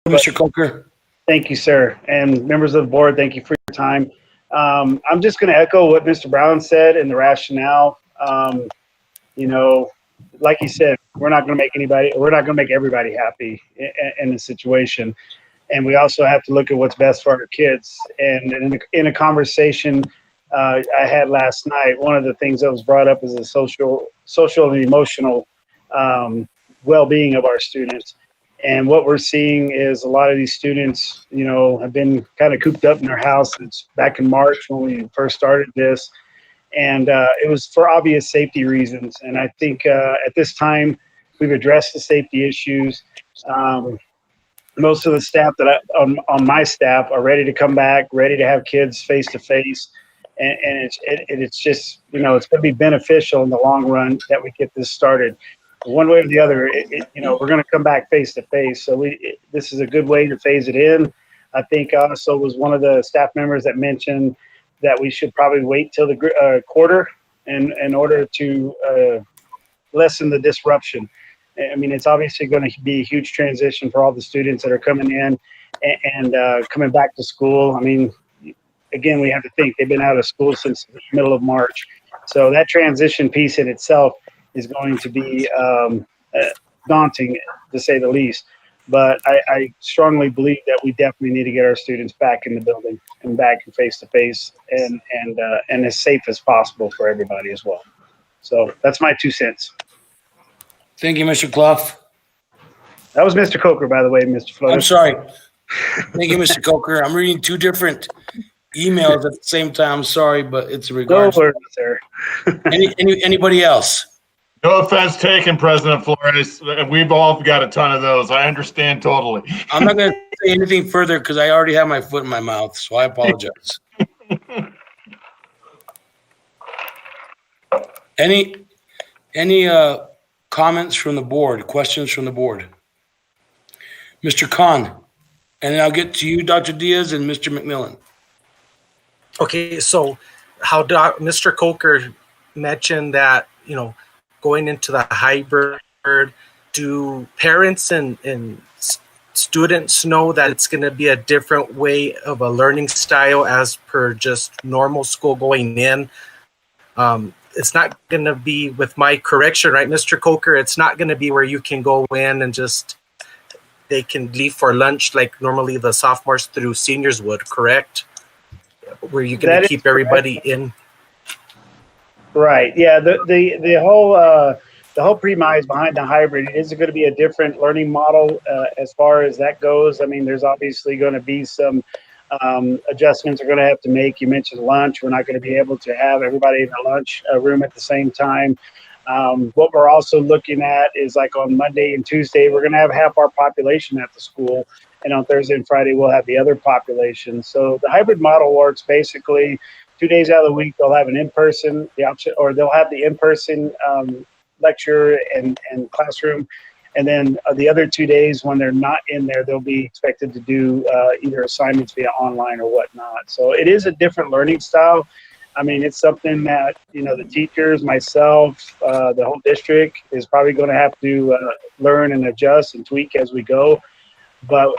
Mr. Coker. Thank you, sir. And members of the board, thank you for your time. I'm just going to echo what Mr. Brown said and the rationale. You know, like he said, we're not going to make everybody happy in the situation. And we also have to look at what's best for our kids. And in a conversation I had last night, one of the things that was brought up is the social and emotional well-being of our students. And what we're seeing is a lot of these students, you know, have been kind of cooped up in their house since back in March when we first started this. And it was for obvious safety reasons. And I think at this time, we've addressed the safety issues. Most of the staff on my staff are ready to come back, ready to have kids face-to-face. And it's just, you know, it's going to be beneficial in the long run that we get this started. One way or the other, you know, we're going to come back face to face. So this is a good way to phase it in. I think also was one of the staff members that mentioned that we should probably wait till the quarter in order to lessen the disruption. I mean, it's obviously going to be a huge transition for all the students that are coming in and coming back to school. I mean, again, we have to think they've been out of school since the middle of March. So that transition piece in itself is going to be daunting, to say the least. But I strongly believe that we definitely need to get our students back in the building and back face-to-face and as safe as possible for everybody as well. So that's my 2 cents. Thank you, Mr. Clough. That was Mr. Coker, by the way, Mr. Flood. I'm sorry. Thank you, Mr. Coker. I'm reading 2 different emails at the same time. I'm sorry, but it's regards. No worries, sir. Anybody else? No offense taken, President Flores. We've all got a ton of those. I understand totally. I'm not going to say anything further because I already have my foot in my mouth, so I apologize. Any comments from the board, questions from the board? Mr. Khan, and then I'll get to you, Dr. Diaz, and Mr. McMillan. Okay, so how Mr. Coker mentioned that, you know, going into the hybrid, do parents and students know that it's going to be a different way of a learning style as per just normal school going in? It's not going to be, with my correction, right, Mr. Coker, it's not going to be where you can go in and just, they can leave for lunch like normally the sophomores through seniors would, correct? Where you're going to keep everybody in? Right. Yeah. The whole premise behind the hybrid is going to be a different learning model as far as that goes. I mean, there's obviously going to be some adjustments we're going to have to make. You mentioned lunch. We're not going to be able to have everybody in the lunch room at the same time. What we're also looking at is like on Monday and Tuesday, we're going to have half our population at the school. And on Thursday and Friday, we'll have the other population. So the hybrid model works basically 2 days out of the week, they'll have an in-person, or they'll have the in-person lecture and classroom. And then the other 2 days when they're not in there, they'll be expected to do either assignments via online or whatnot. So it is a different learning style. I mean, it's something that, you know, the teachers, myself, the whole district is probably going to have to learn and adjust and tweak as we go. But,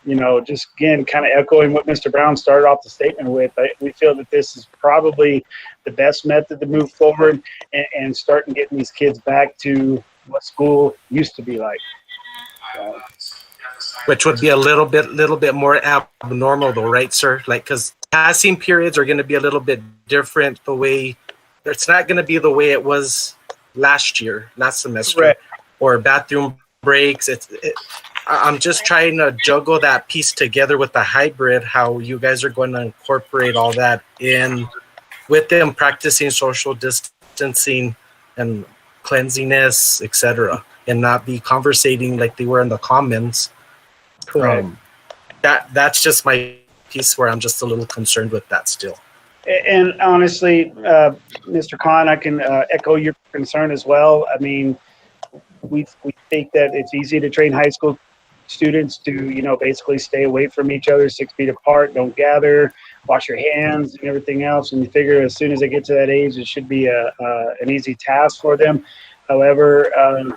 you know, just again, kind of echoing what Mr. Brown started off the statement with, we feel that this is probably the best method to move forward and start getting these kids back to what school used to be like. Which would be a little bit more abnormal though, right, sir? Like, because passing periods are going to be a little bit different the way, it's not going to be the way it was last semester, right. Or bathroom breaks. I'm just trying to juggle that piece together with the hybrid, how you guys are going to incorporate all that in with them practicing social distancing and cleanliness, etc., and not be conversating like they were in the commons. Correct. That's just my piece where I'm just a little concerned with that still. And honestly, Mr. Khan, I can echo your concern as well. I mean, we think that it's easy to train high school students to, you know, basically stay away from each other, 6 feet apart, don't gather, wash your hands and everything else. And you figure as soon as they get to that age, it should be an easy task for them. However,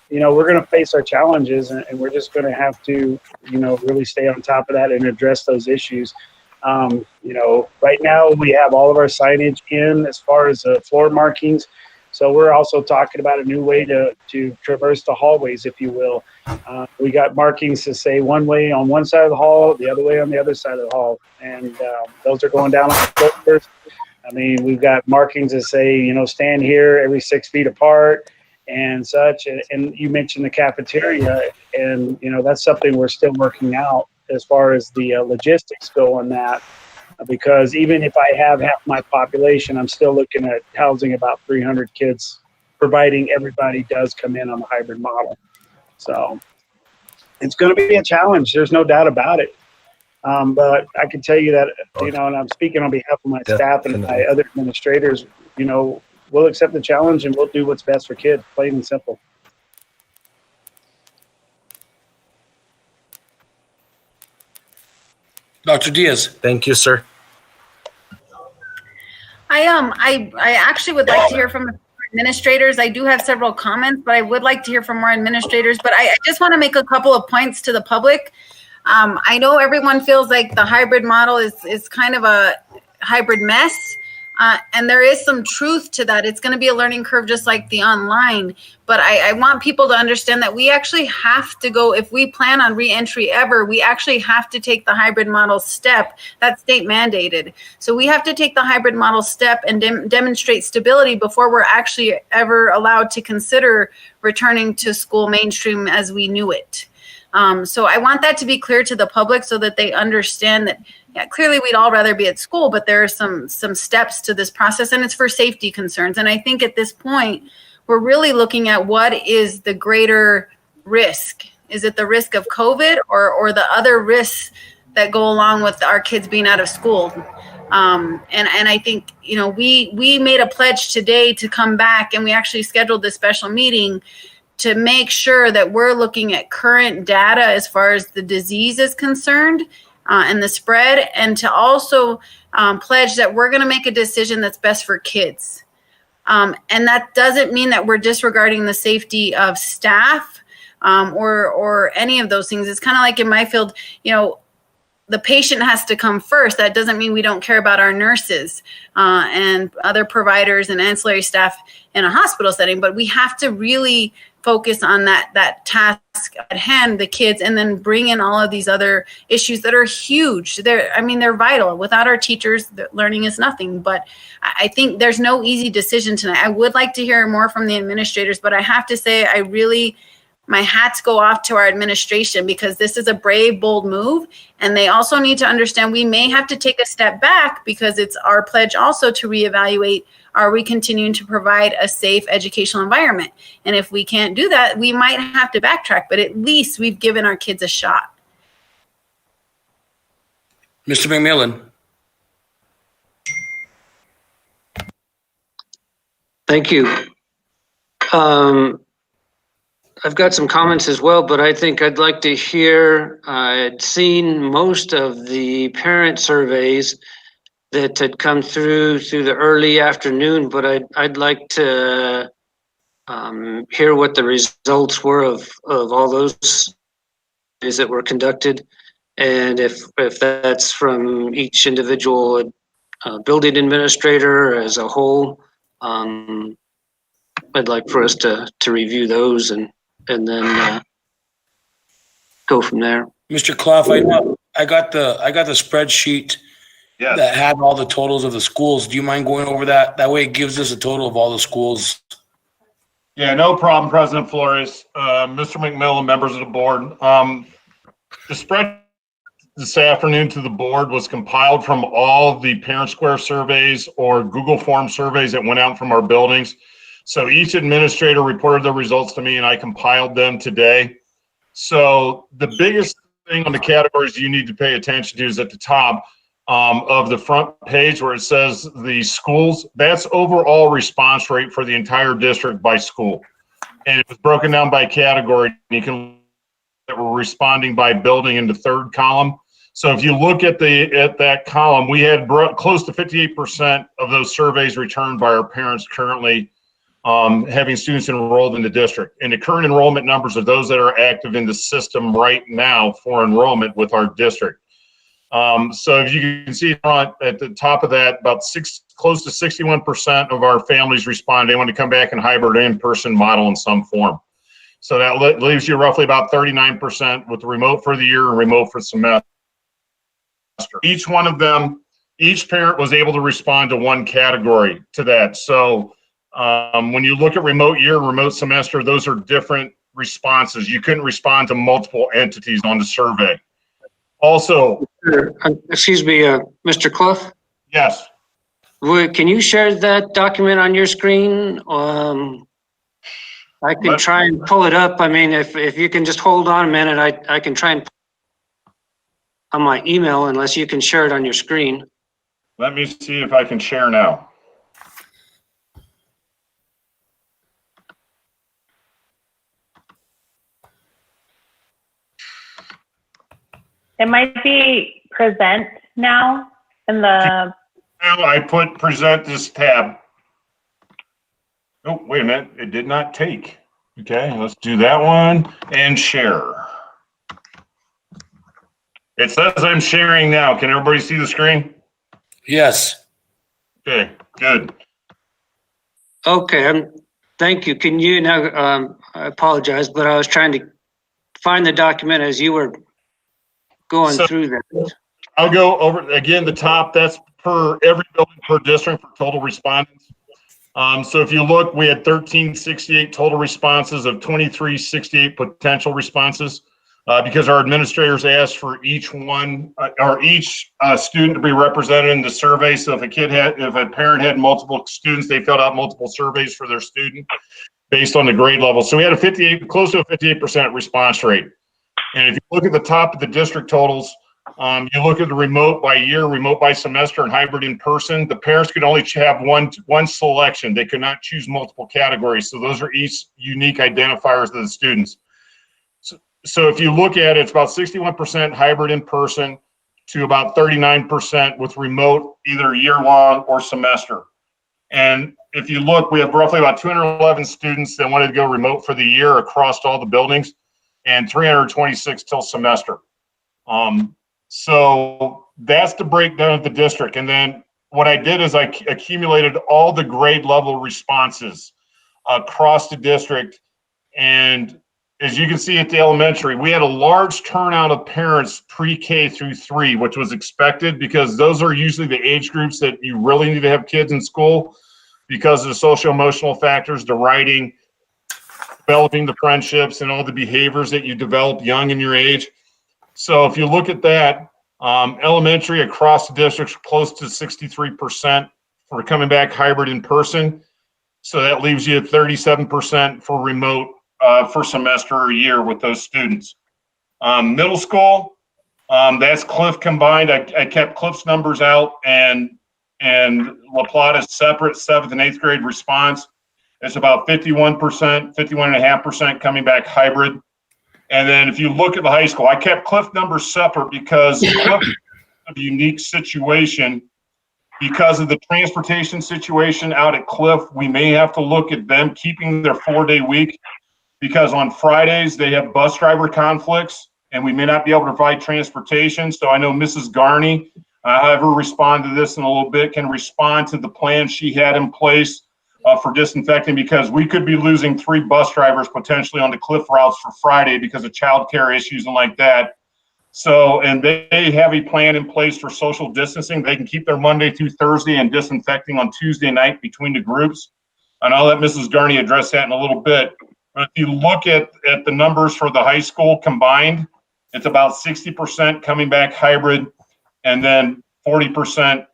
you know, we're going to face our challenges, and we're just going to have to, you know, really stay on top of that and address those issues. You know, right now we have all of our signage in as far as floor markings. So we're also talking about a new way to traverse the hallways, if you will. We got markings to say one way on one side of the hall, the other way on the other side of the hall. And those are going down on the floors. I mean, we've got markings that say, you know, stand here every 6 feet apart and such. And you mentioned the cafeteria, and, you know, that's something we're still working out as far as the logistics go on that. Because even if I have half my population, I'm still looking at housing about 300 kids, providing everybody does come in on the hybrid model. So it's going to be a challenge. There's no doubt about it. But I can tell you that, you know, and I'm speaking on behalf of my staff and my other administrators, you know, we'll accept the challenge and we'll do what's best for kids, plain and simple. Dr. Diaz. Thank you, sir. I actually would like to hear from the administrators. I do have several comments, but I would like to hear from more administrators. But I just want to make a couple of points to the public. I know everyone feels like the hybrid model is kind of a hybrid mess. And there is some truth to that. It's going to be a learning curve just like the online. But I want people to understand that we actually have to go, if we plan on reentry ever, we actually have to take the hybrid model step. That's state mandated. So we have to take the hybrid model step and demonstrate stability before we're actually ever allowed to consider returning to school mainstream as we knew it. So I want that to be clear to the public so that they understand that, yeah, clearly we'd all rather be at school, but there are some steps to this process, and it's for safety concerns. And I think at this point, we're really looking at what is the greater risk. Is it the risk of COVID or the other risks that go along with our kids being out of school? And I think, you know, we made a pledge today to come back, and we actually scheduled this special meeting to make sure that we're looking at current data as far as the disease is concerned and the spread, and to also pledge that we're going to make a decision that's best for kids. And that doesn't mean that we're disregarding the safety of staff or any of those things. It's kind of like in my field, you know, the patient has to come first. That doesn't mean we don't care about our nurses and other providers and ancillary staff in a hospital setting, but we have to really focus on that task at hand, the kids, and then bring in all of these other issues that are huge. They're vital. Without our teachers, the learning is nothing. But I think there's no easy decision tonight. I would like to hear more from the administrators, but I have to say, my hats go off to our administration, because this is a brave, bold move. And they also need to understand we may have to take a step back, because it's our pledge also to reevaluate, are we continuing to provide a safe educational environment? And if we can't do that, we might have to backtrack, but at least we've given our kids a shot. Mr. McMillan. Thank you. I've got some comments as well, but I think I'd like to hear, I'd seen most of the parent surveys that had come through the early afternoon, but I'd like to hear what the results were of all those surveys that were conducted, and if that's from each individual building administrator as a whole. I'd like for us to review those and then go from there. Mr. Clough, I got the spreadsheet. Yes. That had all the totals of the schools. Do you mind going over that? That way it gives us a total of all the schools. Yeah, no problem, President Flores. Mr. McMillan, members of the board. The spread this afternoon to the board was compiled from all the Parent Square surveys or Google Form surveys that went out from our buildings. So each administrator reported the results to me, and I compiled them today. So the biggest thing on the categories you need to pay attention to is at the top of the front page where it says the schools. That's overall response rate for the entire district by school. And it was broken down by category. You can that were responding by building in the third column. So if you look at that column, we had close to 58% of those surveys returned by our parents currently having students enrolled in the district. And the current enrollment numbers are those that are active in the system right now for enrollment with our district. So if you can see at the top of that, close to 61% of our families respond they want to come back in hybrid in-person model in some form. So that leaves you roughly about 39% with the remote for the year and remote for semester. Each one of them, each parent was able to respond to one category to that. So when you look at remote year and remote semester, those are different responses. You couldn't respond to multiple entities on the survey. Also, excuse me, Mr. Clough? Yes. Can you share that document on your screen? I can try and pull it up. I mean, if you can just hold on a minute, I can try and on my email, unless you can share it on your screen. Let me see if I can share now. It might be present now in the. Now I put present this tab. Oh, wait a minute. It did not take. Okay, let's do that one and share. It says I'm sharing now. Can everybody see the screen? Yes. Okay, good. Okay, thank you. Can you now, I apologize, but I was trying to find the document as you were going through that. I'll go over again, the top, that's per every building per district for total respondents. So if you look, we had 1368 total responses of 2368 potential responses because our administrators asked for each one or each student to be represented in the survey. So if a parent had multiple students, they filled out multiple surveys for their student based on the grade level. So we had close to a 58% response rate. And if you look at the top of the district totals, you look at the remote by year, remote by semester, and hybrid in person, the parents could only have one selection. They could not choose multiple categories. So those are each unique identifiers of the students. So if you look at it, it's about 61% hybrid in person to about 39% with remote, either year long or semester. And if you look, we have roughly about 211 students that wanted to go remote for the year across all the buildings and 326 till semester. So that's the breakdown of the district. And then what I did is I accumulated all the grade level responses across the district. And as you can see at the elementary, we had a large turnout of parents pre-K through 3, which was expected because those are usually the age groups that you really need to have kids in school because of the social emotional factors, the writing, developing the friendships and all the behaviors that you develop young in your age. So if you look at that, elementary across the districts close to 63% for coming back hybrid in person. So that leaves you at 37% for remote for semester or year with those students. Middle school, that's Cliff combined. I kept Cliff's numbers out and La Plata's separate 7th and 8th grade response. It's about 51%, 51.5% coming back hybrid. And then if you look at the high school, I kept Cliff numbers separate because Cliff is a unique situation because of the transportation situation out at Cliff. We may have to look at them keeping their 4-day week because on Fridays they have bus driver conflicts and we may not be able to provide transportation. So I know Mrs. Garney, however, respond to this in a little bit, can respond to the plan she had in place for disinfecting because we could be losing 3 bus drivers potentially on the Cliff routes for Friday because of childcare issues and like that. So, and they have a plan in place for social distancing. They can keep their Monday through Thursday and disinfecting on Tuesday night between the groups. And I'll let Mrs. Garney address that in a little bit. But if you look at the numbers for the high school combined, it's about 60% coming back hybrid and then 40%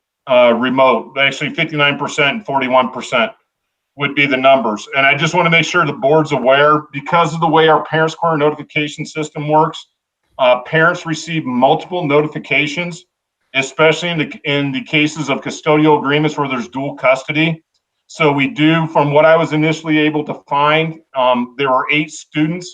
remote. Actually 59% and 41% would be the numbers. And I just want to make sure the board's aware because of the way our Parent Square notification system works, parents receive multiple notifications, especially in the cases of custodial agreements where there's dual custody. So we do, from what I was initially able to find, there were 8 students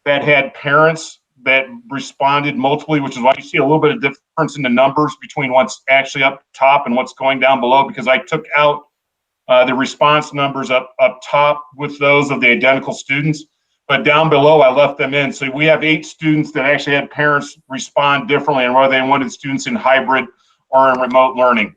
that had parents that responded multiply, which is why you see a little bit of difference in the numbers between what's actually up top and what's going down below, because I took out The response numbers up top with those of the identical students, but down below I left them in. So we have 8 students that actually had parents respond differently and whether they wanted students in hybrid or in remote learning.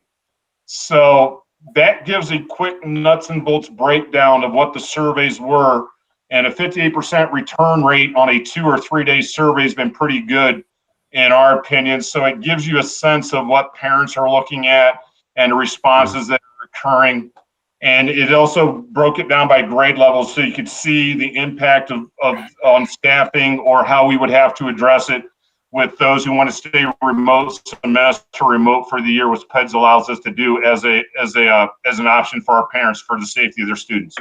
So that gives a quick nuts and bolts breakdown of what the surveys were. And a 58% return rate on a 2 or 3 day survey has been pretty good in our opinion. So it gives you a sense of what parents are looking at and the responses that are occurring. And it also broke it down by grade levels so you could see the impact on staffing or how we would have to address it with those who want to stay remote semester, remote for the year, which PEDS allows us to do as an option for our parents for the safety of their students.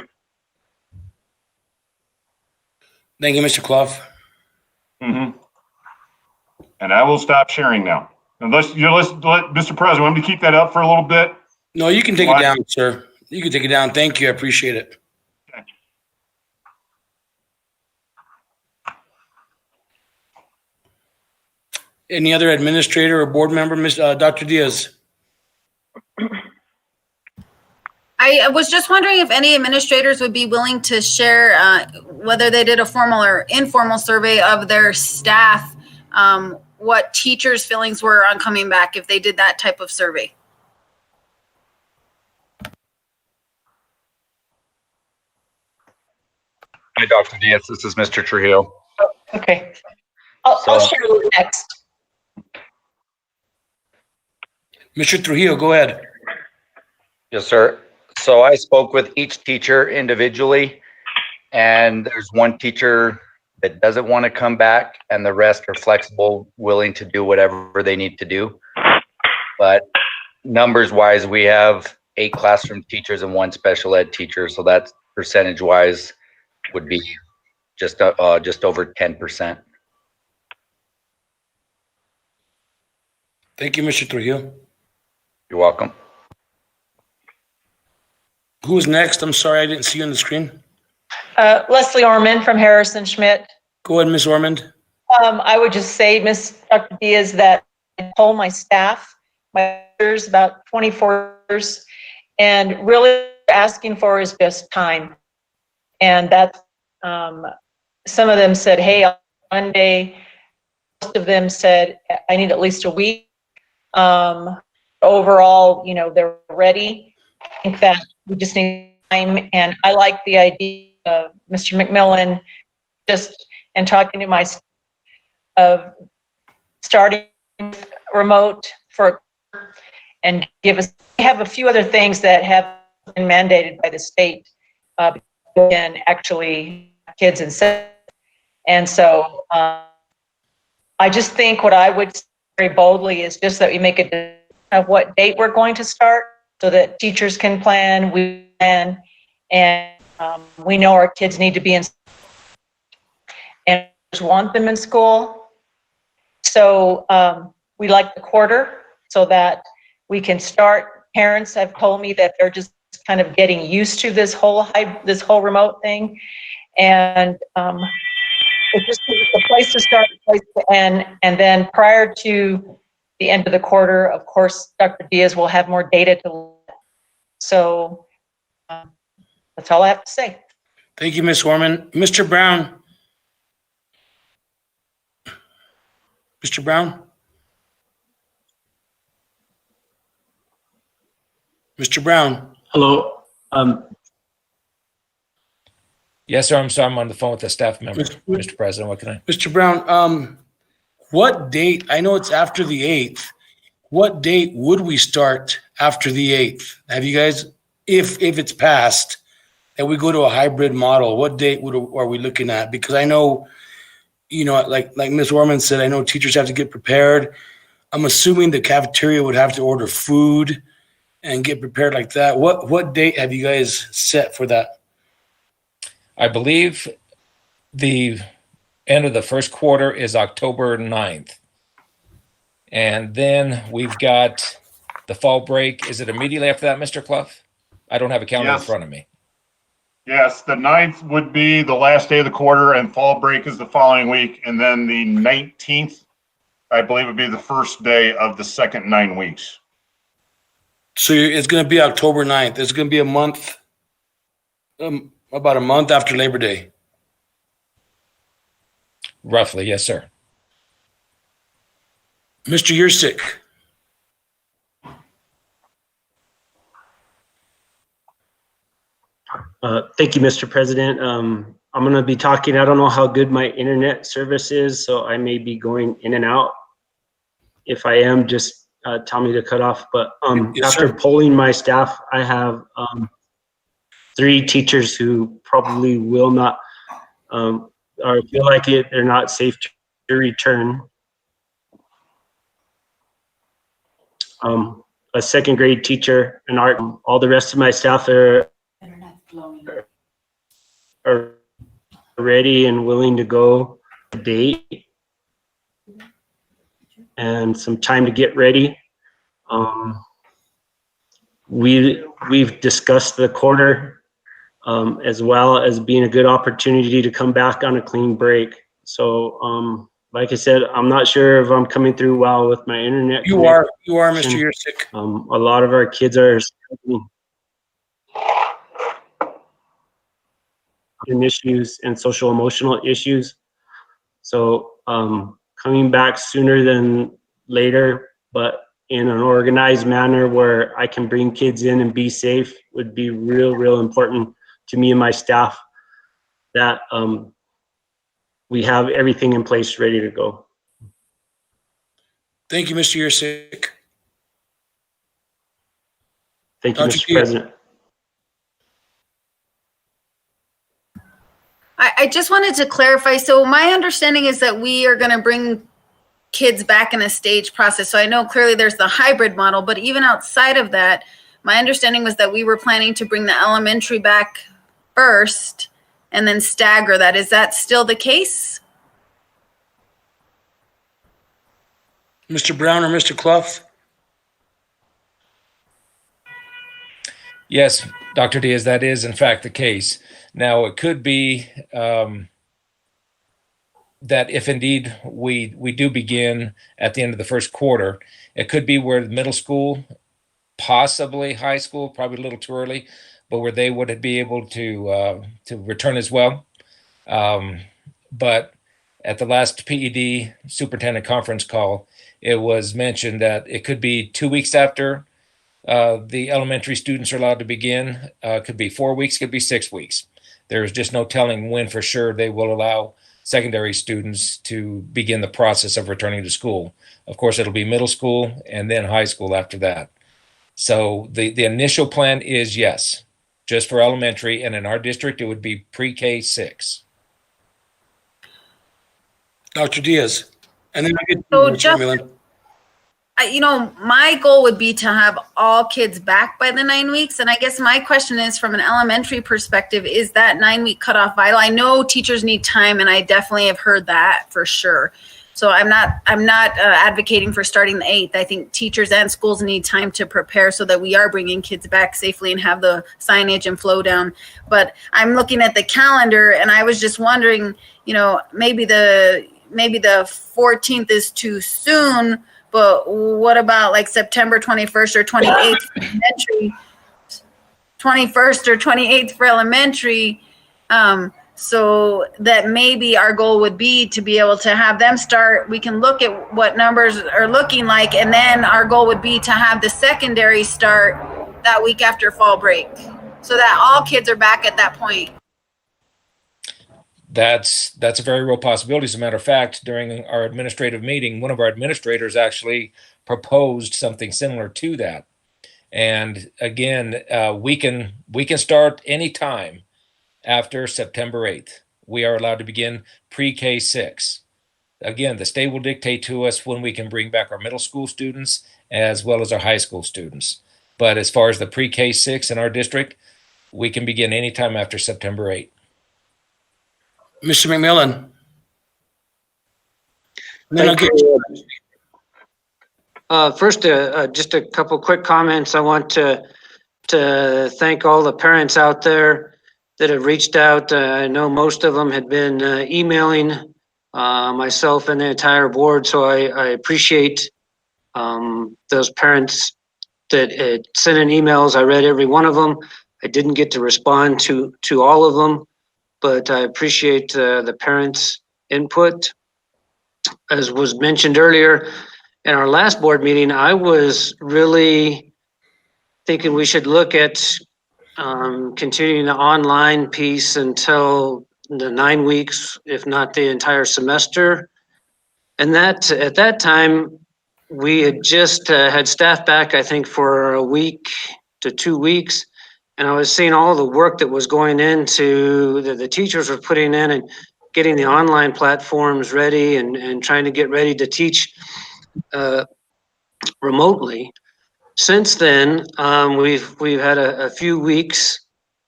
Thank you, Mr. Clough. Mm-hmm. And I will stop sharing now. Unless Mr. President, want me to keep that up for a little bit? No, you can take it down, sir. You can take it down. Thank you. I appreciate it. Okay. Any other administrator or board member, Dr. Diaz? I was just wondering if any administrators would be willing to share whether they did a formal or informal survey of their staff, what teachers' feelings were on coming back if they did that type of survey. Hi, Dr. Diaz. This is Mr. Trujillo. Okay. I'll share next. Mr. Trujillo, go ahead. Yes, sir. So I spoke with each teacher individually, and there's one teacher that doesn't want to come back, and the rest are flexible, willing to do whatever they need to do. But numbers-wise, we have 8 classroom teachers and 1 special ed teacher, so that's percentage-wise would be just over 10%. Thank you, Mr. Trujillo. You're welcome. Who's next? I'm sorry, I didn't see you on the screen. Leslie Ormond from Harrison Schmidt. Go ahead, Ms. Ormond. I would just say, Dr. Diaz, that I told my staff, my years, about 24 years, and really asking for is just time. And that's, some of them said, hey, on Monday, most of them said, I need at least a week. Overall, you know, they're ready. I think that we just need time. And I like the idea of Mr. McMillan and talking to my staff of starting remote and we have a few other things that have been mandated by the state and actually kids and so I just think what I would say very boldly is just that we make a decision of what date we're going to start so that teachers can plan, we plan, and we know our kids need to be in and want them in school. So we like the quarter so that we can start. Parents have told me that they're just kind of getting used to this whole remote thing, and it's just a place to start, a place to end, and then prior to the end of the quarter, of course, Dr. Diaz will have more data to look at. So that's all I have to say. Thank you, Ms. Ormond. Mr. Brown. Mr. Brown? Mr. Brown? Hello. Yes, sir. I'm sorry. I'm on the phone with a staff member, Mr. President. What can I? Mr. Brown, what date, I know it's after the 8th, what date would we start after the 8th? Have you guys, if it's passed, that we go to a hybrid model, what date are we looking at? Because I know, you know, like Ms. Ormond said, I know teachers have to get prepared. I'm assuming the cafeteria would have to order food and get prepared like that. What date have you guys set for that? I believe the end of the first quarter is October 9th. And then we've got the fall break. Is it immediately after that, Mr. Clough? I don't have a calendar in front of me. Yes, the 9th would be the last day of the quarter and fall break is the following week. And then the 19th, I believe, would be the first day of the second 9 weeks. So it's going to be October 9th. It's going to be a month, about a month after Labor Day. Roughly, yes, sir. Mr. Yursick. Thank you, Mr. President. I'm going to be talking. I don't know how good my internet service is, so I may be going in and out. If I am, just tell me to cut off. But Yes, after sir. polling my staff, I have 3 teachers who probably will not or feel like they're not safe to return. A second grade teacher and art. All the rest of my staff are ready and willing to go date and some time to get ready. We've discussed the quarter as well as being a good opportunity to come back on a clean break. So like I said, I'm not sure if I'm coming through well with my internet. You are, Mr. Yursick. A lot of our kids are struggling in issues and social emotional issues. So coming back sooner than later, but in an organized manner where I can bring kids in and be safe would be real important to me and my staff, that we have everything in place ready to go. Thank you, Mr. Yursick. Thank you, Dr. Mr. Diaz. President. I just wanted to clarify. So my understanding is that we are going to bring kids back in a stage process. So I know clearly there's the hybrid model, but even outside of that, my understanding was that we were planning to bring the elementary back first and then stagger that. Is that still the case? Mr. Brown or Mr. Clough? Yes, Dr. Diaz, that is in fact the case. Now, it could be that if indeed we do begin at the end of the first quarter, it could be where the middle school, possibly high school, probably a little too early, but where they would be able to return as well. But at the last PED superintendent conference call, it was mentioned that it could be 2 weeks after the elementary students are allowed to begin. Could be 4 weeks, could be 6 weeks. There's just no telling when for sure they will allow secondary students to begin the process of returning to school. Of course, it'll be middle school and then high school after that. So the initial plan is yes, just for elementary, and in our district, it would be pre-K 6. Dr. Diaz. And then I get So just, my goal would be to have all kids back by the 9 weeks. And I guess my question is, from an elementary perspective, is that 9 week cutoff vital? I know teachers need time, and I definitely have heard that for sure. So I'm not advocating for starting the 8th. I think teachers and schools need time to prepare so that we are bringing kids back safely and have the signage and flow down. But I'm looking at the calendar, and I was just wondering, maybe the 14th is too soon. But what about like September 21st or 28th for elementary, 21st or 28th for elementary? So that maybe our goal would be to be able to have them start. We can look at what numbers are looking like, and then our goal would be to have the secondary start that week after fall break, so that all kids are back at that point. That's a very real possibility. As a matter of fact, during our administrative meeting, one of our administrators actually proposed something similar to that. And again, we can start any time after September 8th. We are allowed to begin pre-K 6. Again, the state will dictate to us when we can bring back our middle school students as well as our high school students. But as far as the pre-K 6 in our district, we can begin anytime after September 8th. Mr. McMillan. First, just a couple quick comments. I want to thank all the parents out there that have reached out. I know most of them had been emailing myself and the entire board, so I appreciate those parents that sent in emails. I read every one of them. I didn't get to respond to all of them, but I appreciate the parents' input. As was mentioned earlier, in our last board meeting, I was really thinking we should look at continuing the online piece until the 9 weeks, if not the entire semester. And that at that time, we had just had staff back, I think, for a week to 2 weeks. And I was seeing all the work that was going into the teachers were putting in and getting the online platforms ready and trying to get ready to teach remotely. Since then, we've had a few weeks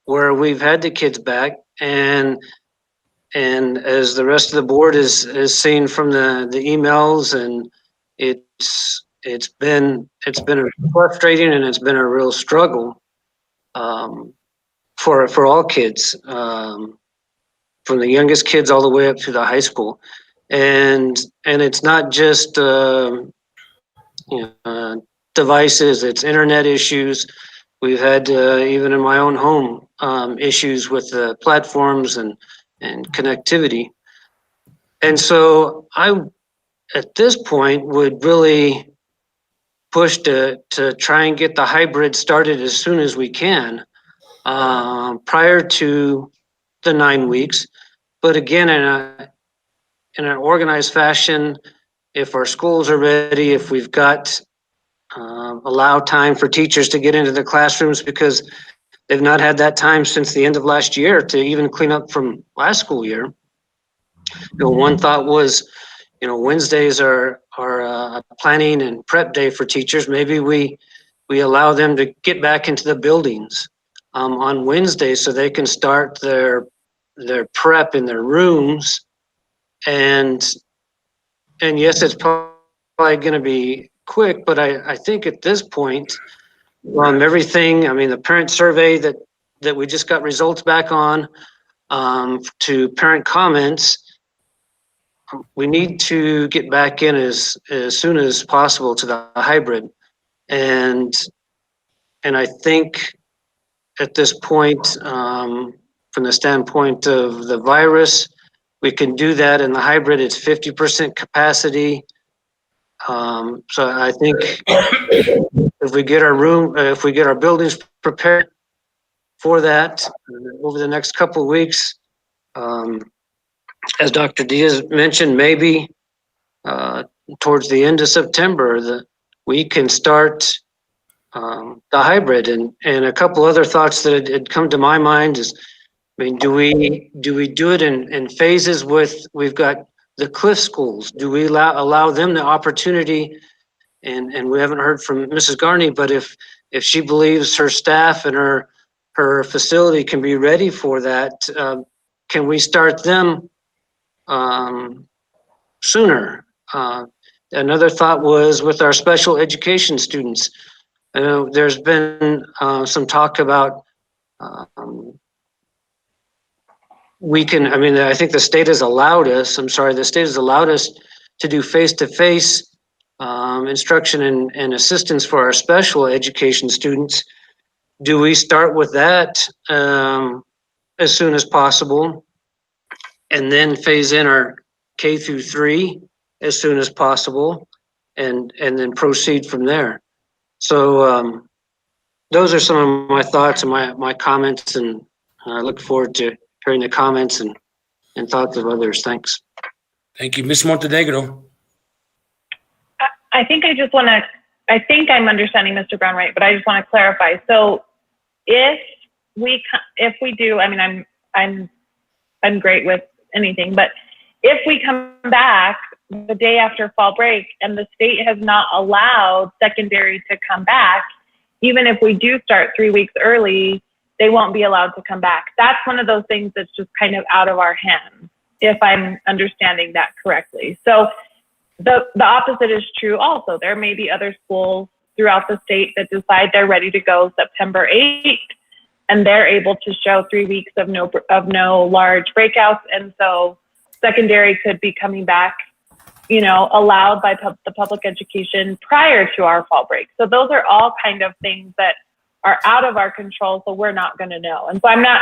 where we've had the kids back, and as the rest of the board is seen from the emails, and it's been frustrating and it's been a real struggle for all kids, from the youngest kids all the way up to the high school, and it's not just devices, it's internet issues. We've had even in my own home issues with the platforms and connectivity. And so I, at this point, would really push to try and get the hybrid started as soon as we can, prior to the 9 weeks. But again, in an organized fashion, if our schools are ready, if we've got allow time for teachers to get into the classrooms, because they've not had that time since the end of last year to even clean up from last school year. One thought was, Wednesdays are planning and prep day for teachers. Maybe we allow them to get back into the buildings on Wednesdays so they can start their prep in their rooms. And yes, it's probably going to be quick, but I think at this point, everything, the parent survey that we just got results back on, to parent comments, we need to get back in as soon as possible to the hybrid. And I think at this point, from the standpoint of the virus, we can do that in the hybrid. It's 50% capacity. So I think if we get our buildings prepared for that over the next couple of weeks, as Dr. Diaz mentioned, maybe towards the end of September, we can start the hybrid. And a couple other thoughts that had come to my mind is, do we do it in phases we've got the Cliff schools? Do we allow them the opportunity? And we haven't heard from Mrs. Garney, but if she believes her staff and her facility can be ready for that, can we start them sooner? Another thought was with our special education students. There's been some talk about I think the state has allowed us to do face-to-face instruction and assistance for our special education students. Do we start with that as soon as possible, and then phase in our K through 3 as soon as possible, and then proceed from there? So those are some of my thoughts and my comments, and I look forward to hearing the comments and thoughts of others. Thanks. Thank you. Ms. Montenegro. I think I'm understanding Mr. Brown right, but I just want to clarify. So if we do, I'm great with anything, but if we come back the day after fall break and the state has not allowed secondary to come back, even if we do start 3 weeks early, they won't be allowed to come back. That's one of those things that's just kind of out of our hands, if I'm understanding that correctly. So the opposite is true also. There may be other schools throughout the state that decide they're ready to go September 8th, and they're able to show 3 weeks of no large breakouts. And so secondary could be coming back allowed by the public education prior to our fall break. So those are all kind of things that are out of our control, so we're not going to know. And so I'm not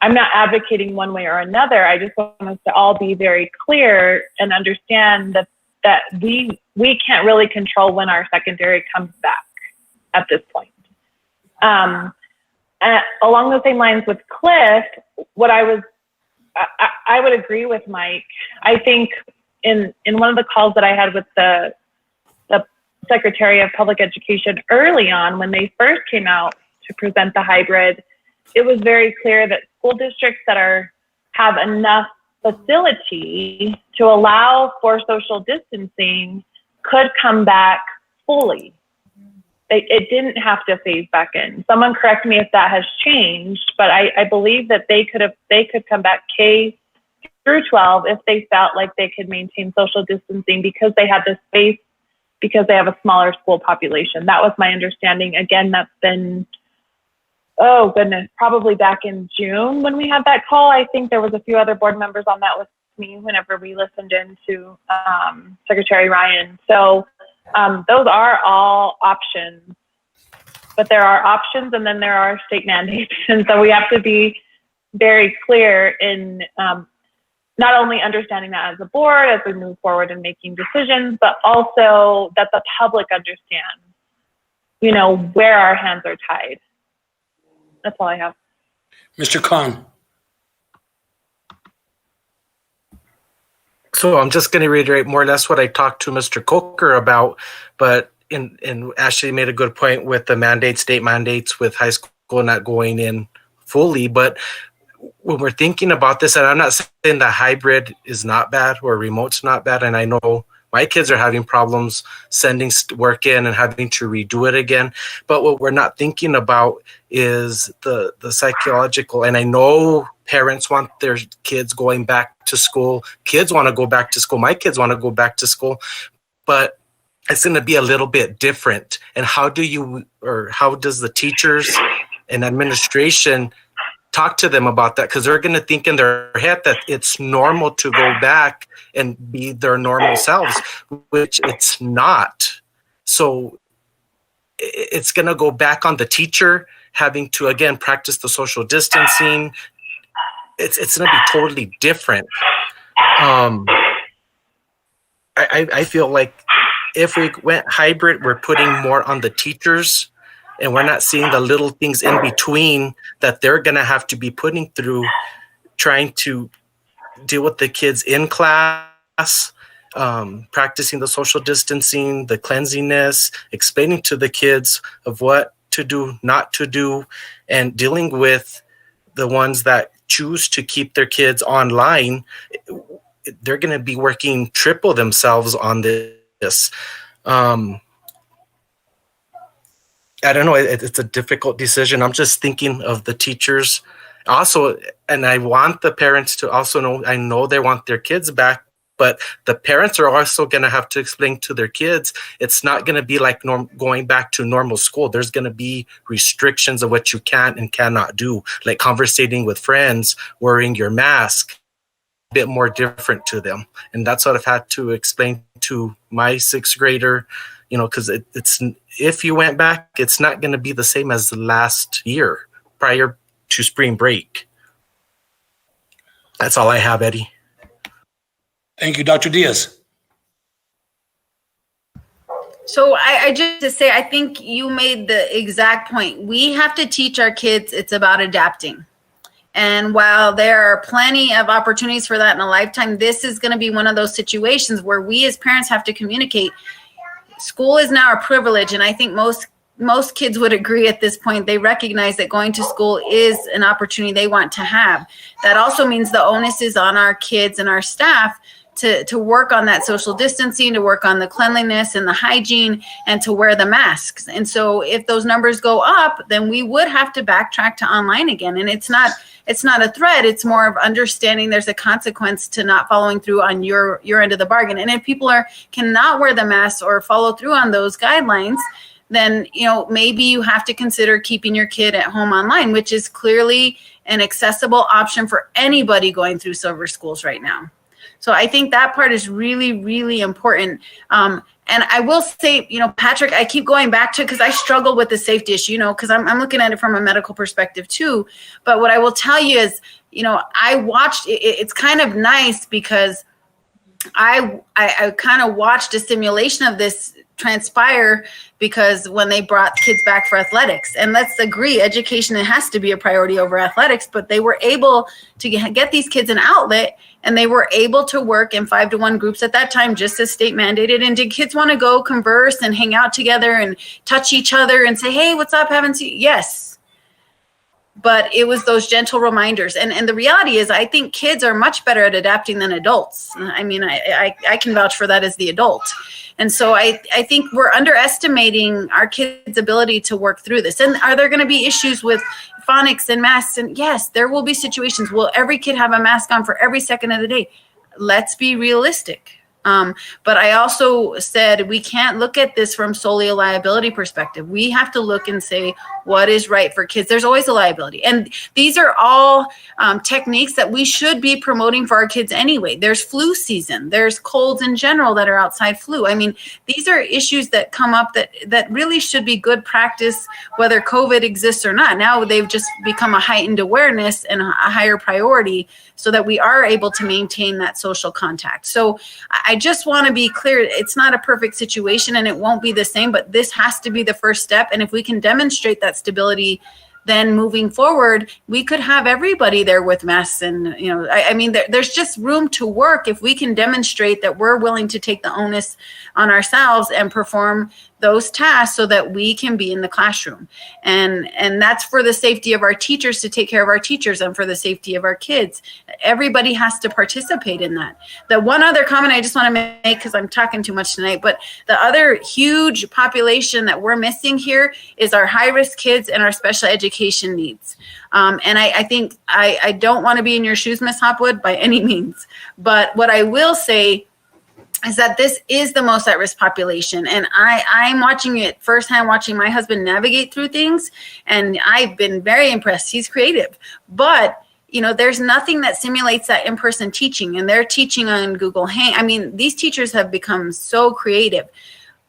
advocating one way or another. I just want us to all be very clear and understand that we can't really control when our secondary comes back at this point. Along the same lines with Cliff, I would agree with Mike. I think in one of the calls that I had with the Secretary of Public Education early on, when they first came out to present the hybrid, it was very clear that school districts that have enough facility to allow for social distancing could come back fully. It didn't have to phase back in. Someone correct me if that has changed, but I believe that they could come back K through 12 if they felt like they could maintain social distancing because they had the space, because they have a smaller school population. That was my understanding. Again, that's been, oh goodness, probably back in June when we had that call. I think there was a few other board members on that with me whenever we listened in to Secretary Ryan. So those are all options, but there are options and then there are state mandates. And so we have to be very clear in not only understanding that as a board as we move forward in making decisions, but also that the public understands, where our hands are tied. That's all I have. Mr. Khan. So I'm just going to reiterate more or less what I talked to Mr. Coker about, but and Ashley made a good point with the state mandates with high school not going in fully. But when we're thinking about this, and I'm not saying that hybrid is not bad or remote's not bad, and I know my kids are having problems sending work in and having to redo it again. But what we're not thinking about is the psychological, and I know parents want their kids going back to school. Kids want to go back to school. My kids want to go back to school, but it's going to be a little bit different. And how does the teachers and administration talk to them about that? Because they're going to think in their head that it's normal to go back and be their normal selves, which it's not. So it's going to go back on the teacher having to, again, practice the social distancing. It's going to be totally different. I feel like if we went hybrid, we're putting more on the teachers, and we're not seeing the little things in between that they're going to have to be putting through, trying to deal with the kids in class, practicing the social distancing, the cleanliness, explaining to the kids of what to do, not to do, and dealing with the ones that choose to keep their kids online. They're going to be working triple themselves on this. I don't know. It's a difficult decision. I'm just thinking of the teachers also, and I want the parents to also know, I know they want their kids back, but the parents are also going to have to explain to their kids, it's not going to be like going back to normal school. There's going to be restrictions of what you can and cannot do, like conversating with friends, wearing your mask, a bit more different to them. And that's what I've had to explain to my sixth grader, because it's if you went back, it's not going to be the same as the last year prior to spring break. That's all I have, Eddie. Thank you, Dr. Diaz. So I just to say, I think you made the exact point. We have to teach our kids it's about adapting. And while there are plenty of opportunities for that in a lifetime, this is going to be one of those situations where we as parents have to communicate. School is now a privilege, and I think most kids would agree at this point. They recognize that going to school is an opportunity they want to have. That also means the onus is on our kids and our staff to work on that social distancing, to work on the cleanliness and the hygiene, and to wear the masks. And so if those numbers go up, then we would have to backtrack to online again. And it's not a threat. It's more of understanding there's a consequence to not following through on your end of the bargain. And if people cannot wear the masks or follow through on those guidelines, then maybe you have to consider keeping your kid at home online, which is clearly an accessible option for anybody going through silver schools right now. So I think that part is really, really important. And I will say, Patrick, I keep going back to, because I struggle with the safety issue, because I'm looking at it from a medical perspective too. But what I will tell you is, I watched, it's kind of nice because I kind of watched a simulation of this transpire, because when they brought kids back for athletics, and let's agree, education, it has to be a priority over athletics, but they were able to get these kids an outlet, and they were able to work in 5-to-1 groups at that time, just as state mandated. And did kids want to go converse and hang out together and touch each other and say, hey, what's up, haven't seen? Yes. But it was those gentle reminders. And the reality is, I think kids are much better at adapting than adults. I mean, I can vouch for that as the adult. And so I think we're underestimating our kids' ability to work through this. And are there going to be issues with phonics and masks? And yes, there will be situations. Will every kid have a mask on for every second of the day? Let's be realistic. But I also said we can't look at this from solely a liability perspective. We have to look and say what is right for kids. There's always a liability. And these are all techniques that we should be promoting for our kids anyway. There's flu season. There's colds in general that are outside flu. I mean, these are issues that come up that really should be good practice, whether COVID exists or not. Now they've just become a heightened awareness and a higher priority, so that we are able to maintain that social contact. So I just want to be clear, it's not a perfect situation and it won't be the same, but this has to be the first step. And if we can demonstrate that stability, then moving forward, we could have everybody there with masks. And, I mean, there's just room to work if we can demonstrate that we're willing to take the onus on ourselves and perform those tasks so that we can be in the classroom. And that's for the safety of our teachers, to take care of our teachers, and for the safety of our kids. Everybody has to participate in that. The one other comment I just want to make, because I'm talking too much tonight, but the other huge population that we're missing here is our high-risk kids and our special education needs. And I think I don't want to be in your shoes, Ms. Hopwood, by any means. But what I will say is that this is the most at-risk population. And I'm watching it firsthand, watching my husband navigate through things. And I've been very impressed. He's creative. But, there's nothing that simulates that in-person teaching. And they're teaching on Google Hang. I mean, these teachers have become so creative.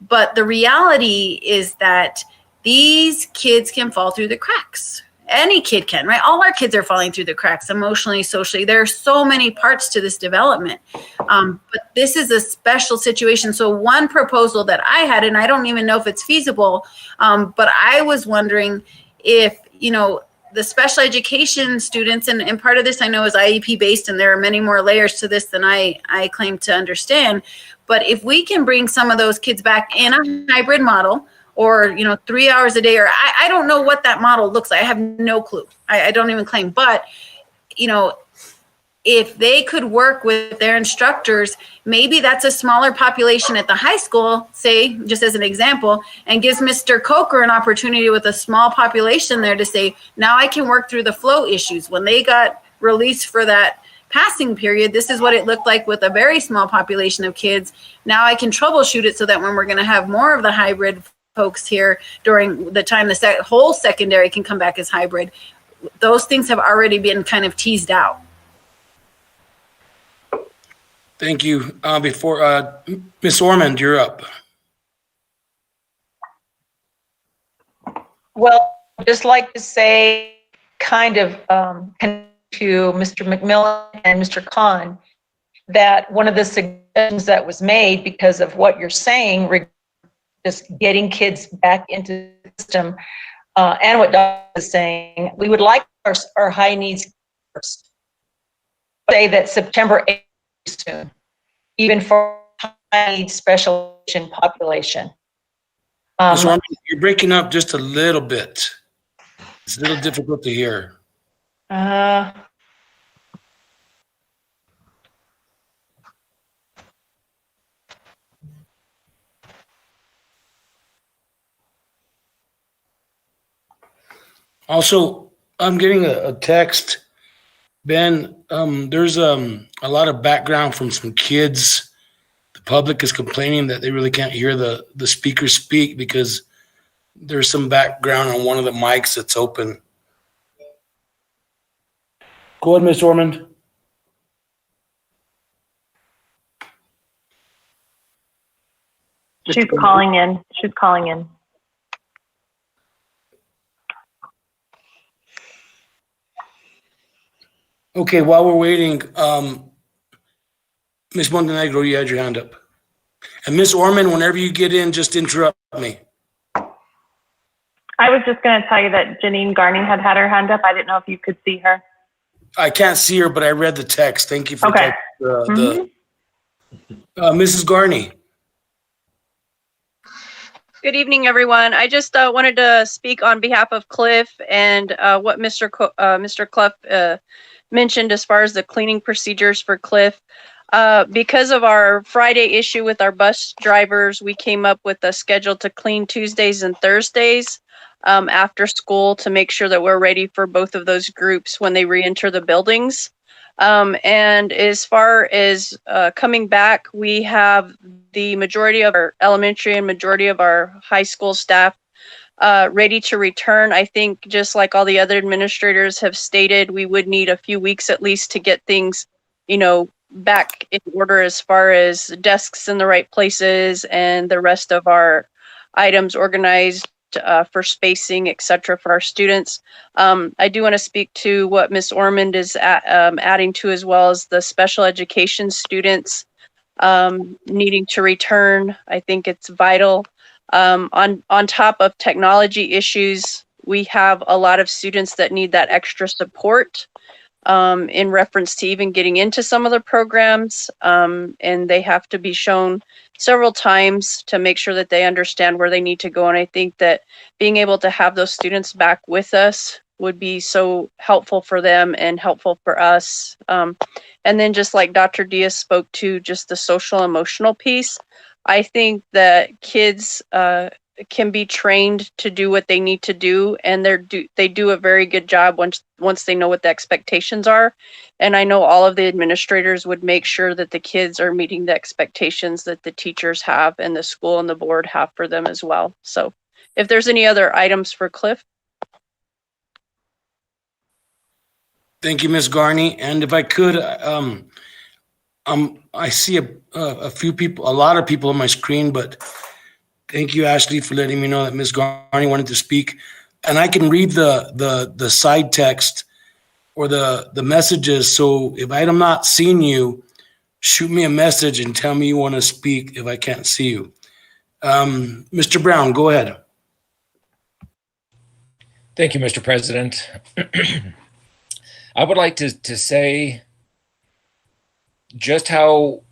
But the reality is that these kids can fall through the cracks. Any kid can, right? All our kids are falling through the cracks emotionally, socially. There are so many parts to this development. But this is a special situation. So one proposal that I had, and I don't even know if it's feasible, but I was wondering if, the special education students, and part of this I know is IEP based, and there are many more layers to this than I claim to understand. But if we can bring some of those kids back in a hybrid model, or 3 hours a day, or I don't know what that model looks like. I have no clue. I don't even claim. But if they could work with their instructors, maybe that's a smaller population at the high school, say, just as an example, and gives Mr. Coker an opportunity with a small population there to say, now I can work through the flow issues. When they got released for that passing period, this is what it looked like with a very small population of kids. Now I can troubleshoot it so that when we're going to have more of the hybrid folks here during the time the whole secondary can come back as hybrid, those things have already been kind of teased out. Thank you. Before Ms. Ormond, you're up. Well, I'd just like to say, kind of to Mr. McMillan and Mr. Khan, that one of the suggestions that was made, because of what you're saying, just getting kids back into the system, and what Dr. is saying, we would like our high needs first. Say that September 8th is soon, even for high needs special education population. Ms. Ormond, you're breaking up just a little bit. It's a little difficult to hear. Also, I'm getting a text, Ben. There's a lot of background from some kids. The public is complaining that they really can't hear the speakers speak because there's some background on one of the mics that's open. Go ahead, Ms. Ormond. She's calling in. She's calling in. Okay, while we're waiting, Ms. Montenegro, you had your hand up. And Ms. Orman, whenever you get in, just interrupt me. I was just going to tell you that Janine Garney had her hand up. I didn't know if you could see her. I can't see her, but I read the text. Thank you for Okay. Mrs. Garney. Good evening, everyone. I just wanted to speak on behalf of Cliff and what Mr. Clough mentioned as far as the cleaning procedures for Cliff. Because of our Friday issue with our bus drivers, we came up with a schedule to clean Tuesdays and Thursdays after school to make sure that we're ready for both of those groups when they re-enter the buildings. And as far as coming back, we have the majority of our elementary and majority of our high school staff ready to return. I think just like all the other administrators have stated, we would need a few weeks at least to get things, back in order as far as desks in the right places and the rest of our items organized for spacing, et cetera, for our students. I do want to speak to what Ms. Ormond is adding to, as well as the special education students needing to return. I think it's vital. On top of technology issues, we have a lot of students that need that extra support in reference to even getting into some of the programs, and they have to be shown several times to make sure that they understand where they need to go. And I think that being able to have those students back with us would be so helpful for them and helpful for us. And then just like Dr. Diaz spoke to, just the social emotional piece, I think that kids can be trained to do what they need to do, and they do a very good job once they know what the expectations are. And I know all of the administrators would make sure that the kids are meeting the expectations that the teachers have and the school and the board have for them as well. So if there's any other items for Cliff. Thank you, Ms. Garney. And if I could, I see a few people, a lot of people on my screen, but thank you, Ashley, for letting me know that Ms. Garney wanted to speak. And I can read the side text or the messages. So if I'm not seeing you, shoot me a message and tell me you want to speak if I can't see you. Mr. Brown, go ahead. Thank you, Mr. President. I would like to say just how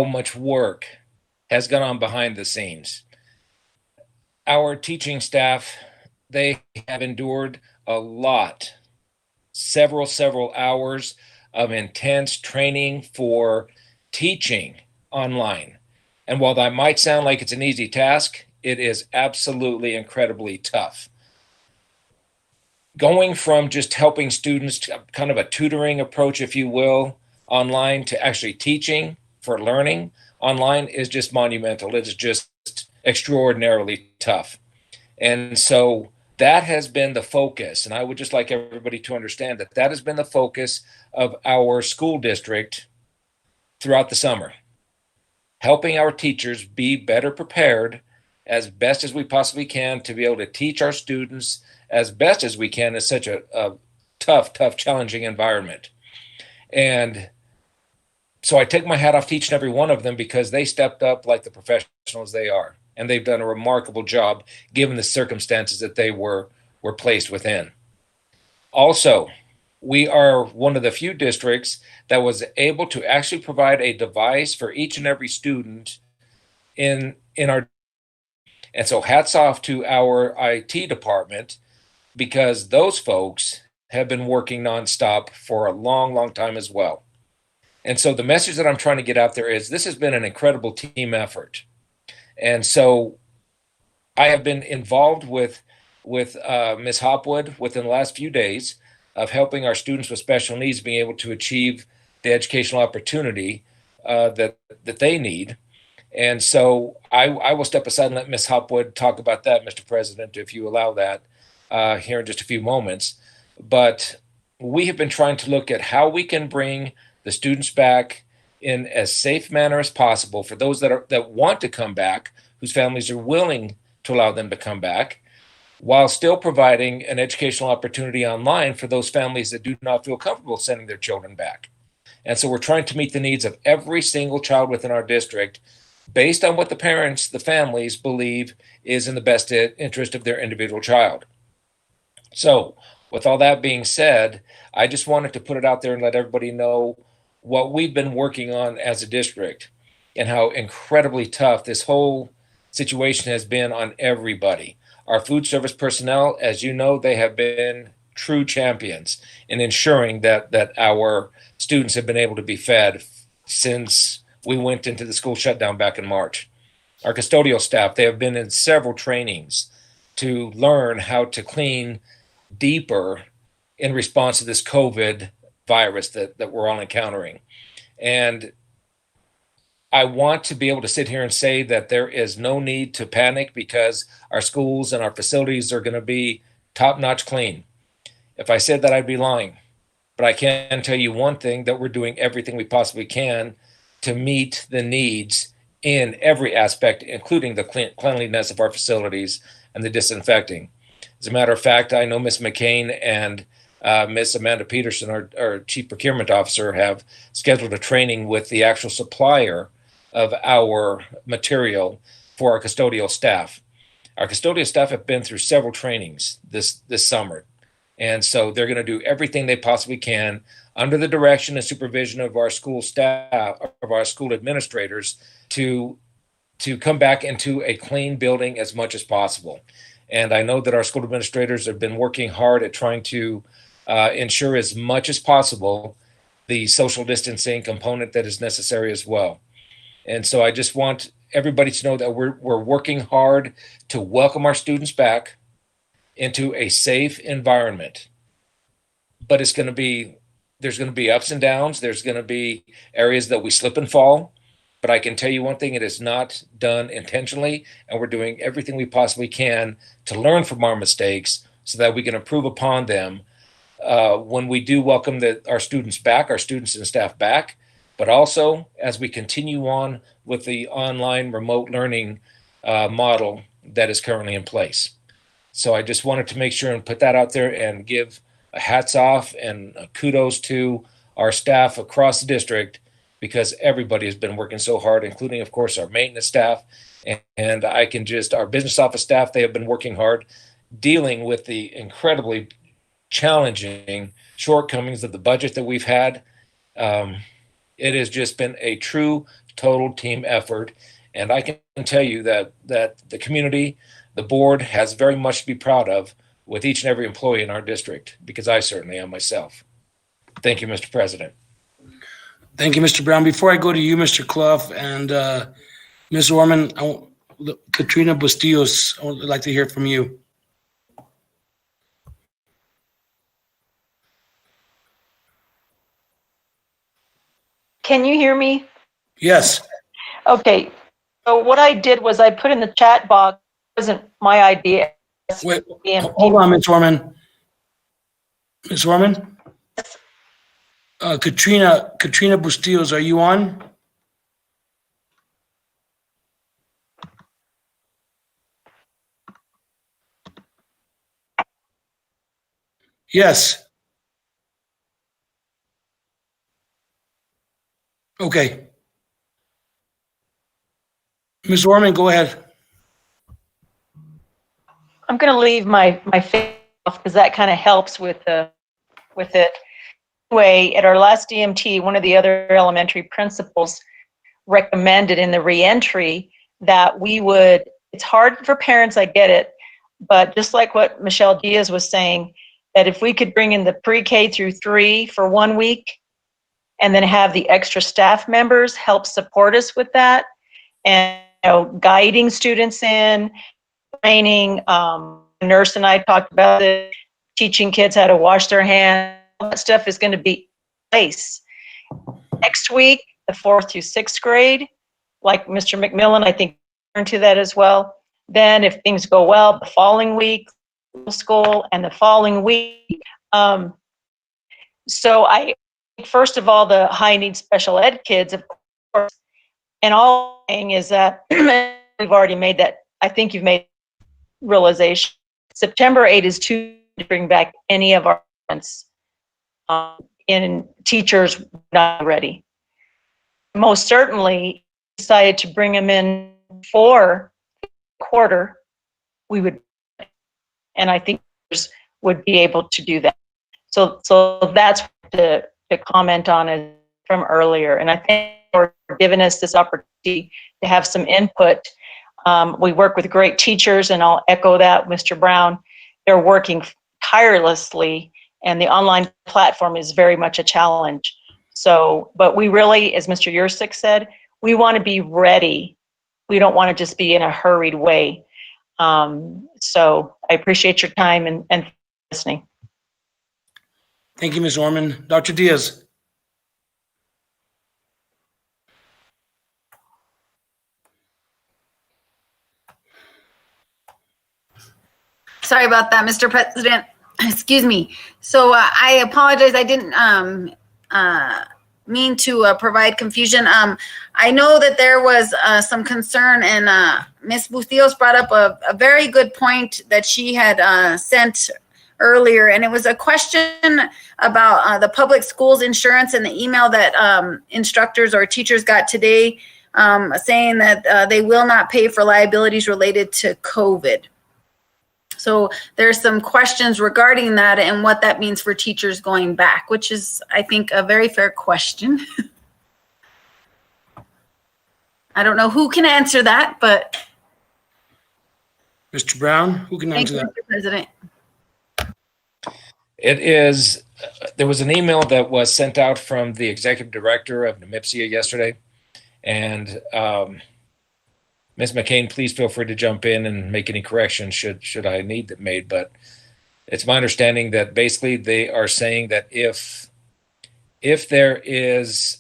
much work has gone on behind the scenes. Our teaching staff, they have endured a lot, several hours of intense training for teaching online. And while that might sound like it's an easy task, it is absolutely incredibly tough. Going from just helping students, kind of a tutoring approach, if you will, online, to actually teaching for learning online is just monumental. It is just extraordinarily tough. And so that has been the focus. And I would just like everybody to understand that that has been the focus of our school district throughout the summer, helping our teachers be better prepared as best as we possibly can to be able to teach our students as best as we can in such a tough, challenging environment. And so I take my hat off to each and every one of them because they stepped up like the professionals they are. And they've done a remarkable job given the circumstances that they were placed within. Also, we are one of the few districts that was able to actually provide a device for each and every student in our. And so hats off to our IT department, because those folks have been working nonstop for a long time as well. And so the message that I'm trying to get out there is this has been an incredible team effort. And so I have been involved with Ms. Hopwood within the last few days of helping our students with special needs being able to achieve the educational opportunity that they need. And so I will step aside and let Ms. Hopwood talk about that, Mr. President, if you allow that here in just a few moments. But we have been trying to look at how we can bring the students back in as safe manner as possible for those that want to come back whose families are willing to allow them to come back, while still providing an educational opportunity online for those families that do not feel comfortable sending their children back. And so we're trying to meet the needs of every single child within our district based on what the parents, the families believe is in the best interest of their individual child. So with all that being said, I just wanted to put it out there and let everybody know what we've been working on as a district and how incredibly tough this whole situation has been on everybody. Our food service personnel, as you know, they have been true champions in ensuring that our students have been able to be fed since we went into the school shutdown back in March. Our custodial staff, they have been in several trainings to learn how to clean deeper in response to this COVID virus that we're all encountering. And I want to be able to sit here and say that there is no need to panic because our schools and our facilities are going to be top-notch clean. If I said that, I'd be lying. But I can tell you one thing, that we're doing everything we possibly can to meet the needs in every aspect, including the cleanliness of our facilities and the disinfecting. As a matter of fact, I know Ms. McCain and Ms. Amanda Peterson, our Chief Procurement Officer, have scheduled a training with the actual supplier of our material for our custodial staff. Our custodial staff have been through several trainings this summer. And so they're going to do everything they possibly can under the direction and supervision of our school staff, of our school administrators, to come back into a clean building as much as possible. And I know that our school administrators have been working hard at trying to ensure as much as possible the social distancing component that is necessary as well. And so I just want everybody to know that we're working hard to welcome our students back into a safe environment. But there's going to be ups and downs. There's going to be areas that we slip and fall. But I can tell you one thing, it is not done intentionally, and we're doing everything we possibly can to learn from our mistakes so that we can improve upon them when we do welcome our students back, our students and staff back, but also as we continue on with the online remote learning model that is currently in place. So I just wanted to make sure and put that out there and give a hats off and kudos to our staff across the district, because everybody has been working so hard, including, of course, our maintenance staff. And our business office staff, they have been working hard dealing with the incredibly challenging shortcomings of the budget that we've had. It has just been a true, total team effort. And I can tell you that the community, the board, has very much to be proud of with each and every employee in our district, because I certainly am myself. Thank you, Mr. President. Thank you, Mr. Brown. Before I go to you, Mr. Clough, and Ms. Orman, Katrina Bustillos, I would like to hear from you. Can you hear me? Yes. Okay. So what I did was I put in the chat box, it wasn't my idea. Wait, hold on, Ms. Orman. Ms. Orman? Katrina Bustillos, are you on? Yes. Okay. Ms. Orman, go ahead. I'm going to leave my face off because that kind of helps with it. Anyway, at our last DMT, one of the other elementary principals recommended in the reentry that it's hard for parents, I get it, but just like what Michelle Diaz was saying, that if we could bring in the pre-K through 3 for 1 week and then have the extra staff members help support us with that, and guiding students in, training, nurse and I talked about it, teaching kids how to wash their hands, all that stuff is going to be in place. Next week, the 4th through 6th grade, like Mr. McMillan, I think, turn to that as well. Then if things go well, the following week, school, and the following week. So I think, first of all, the high needs special ed kids, of course, and all thing is that we've already made that, I think you've made realization. September 8 is too to bring back any of our parents in teachers not ready. Most certainly decided to bring them in for quarter, we would, and I think would be able to do that. So that's the comment on it from earlier. And I think for giving us this opportunity to have some input. We work with great teachers, and I'll echo that, Mr. Brown. They're working tirelessly, and the online platform is very much a challenge. So, but we really, as Mr. Yursik said, we want to be ready. We don't want to just be in a hurried way. So I appreciate your time and listening. Thank you, Ms. Orman. Dr. Diaz. Sorry about that, Mr. President. Excuse me. So I apologize. I didn't mean to provide confusion. I know that there was some concern, and Ms. Bustillos brought up a very good point that she had sent earlier, and it was a question about the public schools insurance and the email that instructors or teachers got today saying that they will not pay for liabilities related to COVID. So there's some questions regarding that and what that means for teachers going back, which is, I think, a very fair question. I don't know who can answer that, but. Mr. Brown, who can answer that? Thank you, Mr. President. It is, there was an email that was sent out from the executive director of NMIPSIA yesterday. And Ms. McCain, please feel free to jump in and make any corrections should I need them made. But it's my understanding that basically they are saying that if there is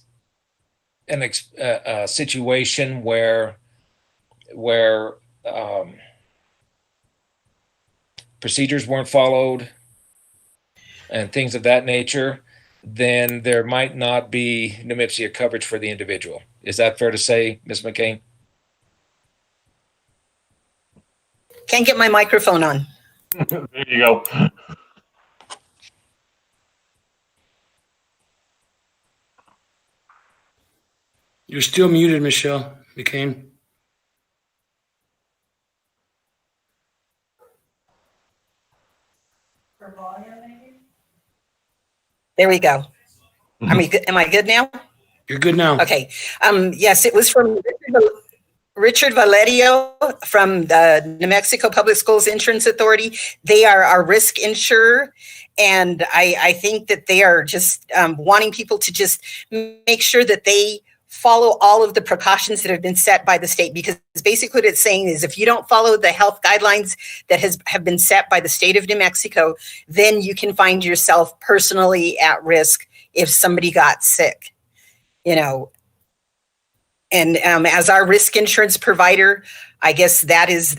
a situation where procedures weren't followed and things of that nature, then there might not be NMIPSIA coverage for the individual. Is that fair to say, Ms. McCain? Can't get my microphone on. There you go. You're still muted, Michelle McCain. There we go. Am I good now? You're good now. Okay. Yes, it was from Richard Valerio from the New Mexico Public Schools Insurance Authority. They are our risk insurer. And I think that they are just wanting people to just make sure that they follow all of the precautions that have been set by the state, because basically what it's saying is if you don't follow the health guidelines that have been set by the state of New Mexico, then you can find yourself personally at risk if somebody got sick, you know. And as our risk insurance provider, I guess that is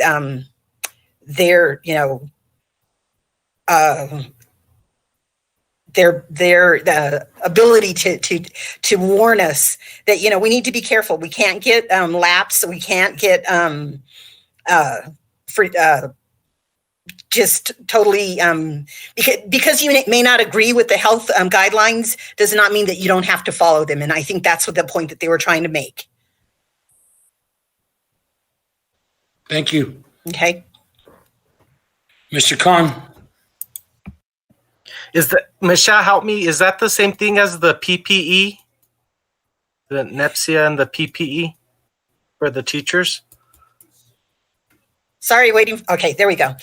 their, you know, their ability to warn us that, you know, we need to be careful. We can't get lapse. We can't get just totally because you may not agree with the health guidelines does not mean that you don't have to follow them. And I think that's what the point that they were trying to make. Thank you. Okay. Mr. Khan. Is that, Michelle, help me, is that the same thing as the PPE? The NMIPSIA and the PPE for the teachers? Sorry, waiting. Okay, there we go.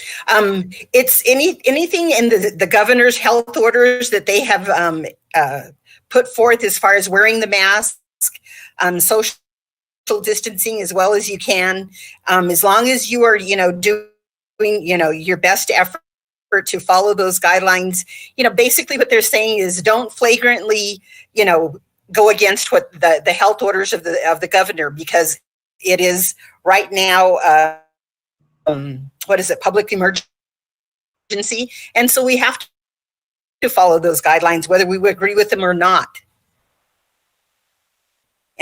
It's anything in the governor's health orders that they have put forth as far as wearing the mask, social distancing as well as you can, as long as you are, you know, doing, you know, your best effort to follow those guidelines. You know, basically what they're saying is don't flagrantly, you know, go against what the health orders of the governor, because it is right now, what is it, public emergency. And so we have to follow those guidelines, whether we would agree with them or not.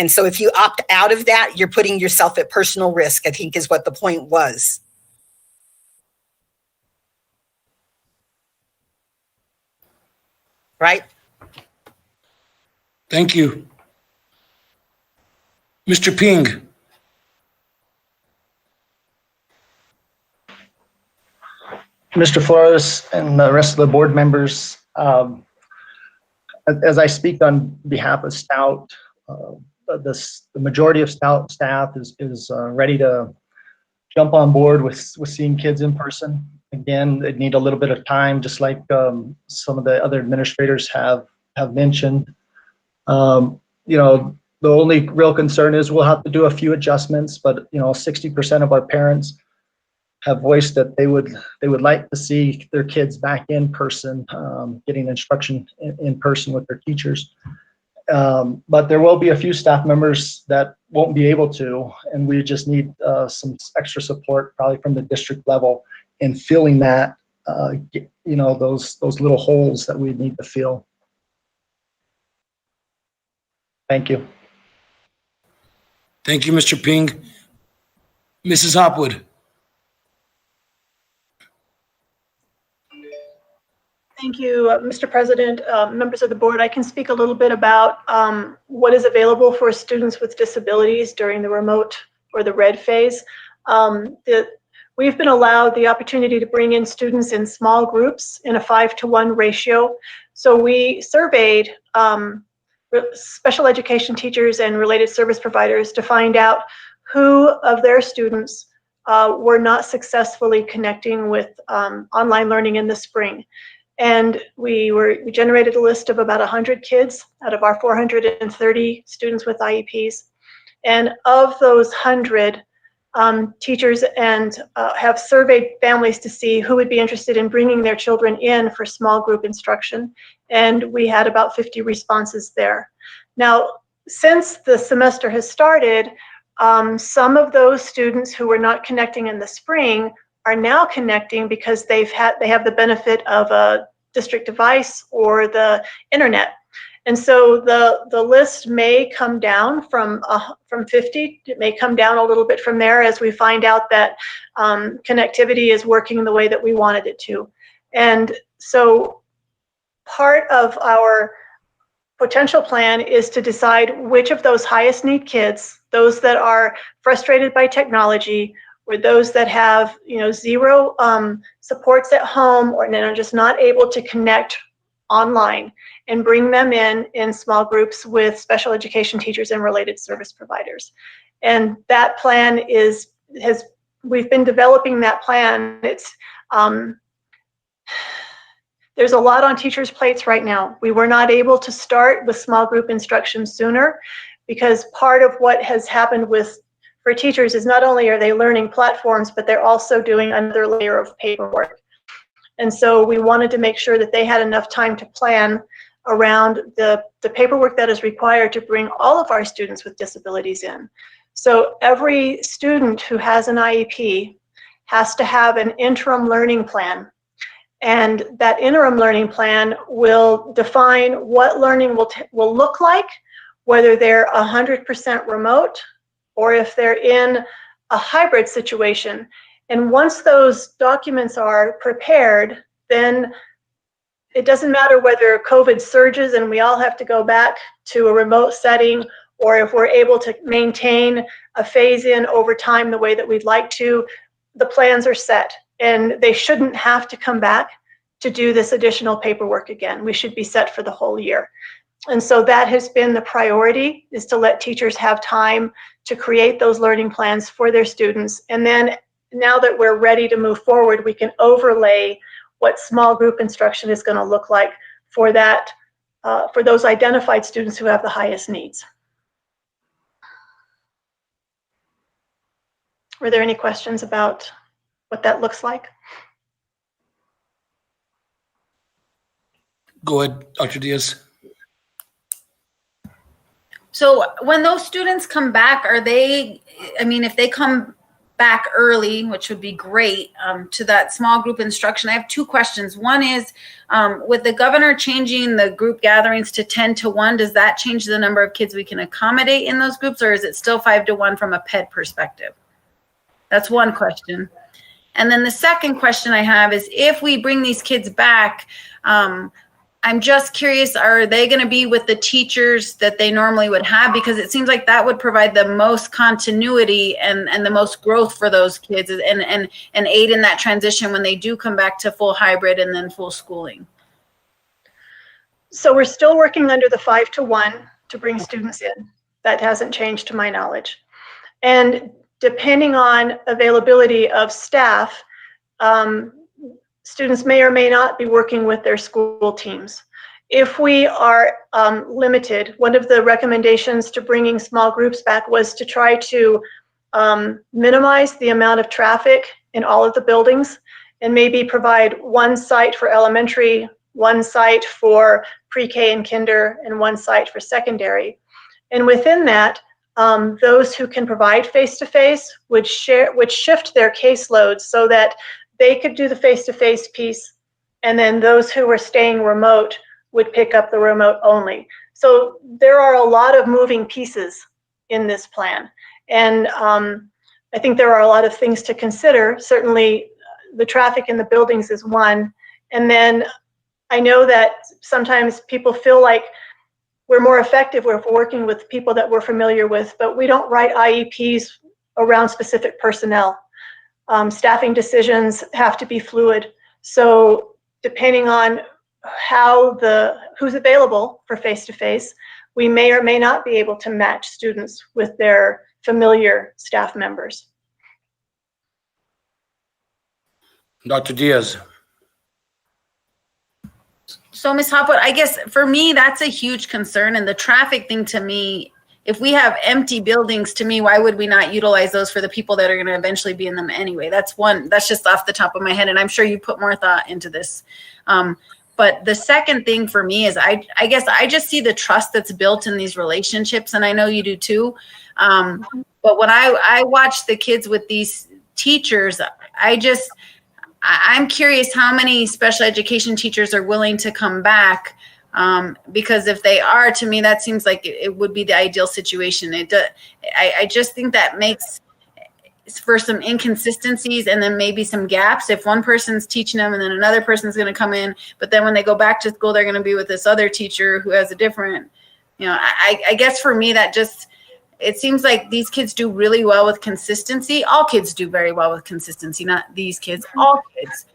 And so if you opt out of that, you're putting yourself at personal risk, I think is what the point was. Right? Thank you. Mr. Ping. Mr. Flores and the rest of the board members, as I speak on behalf of Stout, the majority of Stout staff is ready to jump on board with seeing kids in person. Again, they need a little bit of time, just like some of the other administrators have mentioned. You know, the only real concern is we'll have to do a few adjustments, but you know, 60% of our parents have voiced that they would like to see their kids back in person, getting instruction in person with their teachers. But there will be a few staff members that won't be able to, and we just need some extra support, probably from the district level, in filling that, you know, those little holes that we need to fill. Thank you. Thank you, Mr. Ping. Mrs. Hopwood. Thank you, Mr. President, members of the board. I can speak a little bit about what is available for students with disabilities during the remote or the red phase. We've been allowed the opportunity to bring in students in small groups in a 5-to-1 ratio. So we surveyed special education teachers and related service providers to find out who of their students were not successfully connecting with online learning in the spring. And we generated a list of about 100 kids out of our 430 students with IEPs. And of those 100, teachers and have surveyed families to see who would be interested in bringing their children in for small group instruction. And we had about 50 responses there. Now, since the semester has started, some of those students who were not connecting in the spring are now connecting because they have the benefit of a district device or the internet. And so the list may come down from 50. It may come down a little bit from there as we find out that connectivity is working the way that we wanted it to. And so part of our potential plan is to decide which of those highest need kids, those that are frustrated by technology, or those that have, you know, zero supports at home, or are just not able to connect online, and bring them in small groups with special education teachers and related service providers. And that plan we've been developing that plan. It's there's a lot on teachers' plates right now. We were not able to start with small group instruction sooner because part of what has happened for teachers is not only are they learning platforms, but they're also doing another layer of paperwork. And so we wanted to make sure that they had enough time to plan around the paperwork that is required to bring all of our students with disabilities in. So every student who has an IEP has to have an interim learning plan. And that interim learning plan will define what learning will look like, whether they're 100% remote, or if they're in a hybrid situation. And once those documents are prepared, then it doesn't matter whether COVID surges and we all have to go back to a remote setting, or if we're able to maintain a phase in over time the way that we'd like to, the plans are set. And they shouldn't have to come back to do this additional paperwork again. We should be set for the whole year. And so that has been the priority, is to let teachers have time to create those learning plans for their students. And then now that we're ready to move forward, we can overlay what small group instruction is going to look like for that, for those identified students who have the highest needs. Were there any questions about what that looks like? Go ahead, Dr. Diaz. So when those students come back, are they, I mean, if they come back early, which would be great, to that small group instruction. I have two questions. One is, with the governor changing the group gatherings to 10 to 1, does that change the number of kids we can accommodate in those groups, or is it still 5 to 1 from a PED perspective? That's one question. And then the second question I have is, if we bring these kids back, I'm just curious, are they going to be with the teachers that they normally would have? Because it seems like that would provide the most continuity and the most growth for those kids, and aid in that transition when they do come back to full hybrid and then full schooling. So we're still working under the 5 to 1 to bring students in. That hasn't changed to my knowledge. And depending on availability of staff, students may or may not be working with their school teams. If we are limited, one of the recommendations to bringing small groups back was to try to minimize the amount of traffic in all of the buildings, and maybe provide one site for elementary, one site for pre-K and kinder, and one site for secondary. And within that, those who can provide face-to-face would shift their caseloads so that they could do the face-to-face piece, and then those who were staying remote would pick up the remote only. So there are a lot of moving pieces in this plan. And I think there are a lot of things to consider. Certainly the traffic in the buildings is one. And then I know that sometimes people feel like we're more effective if we're working with people that we're familiar with, but we don't write IEPs around specific personnel. Staffing decisions have to be fluid. So depending on who's available for face-to-face, we may or may not be able to match students with their familiar staff members. Dr. Diaz. So Ms. Hopwood, I guess for me, that's a huge concern. And the traffic thing, to me, if we have empty buildings, to me, why would we not utilize those for the people that are going to eventually be in them anyway? That's just off the top of my head. And I'm sure you put more thought into this. But the second thing for me is I guess I just see the trust that's built in these relationships. And I know you do too. But when I watch the kids with these teachers, I'm curious how many special education teachers are willing to come back. Because if they are, to me, that seems like it would be the ideal situation. I just think that makes for some inconsistencies and then maybe some gaps. If one person's teaching them and then another person's going to come in, but then when they go back to school, they're going to be with this other teacher who has a different, I guess for me, it seems like these kids do really well with consistency. All kids do very well with consistency, not these kids, all kids.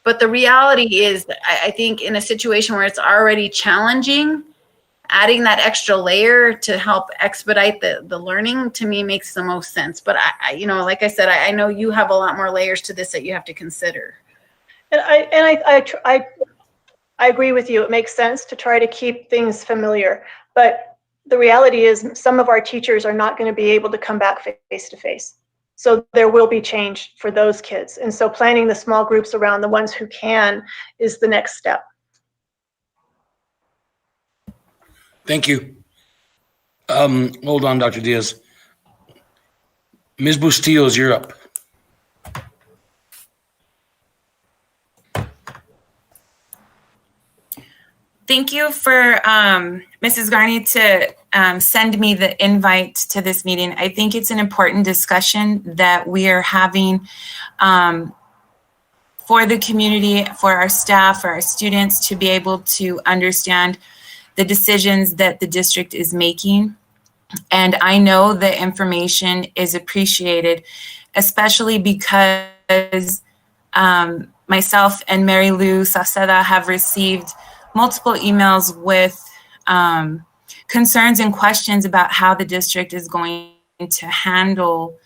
But the reality is, I think in a situation where it's already challenging, adding that extra layer to help expedite the learning, to me, makes the most sense. But like I said, I know you have a lot more layers to this that you have to consider. And I agree with you. It makes sense to try to keep things familiar. But the reality is some of our teachers are not going to be able to come back face to face. So there will be change for those kids. And so planning the small groups around the ones who can is the next step. Thank you. Hold on, Dr. Diaz. Ms. Bustillos, you're up. Thank you for Mrs. Garney to send me the invite to this meeting. I think it's an important discussion that we are having for the community, for our staff, for our students to be able to understand the decisions that the district is making. And I know the information is appreciated, especially because myself and Mary Lou Sauceda have received multiple emails with concerns and questions about how the district is going to handle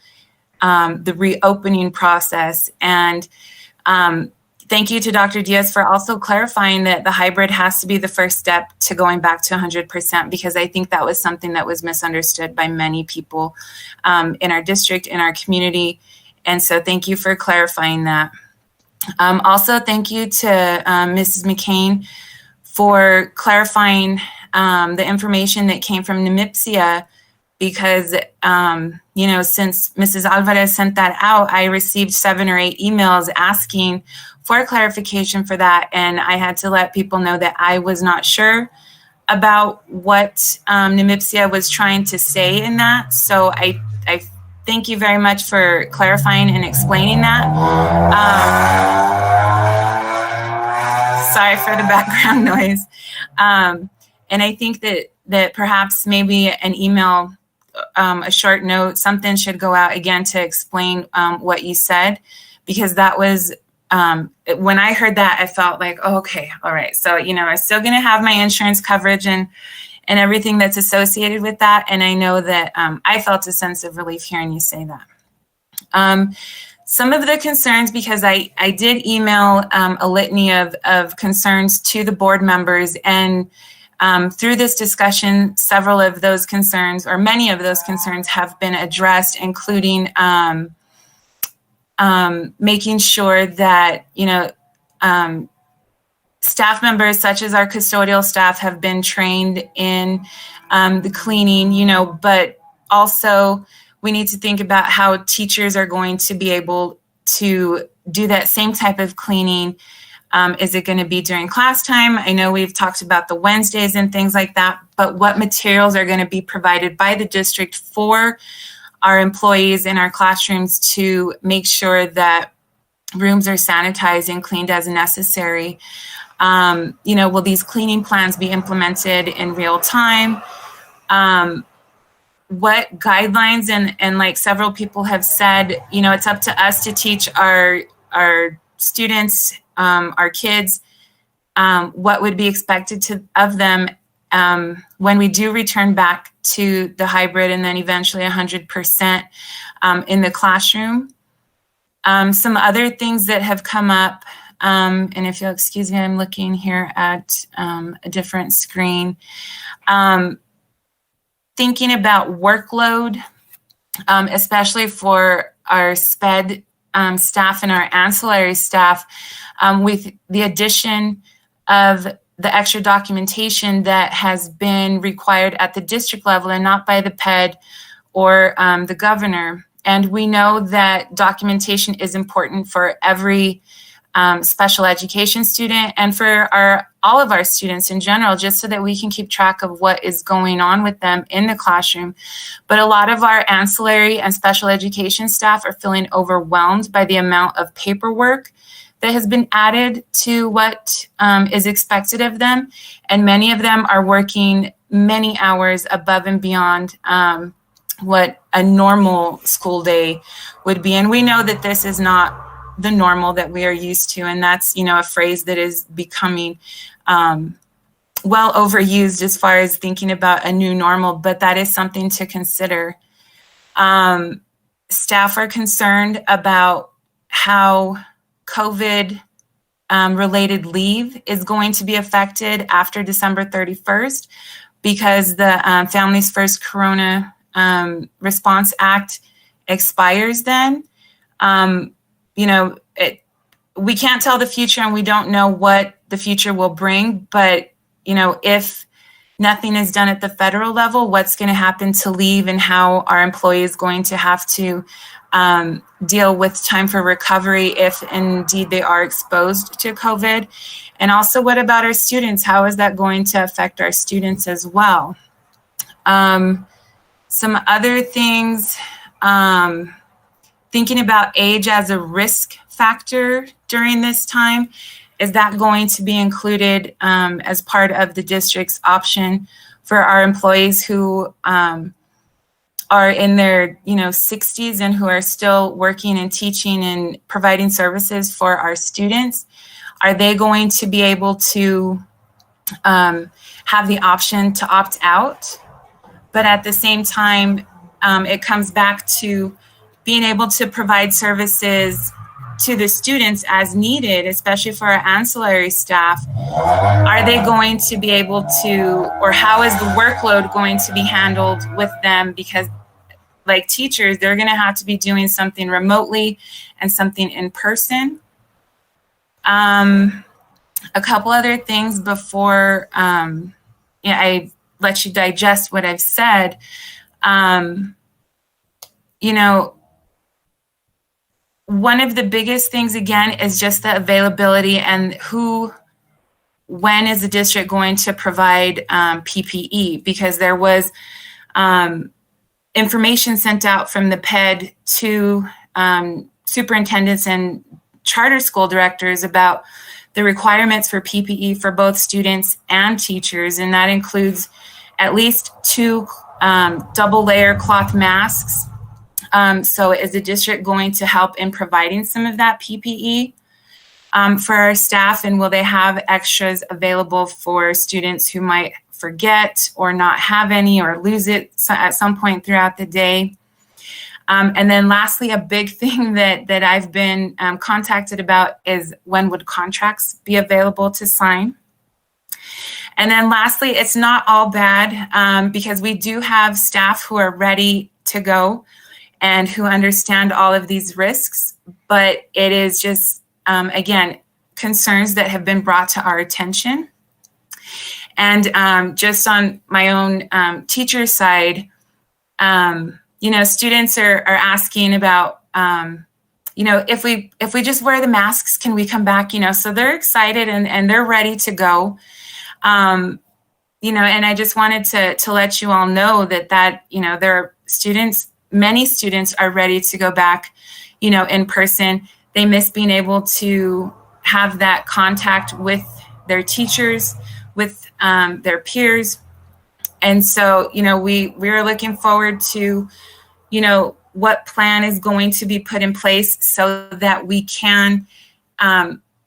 the reopening process. And thank you to Dr. Diaz for also clarifying that the hybrid has to be the first step to going back to 100%, because I think that was something that was misunderstood by many people in our district, in our community. And so thank you for clarifying that. Also, thank you to Mrs. McCain for clarifying the information that came from NMIPSIA because, you know, since Mrs. Alvarez sent that out, I received 7 or 8 emails asking for clarification for that. And I had to let people know that I was not sure about what NMIPSIA was trying to say in that. So I thank you very much for clarifying and explaining that. Sorry for the background noise. And I think that perhaps maybe an email, a short note, something should go out again to explain what you said, because that was, when I heard that, I felt like, oh, okay, all right. So, you know, I'm still going to have my insurance coverage and everything that's associated with that. And I know that I felt a sense of relief hearing you say that. Some of the concerns, because I did email a litany of concerns to the board members, and through this discussion, several of those concerns, or many of those concerns, have been addressed, including making sure that, you know, staff members such as our custodial staff have been trained in the cleaning, you know, but also we need to think about how teachers are going to be able to do that same type of cleaning. Is it going to be during class time? I know we've talked about the Wednesdays and things like that, but what materials are going to be provided by the district for our employees in our classrooms to make sure that rooms are sanitized and cleaned as necessary? You know, will these cleaning plans be implemented in real time? What guidelines, and like several people have said, you know, it's up to us to teach our students, our kids, what would be expected of them when we do return back to the hybrid and then eventually 100% in the classroom. Some other things that have come up, and if you'll excuse me, I'm looking here at a different screen. Thinking about workload, especially for our SPED staff and our ancillary staff, with the addition of the extra documentation that has been required at the district level and not by the PED or the governor. And we know that documentation is important for every special education student and for all of our students in general, just so that we can keep track of what is going on with them in the classroom. But a lot of our ancillary and special education staff are feeling overwhelmed by the amount of paperwork that has been added to what is expected of them. And many of them are working many hours above and beyond what a normal school day would be. And we know that this is not the normal that we are used to. And that's, you know, a phrase that is becoming well overused as far as thinking about a new normal, but that is something to consider. Staff are concerned about how COVID related leave is going to be affected after December 31st, because the Families First Corona Response Act expires then. You know, we can't tell the future, and we don't know what the future will bring, but, you know, if nothing is done at the federal level, what's going to happen to leave and how our employees going to have to deal with time for recovery if indeed they are exposed to COVID? And also, what about our students? How is that going to affect our students as well? Some other things, thinking about age as a risk factor during this time. Is that going to be included as part of the district's option for our employees who are in their 60s and who are still working and teaching and providing services for our students? Are they going to be able to have the option to opt out? But at the same time, it comes back to being able to provide services to the students as needed, especially for our ancillary staff. Are they going to be able to, or how is the workload going to be handled with them? Because like teachers, they're going to have to be doing something remotely and something in person. A couple other things before I let you digest what I've said. You know, one of the biggest things, again, is just the availability and when is the district going to provide PPE? Because there was information sent out from the PED to superintendents and charter school directors about the requirements for PPE for both students and teachers, and that includes at least 2 double layer cloth masks. So is the district going to help in providing some of that PPE for our staff, and will they have extras available for students who might forget or not have any or lose it at some point throughout the day? And then lastly, a big thing that I've been contacted about is when would contracts be available to sign? And then lastly, it's not all bad because we do have staff who are ready to go and who understand all of these risks, but it is just, again, concerns that have been brought to our attention. And just on my own teacher side, you know, students are asking about, you know, if we just wear the masks, can we come back? You know, so they're excited and they're ready to go. You know, and I just wanted to let you all know that, you know, there are many students are ready to go back, you know, in person. They miss being able to have that contact with their teachers, with their peers. And so, you know, we're looking forward to, you know, what plan is going to be put in place so that we can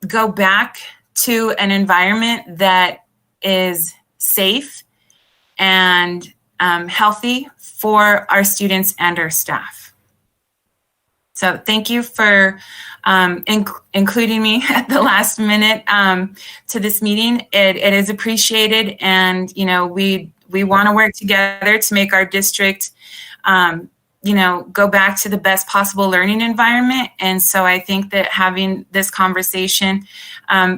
go back to an environment that is safe and healthy for our students and our staff. So thank you for including me at the last minute to this meeting. It is appreciated, and you know, we want to work together to make our district you know, go back to the best possible learning environment. And so I think that having this conversation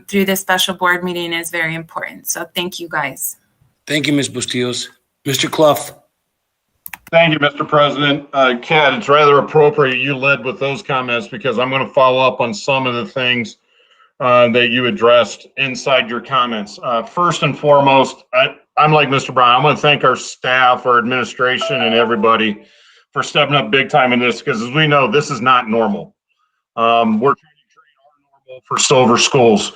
through this special board meeting is very important. So thank you, guys. Thank you, Ms. Bustillos. Mr. Clough. Thank you, Mr. President. Kat, it's rather appropriate you led with those comments because I'm going to follow up on some of the things that you addressed inside your comments. First and foremost, I'm like Mr. Brown. I want to thank our staff, our administration, and everybody for stepping up big time in this, because as we know, this is not normal. We're trying to train our normal for Silver Schools,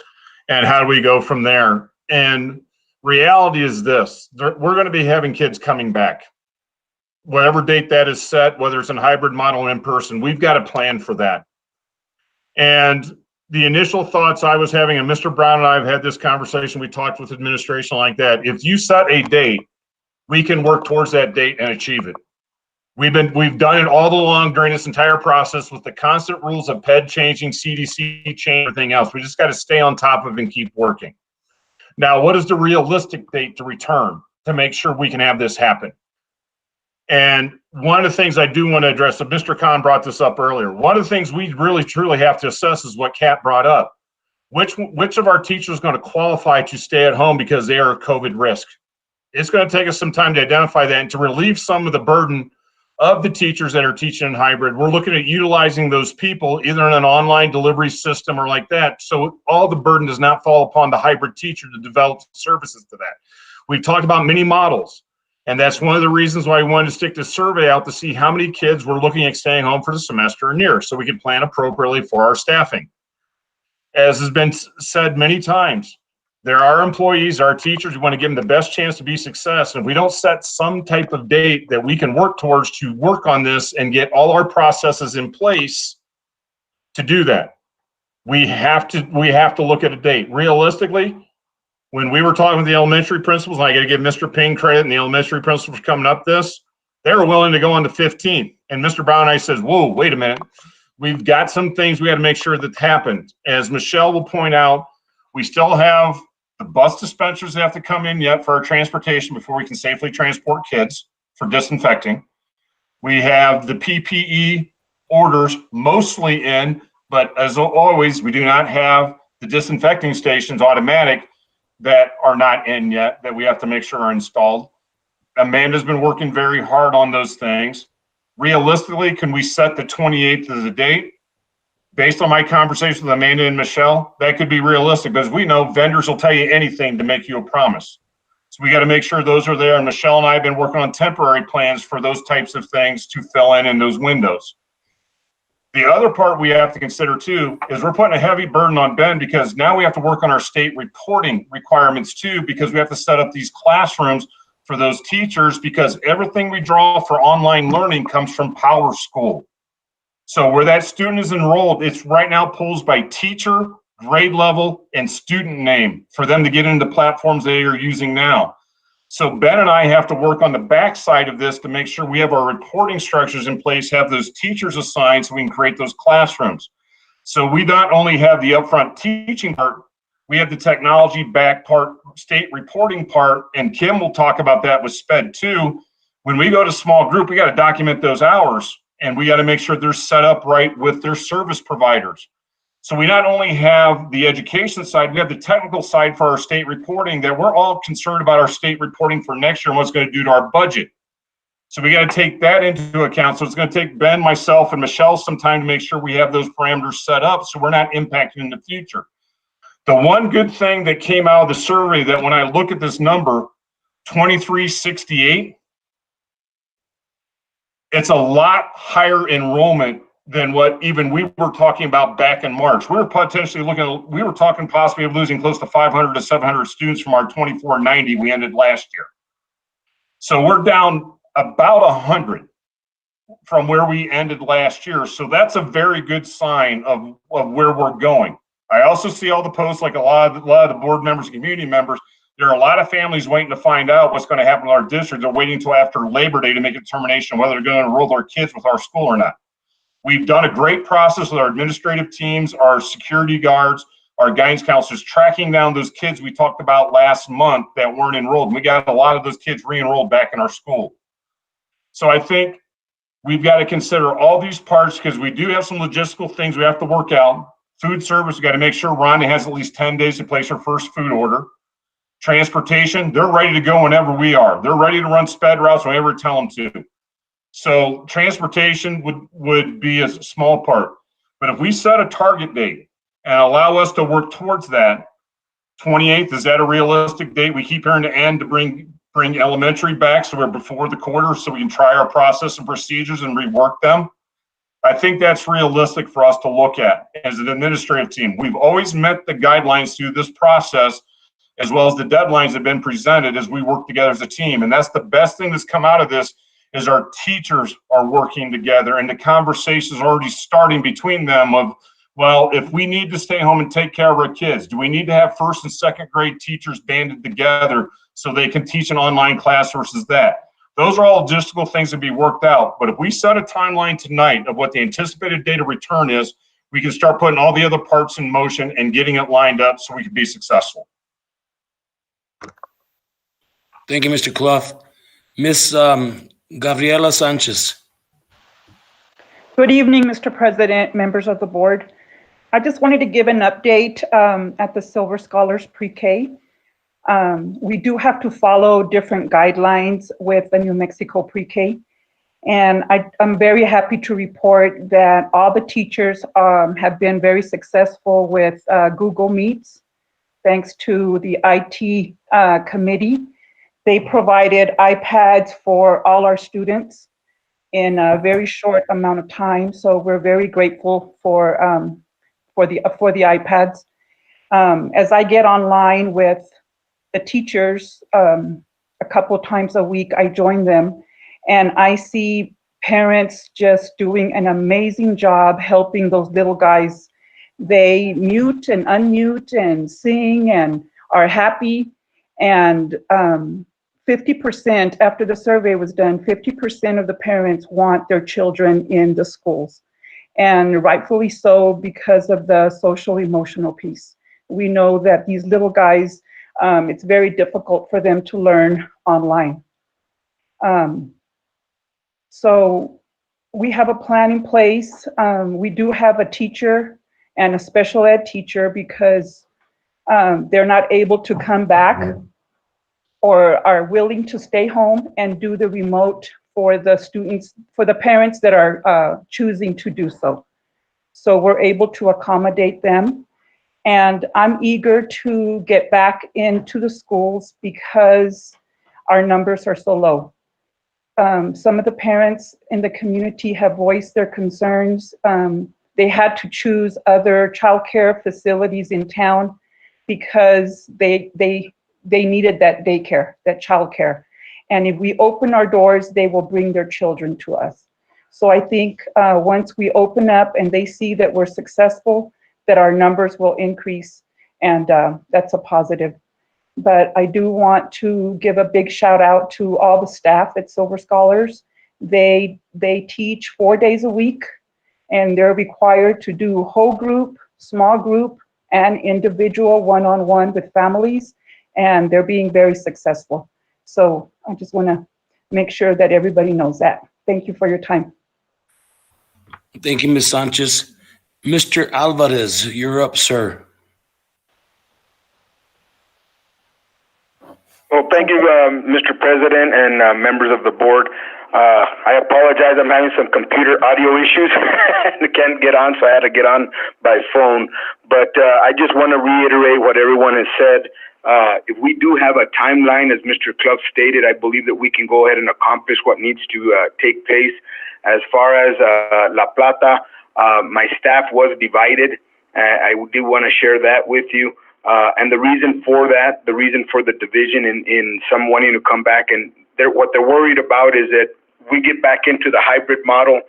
and how do we go from there? And reality is this: we're going to be having kids coming back. Whatever date that is set, whether it's in hybrid model or in person, we've got a plan for that. And the initial thoughts I was having, and Mr. Brown and I have had this conversation, we talked with administration like that. If you set a date, we can work towards that date and achieve it. We've done it all along during this entire process with the constant rules of PED changing, CDC changing, everything else. We just got to stay on top of it and keep working. Now, what is the realistic date to return to make sure we can have this happen? And one of the things I do want to address, and Mr. Khan brought this up earlier, one of the things we really truly have to assess is what Kat brought up. Which of our teachers is going to qualify to stay at home because they are a COVID risk? It's going to take us some time to identify that and to relieve some of the burden of the teachers that are teaching in hybrid. We're looking at utilizing those people either in an online delivery system or like that, so all the burden does not fall upon the hybrid teacher to develop services to that. We've talked about many models, and that's one of the reasons why we wanted to stick this survey out to see how many kids were looking at staying home for the semester or near, so we can plan appropriately for our staffing. As has been said many times, there are employees, our teachers, we want to give them the best chance to be success. And if we don't set some type of date that we can work towards to work on this and get all our processes in place to do that, we have to look at a date. Realistically, when we were talking with the elementary principals, and I got to give Mr. Ping credit and the elementary principals coming up this, they were willing to go on the 15th. And Mr. Brown and I says, whoa, wait a minute. We've got some things we got to make sure that happen. As Michelle will point out, we still have the bus dispensers that have to come in yet for our transportation before we can safely transport kids for disinfecting. We have the PPE orders mostly in, but as always, we do not have the disinfecting stations automatic that are not in yet that we have to make sure are installed. Amanda's been working very hard on those things. Realistically, can we set the 28th as a date? Based on my conversation with Amanda and Michelle, that could be realistic, because we know vendors will tell you anything to make you a promise. So we got to make sure those are there. And Michelle and I have been working on temporary plans for those types of things to fill in those windows. The other part we have to consider too is we're putting a heavy burden on Ben, because now we have to work on our state reporting requirements too, because we have to set up these classrooms for those teachers, because everything we draw for online learning comes from Power School. So where that student is enrolled, it's right now pulls by teacher, grade level, and student name for them to get into the platforms they are using now. So Ben and I have to work on the backside of this to make sure we have our reporting structures in place, have those teachers assigned so we can create those classrooms. So we not only have the upfront teaching part, we have the technology back part, state reporting part, and Kim will talk about that with SPED too. When we go to small group, we got to document those hours, and we got to make sure they're set up right with their service providers. So we not only have the education side, we have the technical side for our state reporting, that we're all concerned about our state reporting for next year and what's going to do to our budget. So we got to take that into account. So it's going to take Ben, myself, and Michelle some time to make sure we have those parameters set up so we're not impacted in the future. The one good thing that came out of the survey, that when I look at this number, 2368, it's a lot higher enrollment than what even we were talking about back in March. We were potentially we were talking possibly of losing close to 500 to 700 students from our 2490 we ended last year. So we're down about 100 from where we ended last year. So that's a very good sign of where we're going. I also see all the posts, like a lot of the board members and community members. There are a lot of families waiting to find out what's going to happen in our district. They're waiting until after Labor Day to make a determination whether they're going to enroll their kids with our school or not. We've done a great process with our administrative teams, our security guards, our guidance counselors, tracking down those kids we talked about last month that weren't enrolled. We got a lot of those kids re-enrolled back in our school. So I think we've got to consider all these parts, because we do have some logistical things we have to work out. Food service, we got to make sure Rhonda has at least 10 days to place her first food order. Transportation, they're ready to go whenever we are. They're ready to run sped routes whenever we tell them to. So transportation would be a small part. But if we set a target date and allow us to work towards that, 28th, is that a realistic date? We keep hearing the end to bring elementary back, so we're before the quarter, so we can try our process and procedures and rework them. I think that's realistic for us to look at as an administrative team. We've always met the guidelines through this process, as well as the deadlines that have been presented as we work together as a team. And that's the best thing that's come out of this, is our teachers are working together, and the conversations are already starting between them of, well, if we need to stay home and take care of our kids, do we need to have first and second grade teachers banded together so they can teach an online class versus that? Those are all logistical things to be worked out. But if we set a timeline tonight of what the anticipated date of return is, we can start putting all the other parts in motion and getting it lined up so we can be successful. Thank you, Mr. Clough. Miss Gabriela Sanchez. Good evening, Mr. President, members of the board. I just wanted to give an update at the Silver Scholars Pre-K. We do have to follow different guidelines with the New Mexico Pre-K. And I'm very happy to report that all the teachers have been very successful with Google Meets, thanks to the IT committee. They provided iPads for all our students in a very short amount of time. So we're very grateful for the iPads. As I get online with the teachers a couple of times a week, I join them, and I see parents just doing an amazing job helping those little guys. They mute and unmute and sing and are happy. And 50%, after the survey was done, 50% of the parents want their children in the schools. And rightfully so, because of the social emotional piece. We know that these little guys, it's very difficult for them to learn online. So we have a plan in place. We do have a teacher and a special ed teacher because they're not able to come back or are willing to stay home and do the remote for the students, for the parents that are choosing to do so. So we're able to accommodate them. And I'm eager to get back into the schools because our numbers are so low. Some of the parents in the community have voiced their concerns. They had to choose other childcare facilities in town because they needed that daycare, that childcare. And if we open our doors, they will bring their children to us. So I think once we open up and they see that we're successful, that our numbers will increase, and that's a positive. But I do want to give a big shout out to all the staff at Silver Scholars. They teach 4 days a week, and they're required to do whole group, small group, and individual one-on-one with families, and they're being very successful. So I just want to make sure that everybody knows that. Thank you for your time. Thank you, Ms. Sanchez. Mr. Alvarez, you're up, sir. Well, thank you, Mr. President and members of the board. I apologize. I'm having some computer audio issues. I can't get on, so I had to get on by phone. But I just want to reiterate what everyone has said. If we do have a timeline, as Mr. Clough stated, I believe that we can go ahead and accomplish what needs to take place. As far as La Plata, my staff was divided. I do want to share that with you. And the reason for that, the reason for the division in some wanting to come back, and what they're worried about is that we get back into the hybrid model,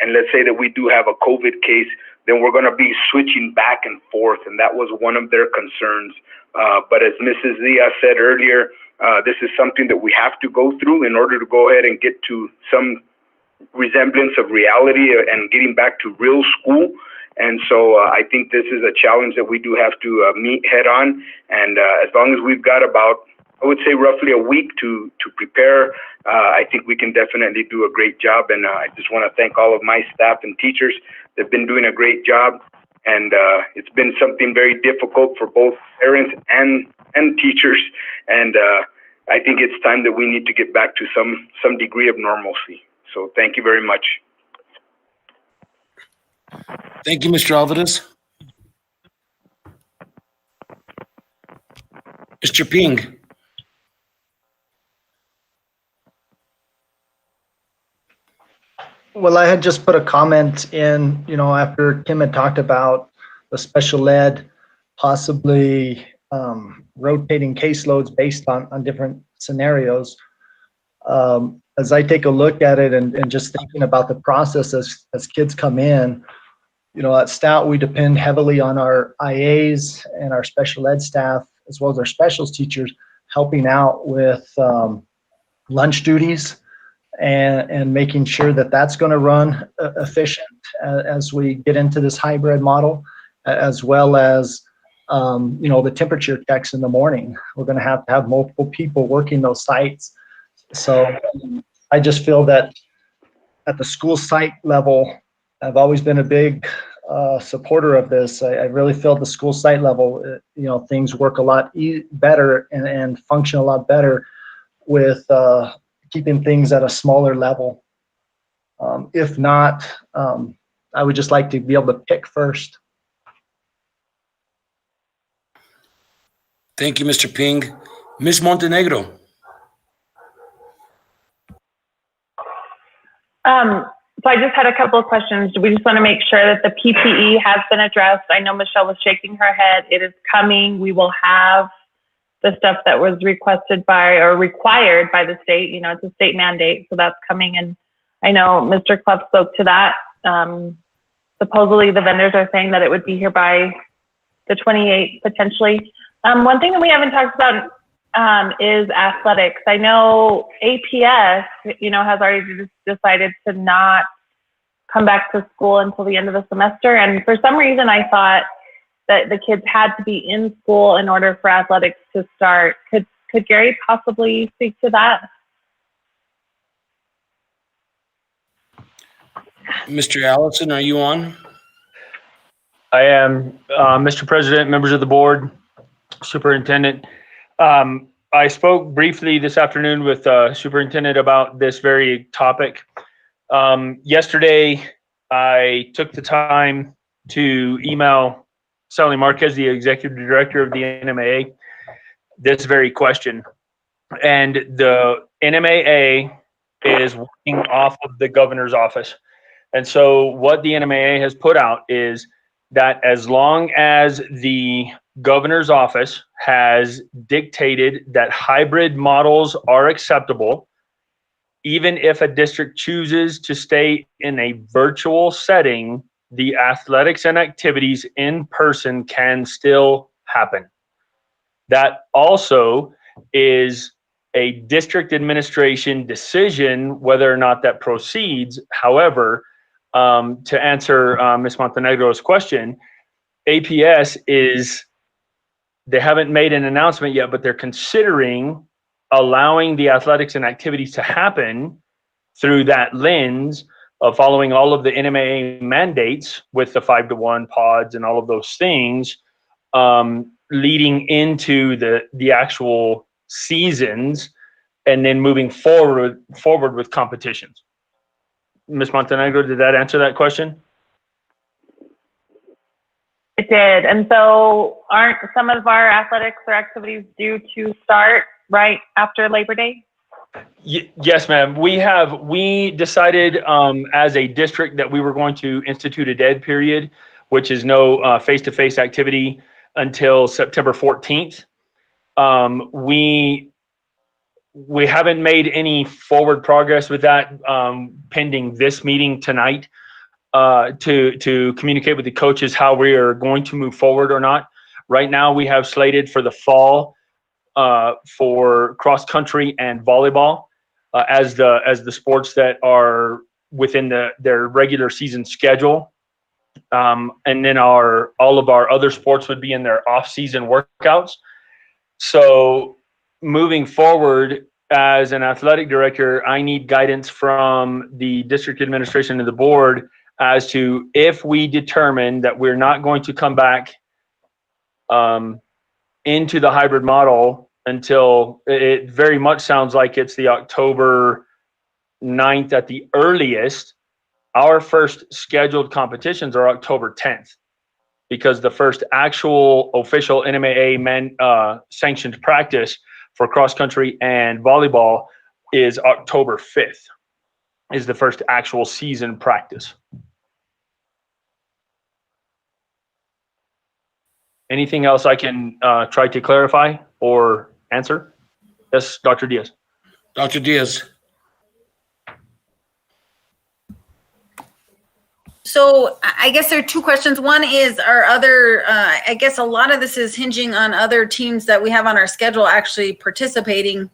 and let's say that we do have a COVID case, then we're going to be switching back and forth, and that was one of their concerns. But as Mrs. Diaz said earlier, this is something that we have to go through in order to go ahead and get to some resemblance of reality and getting back to real school. And so I think this is a challenge that we do have to meet head on. And as long as we've got about, I would say, roughly a week to prepare, I think we can definitely do a great job. And I just want to thank all of my staff and teachers. They've been doing a great job. And it's been something very difficult for both parents and teachers. And I think it's time that we need to get back to some degree of normalcy. So thank you very much. Thank you, Mr. Alvarez. Mr. Ping. Well, I had just put a comment in, after Kim had talked about the special ed, possibly rotating caseloads based on different scenarios. As I take a look at it and just thinking about the process as kids come in, at Stout, we depend heavily on our IAs and our special ed staff, as well as our specials teachers, helping out with lunch duties and making sure that that's going to run efficient as we get into this hybrid model, as well as, the temperature checks in the morning. We're going to have multiple people working those sites. So I just feel that at the school site level, I've always been a big supporter of this. I really feel at the school site level, things work a lot better and function a lot better with keeping things at a smaller level. If not, I would just like to be able to pick first. Thank you, Mr. Ping. Ms. Montenegro. So I just had a couple of questions. We just want to make sure that the PPE has been addressed. I know Michelle was shaking her head. It is coming. We will have the stuff that was requested by or required by the state. It's a state mandate, so that's coming. And I know Mr. Clough spoke to that. Supposedly the vendors are saying that it would be here by the 28th potentially. One thing that we haven't talked about is athletics. I know APS, has already decided to not come back to school until the end of the semester. And for some reason, I thought that the kids had to be in school in order for athletics to start. Could Gary possibly speak to that? Mr. Allison, are you on? I am, Mr. President, members of the board, superintendent. I spoke briefly this afternoon with Superintendent about this very topic. Yesterday, I took the time to email Sally Marquez, the Executive Director of the NMAA, this very question. And the NMAA is working off of the governor's office. And so what the NMAA has put out is that as long as the governor's office has dictated that hybrid models are acceptable, even if a district chooses to stay in a virtual setting, the athletics and activities in person can still happen. That also is a district administration decision whether or not that proceeds. However, to answer Ms. Montenegro's question, APS they haven't made an announcement yet, but they're considering allowing the athletics and activities to happen through that lens of following all of the NMAA mandates with the 5-to-1 pods and all of those things, leading into the actual seasons and then moving forward with competitions. Ms. Montenegro, did that answer that question? It did. And so aren't some of our athletics or activities due to start right after Labor Day? Yes, ma'am. We decided as a district that we were going to institute a dead period, which is no face-to-face activity until September 14th. We haven't made any forward progress with that pending this meeting tonight to communicate with the coaches how we are going to move forward or not. Right now, we have slated for the fall for cross country and volleyball as the sports that are within their regular season schedule. And then all of our other sports would be in their off-season workouts. So moving forward, as an athletic director, I need guidance from the district administration and the board as to if we determine that we're not going to come back into the hybrid model until it very much sounds like it's the October 9th at the earliest. Our first scheduled competitions are October 10th because the first actual official NMAA sanctioned practice for cross country and volleyball is October 5th, is the first actual season practice. Anything else I can try to clarify or answer? Yes, Dr. Diaz. Dr. Diaz. So I guess there are two questions. One is I guess a lot of this is hinging on other teams that we have on our schedule actually participating.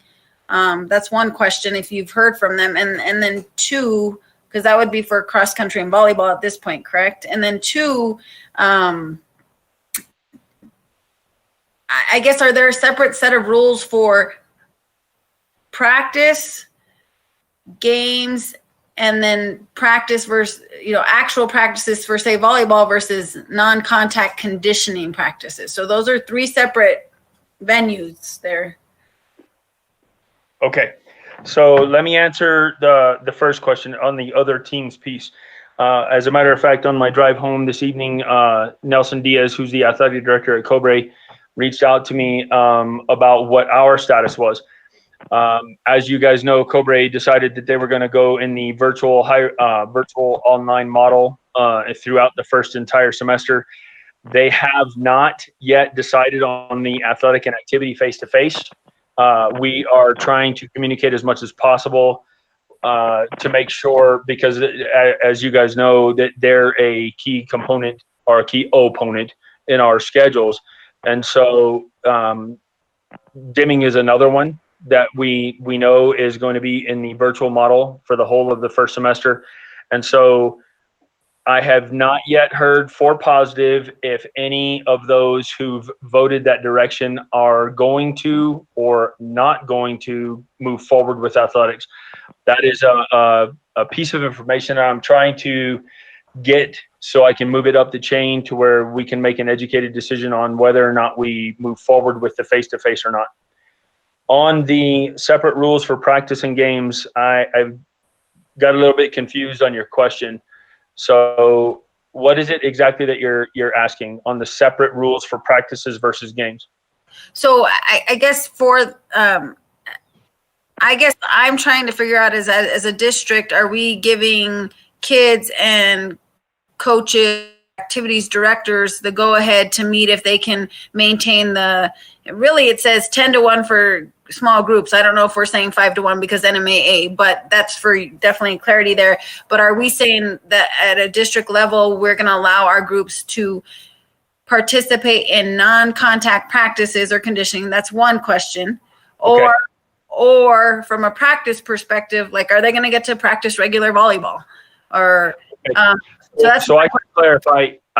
That's one question, if you've heard from them. And then two, because that would be for cross country and volleyball at this point, correct? And then two, I guess, are there a separate set of rules for practice, games, and then practice versus, actual practices for, say, volleyball versus non-contact conditioning practices? So those are three separate venues there. Okay, so let me answer the first question on the other teams piece. As a matter of fact, on my drive home this evening, Nelson Diaz, who's the athletic director at Cobre, reached out to me about what our status was. As you guys know, Cobre decided that they were going to go in the virtual online model throughout the first entire semester. They have not yet decided on the athletic and activity face-to-face. We are trying to communicate as much as possible to make sure, because as you guys know, that they're a key component or a key opponent in our schedules. And so Deming is another one that we know is going to be in the virtual model for the whole of the first semester. And so I have not yet heard for positive if any of those who've voted that direction are going to or not going to move forward with athletics. That is a piece of information I'm trying to get so I can move it up the chain to where we can make an educated decision on whether or not we move forward with the face-to-face or not. On the separate rules for practice and games, I've got a little bit confused on your question. So what is it exactly that you're asking on the separate rules for practices versus games? So I guess I guess I'm trying to figure out as a district, are we giving kids and coaches, activities directors the go ahead to meet if they can maintain really it says 10-1 for small groups. I don't know if we're saying 5-1 because NMAA, but that's for definitely clarity there. But are we saying that at a district level, we're going to allow our groups to participate in non-contact practices or conditioning? That's one question. Okay. Or from a practice perspective, like, are they going to get to practice regular volleyball? Or so I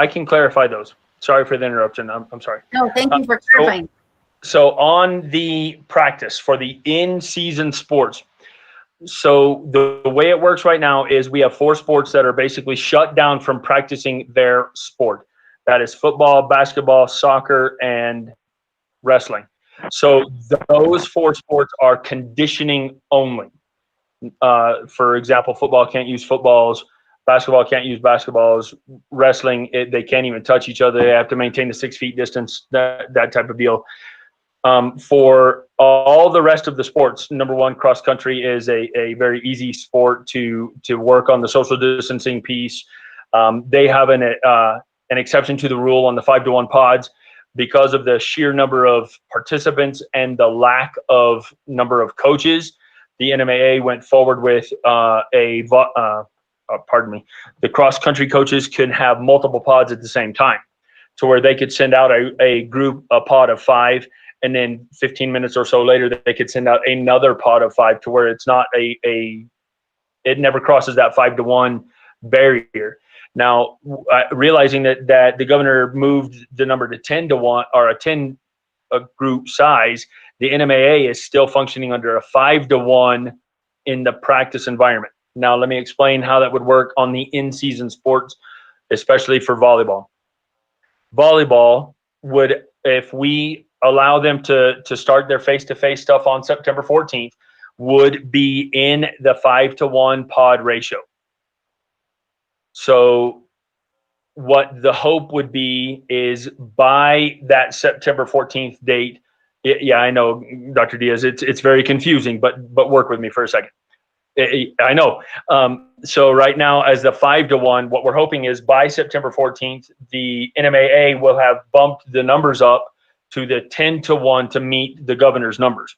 can clarify those. Sorry for the interruption. I'm sorry. No, thank you for clarifying. So on the practice for the in-season sports, so the way it works right now is we have 4 sports that are basically shut down from practicing their sport. That is football, basketball, soccer, and wrestling. So those 4 sports are conditioning only. For example, football can't use footballs, basketball can't use basketballs, wrestling, they can't even touch each other. They have to maintain the 6 feet distance, that type of deal. For all the rest of the sports, number one, cross country is a very easy sport to work on the social distancing piece. They have an exception to the rule on the 5-to-1 pods because of the sheer number of participants and the lack of number of coaches. The NMAA went forward with the cross country coaches could have multiple pods at the same time, to where they could send out a pod of 5, and then 15 minutes or so later they could send out another pod of 5, to where it's not it never crosses that 5-to-1 barrier. Now, realizing that the governor moved the number to 10-to-1 or a 10 group size, the NMAA is still functioning under a 5-to-1 in the practice environment. Now, let me explain how that would work on the in-season sports, especially for volleyball. Volleyball would, if we allow them to start their face-to-face stuff on September 14th, would be in the 5-to-1 pod ratio. So what the hope would be is by that September 14th date, yeah, I know, Dr. Diaz, it's very confusing, but work with me for a second. I know. So right now, as the 5-to-1, what we're hoping is by September 14th, the NMAA will have bumped the numbers up to the 10-to-1 to meet the governor's numbers.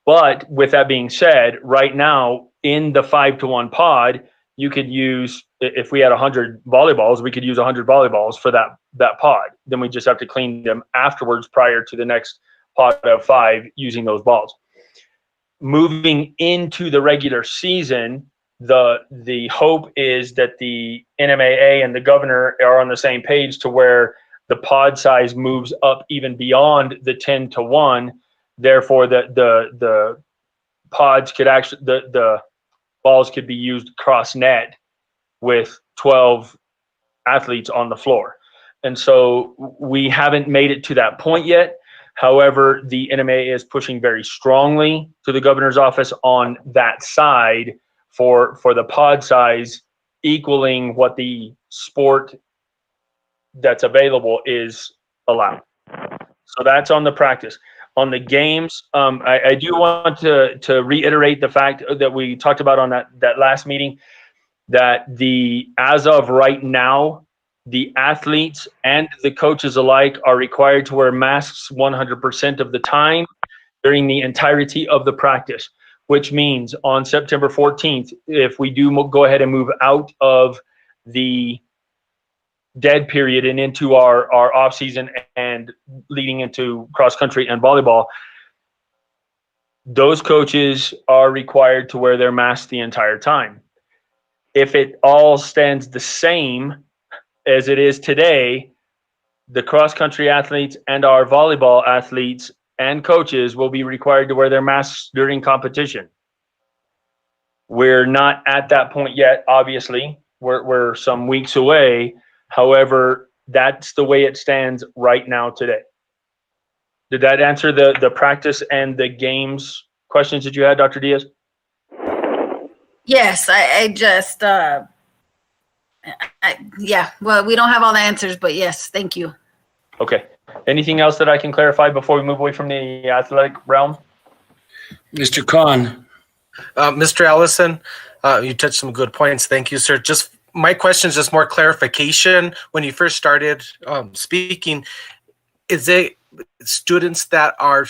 But with that being said, right now in the 5-to-1 pod, you could use, if we had 100 volleyballs, we could use 100 volleyballs for that pod. Then we just have to clean them afterwards prior to the next pod of 5 using those balls. Moving into the regular season, the hope is that the NMAA and the governor are on the same page, to where the pod size moves up even beyond the 10-to-1. Therefore, the pods could actually, the balls could be used cross net with 12 athletes on the floor. And so we haven't made it to that point yet. However, the NMAA is pushing very strongly to the governor's office on that side for the pod size equaling what the sport that's available is allowed. So that's on the practice. On the games, I do want to reiterate the fact that we talked about on that last meeting, that as of right now, the athletes and the coaches alike are required to wear masks 100% of the time during the entirety of the practice, which means on September 14th, if we do go ahead and move out of the dead period and into our off season and leading into cross country and volleyball, those coaches are required to wear their masks the entire time. If it all stands the same as it is today, the cross country athletes and our volleyball athletes and coaches will be required to wear their masks during competition. We're not at that point yet, obviously. We're some weeks away. However, that's the way it stands right now today. Did that answer the practice and the games questions that you had, Dr. Diaz? Yes, I just, yeah, well, we don't have all the answers, but yes, thank you. Okay. Anything else that I can clarify before we move away from the athletic realm? Mr. Khan. Mr. Allison, you touched some good points. Thank you, sir. Just my question is just more clarification. When you first started speaking, is it students that are,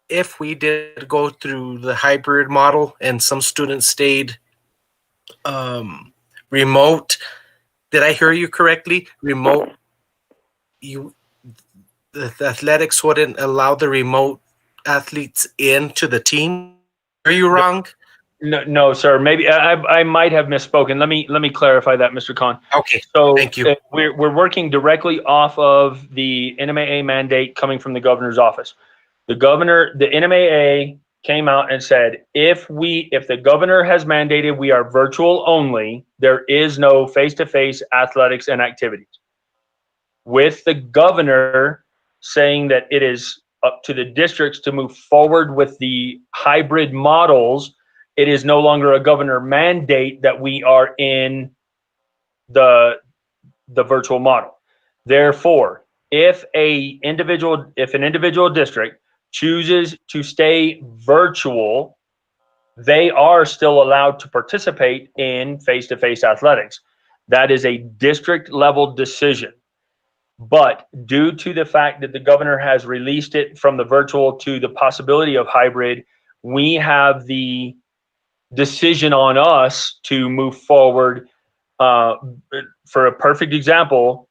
if we did go through the hybrid model and some students stayed remote, did I hear you correctly? Remote, the athletics wouldn't allow the remote athletes into the team? Are you wrong? No, sir. Maybe I might have misspoken. Let me clarify that, Mr. Khan. Okay. So thank you. We're working directly off of the NMAA mandate coming from the governor's office. The NMAA came out and said, if the governor has mandated we are virtual only, there is no face-to-face athletics and activities. With the governor saying that it is up to the districts to move forward with the hybrid models, it is no longer a governor mandate that we are in the virtual model. Therefore, if an individual district chooses to stay virtual, they are still allowed to participate in face-to-face athletics. That is a district level decision. But due to the fact that the governor has released it from the virtual to the possibility of hybrid, we have the decision on us to move forward. For a perfect example,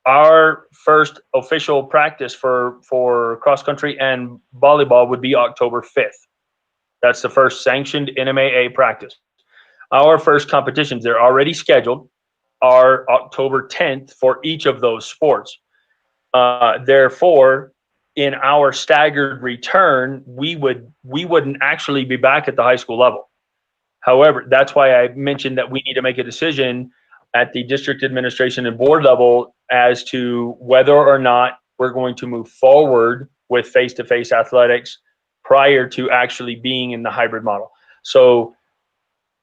our first official practice for cross country and volleyball would be October 5th. That's the first sanctioned NMAA practice. Our first competitions, they're already scheduled, are October 10th for each of those sports. Therefore, in our staggered return, we wouldn't actually be back at the high school level. However, that's why I mentioned that we need to make a decision at the district administration and board level as to whether or not we're going to move forward with face-to-face athletics prior to actually being in the hybrid model. So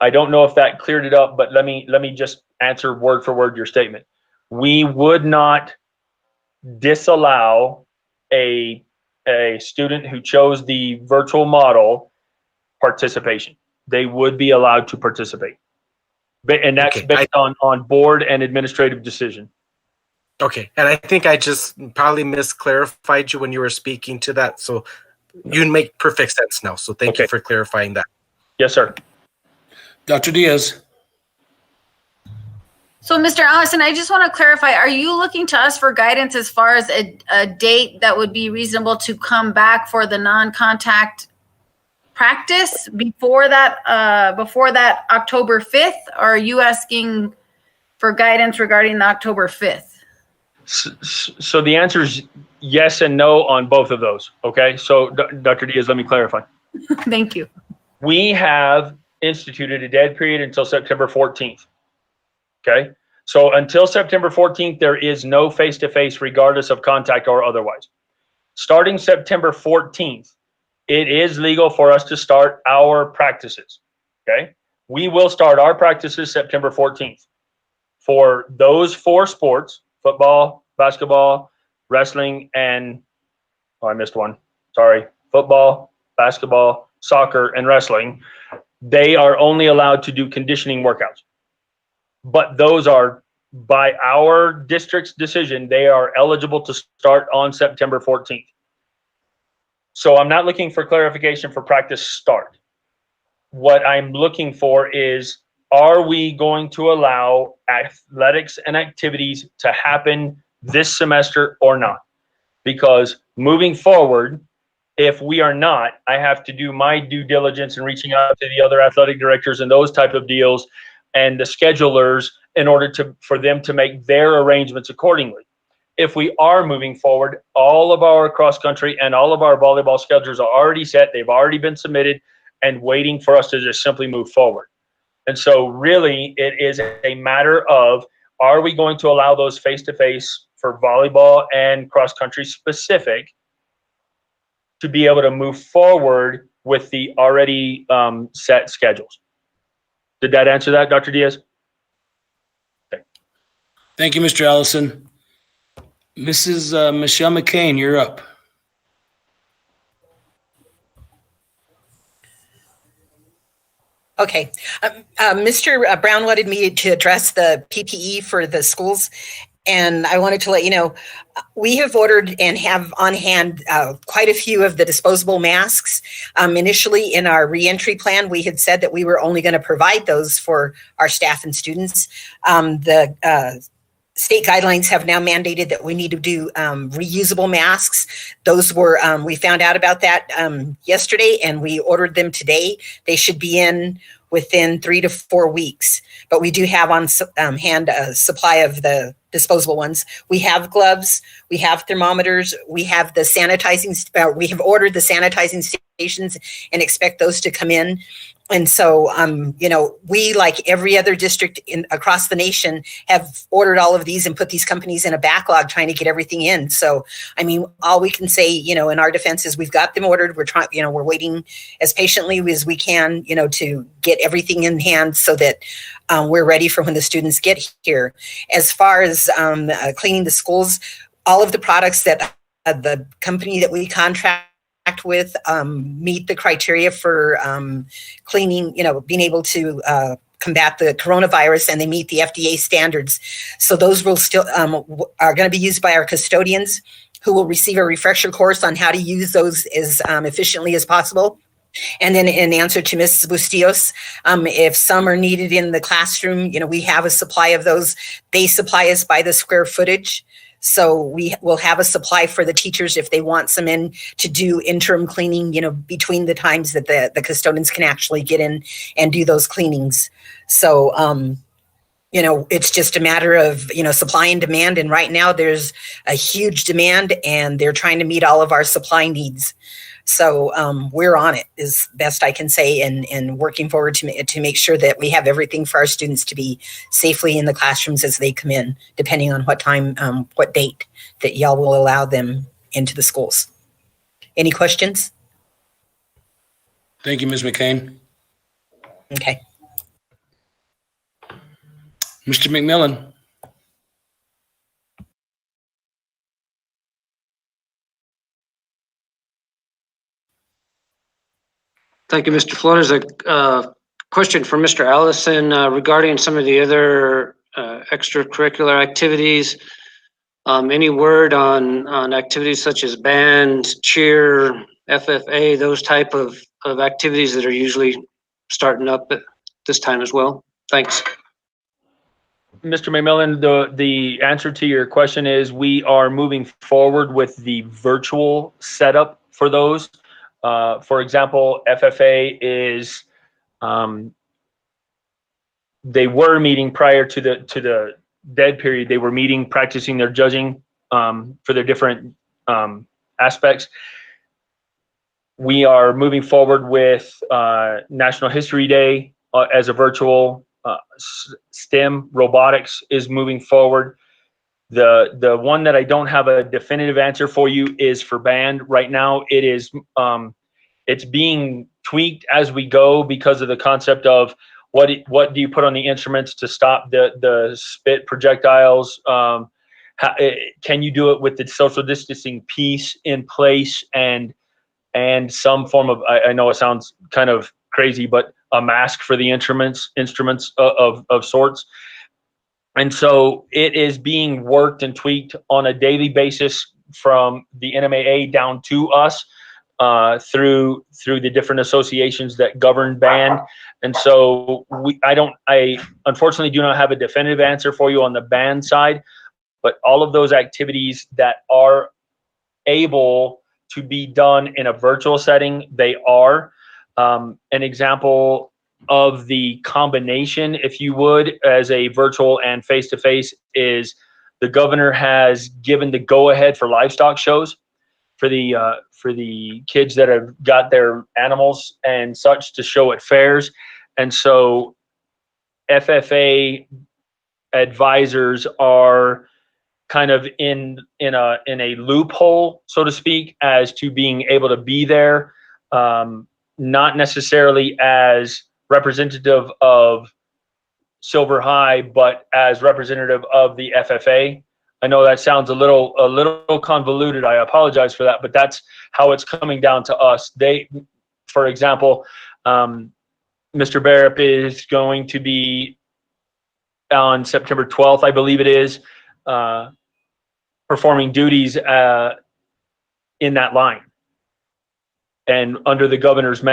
I don't know if that cleared it up, but let me just answer word for word your statement. We would not disallow a student who chose the virtual model participation. They would be allowed to participate. And that's based on board and administrative decision. Okay. And I think I just probably misclarified you when you were speaking to that. So you make perfect sense now. So thank you for clarifying that. Yes, sir. Dr. Diaz. So, Mr. Allison, I just want to clarify, are you looking to us for guidance as far as a date that would be reasonable to come back for the non-contact practice before that October 5th? Or are you asking for guidance regarding the October 5th? So the answer is yes and no on both of those. Okay. So Dr. Diaz, let me clarify. Thank you. We have instituted a dead period until September 14th. Okay. So until September 14th, there is no face-to-face regardless of contact or otherwise. Starting September 14th, it is legal for us to start our practices. Okay. We will start our practices September 14th for those 4 sports: football, basketball, wrestling, and I missed one. Sorry. Football, basketball, soccer, and wrestling. They are only allowed to do conditioning workouts. But those are, by our district's decision, they are eligible to start on September 14th. So I'm not looking for clarification for practice start. What I'm looking for is, are we going to allow athletics and activities to happen this semester or not? Because moving forward, if we are not, I have to do my due diligence in reaching out to the other athletic directors and those type of deals and the schedulers in order for them to make their arrangements accordingly. If we are moving forward, all of our cross country and all of our volleyball schedules are already set. They've already been submitted and waiting for us to just simply move forward. And so really it is a matter of, are we going to allow those face-to-face for volleyball and cross country specific to be able to move forward with the already set schedules. Did that answer that, Dr. Diaz? Okay. Thank you, Mr. Allison. Mrs. Michelle McCain, you're up. Okay. Mr. Brown wanted me to address the PPE for the schools. And I wanted to let you know, we have ordered and have on hand quite a few of the disposable masks. Initially in our reentry plan, we had said that we were only going to provide those for our staff and students. The state guidelines have now mandated that we need to do reusable masks. Those were, we found out about that yesterday and we ordered them today. They should be in within 3 to 4 weeks, but we do have on hand a supply of the disposable ones. We have gloves, we have thermometers, we have the sanitizing, we have ordered the sanitizing stations and expect those to come in. And so, you know, we, like every other district across the nation, have ordered all of these and put these companies in a backlog trying to get everything in. So, I mean, all we can say, you know, in our defense is we've got them ordered. We're trying, you know, we're waiting as patiently as we can, you know, to get everything in hand so that we're ready for when the students get here. As far as cleaning the schools, all of the products that the company that we contract with meet the criteria for cleaning, you know, being able to combat the coronavirus, and they meet the FDA standards. So those will still are going to be used by our custodians, who will receive a refresher course on how to use those as efficiently as possible. And then in answer to Mrs. Bustillos, if some are needed in the classroom, you know, we have a supply of those. They supply us by the square footage. So we will have a supply for the teachers if they want some in to do interim cleaning, you know, between the times that the custodians can actually get in and do those cleanings. So, you know, it's just a matter of, you know, supply and demand. And right now there's a huge demand and they're trying to meet all of our supply needs. So we're on it, is best I can say, and working forward to make sure that we have everything for our students to be safely in the classrooms as they come in, depending on what time, what date that y'all will allow them into the schools. Any questions? Thank you, Ms. McCain. Okay. Mr. McMillan. Thank you, Mr. Flores. A question for Mr. Allison regarding some of the other extracurricular activities. Any word on activities such as band, cheer, FFA, those type of activities that are usually starting up at this time as well? Thanks. Mr. McMillan, the answer to your question is we are moving forward with the virtual setup for those. For example, FFA is, they were meeting prior to the dead period. They were meeting, practicing their judging for their different aspects. We are moving forward with National History Day as a virtual. STEM robotics is moving forward. The one that I don't have a definitive answer for you is for band. Right now, it is it's being tweaked as we go because of the concept of what do you put on the instruments to stop the spit projectiles? Can you do it with the social distancing piece in place and some form of, I know it sounds kind of crazy, but a mask for the instruments of sorts. And so it is being worked and tweaked on a daily basis from the NMAA down to us through the different associations that govern band. And so I unfortunately do not have a definitive answer for you on the band side, but all of those activities that are able to be done in a virtual setting, they are. An example of the combination, if you would, as a virtual and face-to-face is the governor has given the go-ahead for livestock shows for the kids that have got their animals and such to show at fairs. And so FFA advisors are kind of in a loophole, so to speak, as to being able to be there, not necessarily as representative of Silver High, but as representative of the FFA. I know that sounds a little convoluted. I apologize for that, but that's how it's coming down to us. They, for example, Mr. Barup is going to be on September 12th, I believe it is, performing duties in that line and under the governor's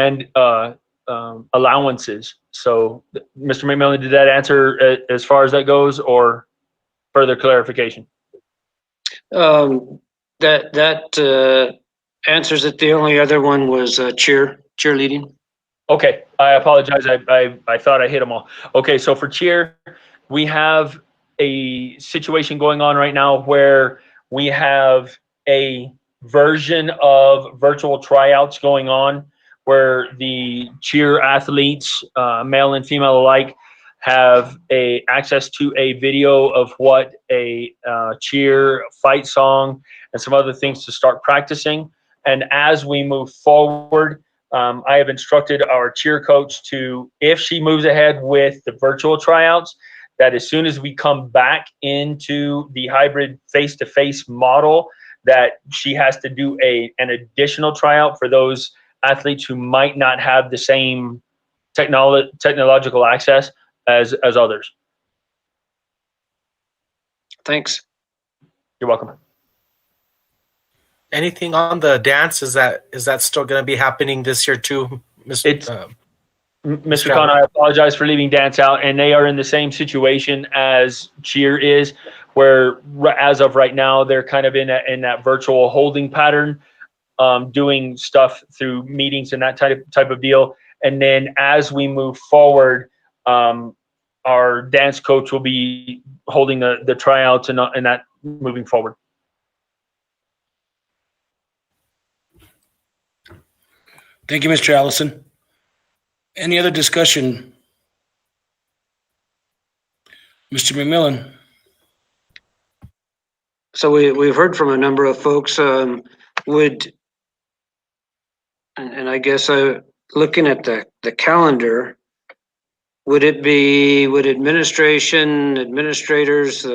allowances. So, Mr. McMillan, did that answer as far as that goes, or further clarification? That answers it. The only other one was cheerleading. Okay, I apologize. I thought I hit them all. Okay, so for cheer, we have a situation going on right now where we have a version of virtual tryouts going on where the cheer athletes, male and female alike, have access to a video of what a cheer fight song and some other things to start practicing. And as we move forward, I have instructed our cheer coach to, if she moves ahead with the virtual tryouts, that as soon as we come back into the hybrid face-to-face model, that she has to do an additional tryout for those athletes who might not have the same technological access as others. Thanks. You're welcome. Anything on the dance? Is that still going to be happening this year too, Mr. Khan? I apologize for leaving dance out, and they are in the same situation as cheer is, where as of right now they're kind of in that virtual holding pattern, doing stuff through meetings and that type of deal. And then as we move forward, our dance coach will be holding the tryouts and that moving forward. Thank you, Mr. Allison. Any other discussion? Mr. McMillan. So we've heard from a number of folks. And I guess looking at the calendar, would administrators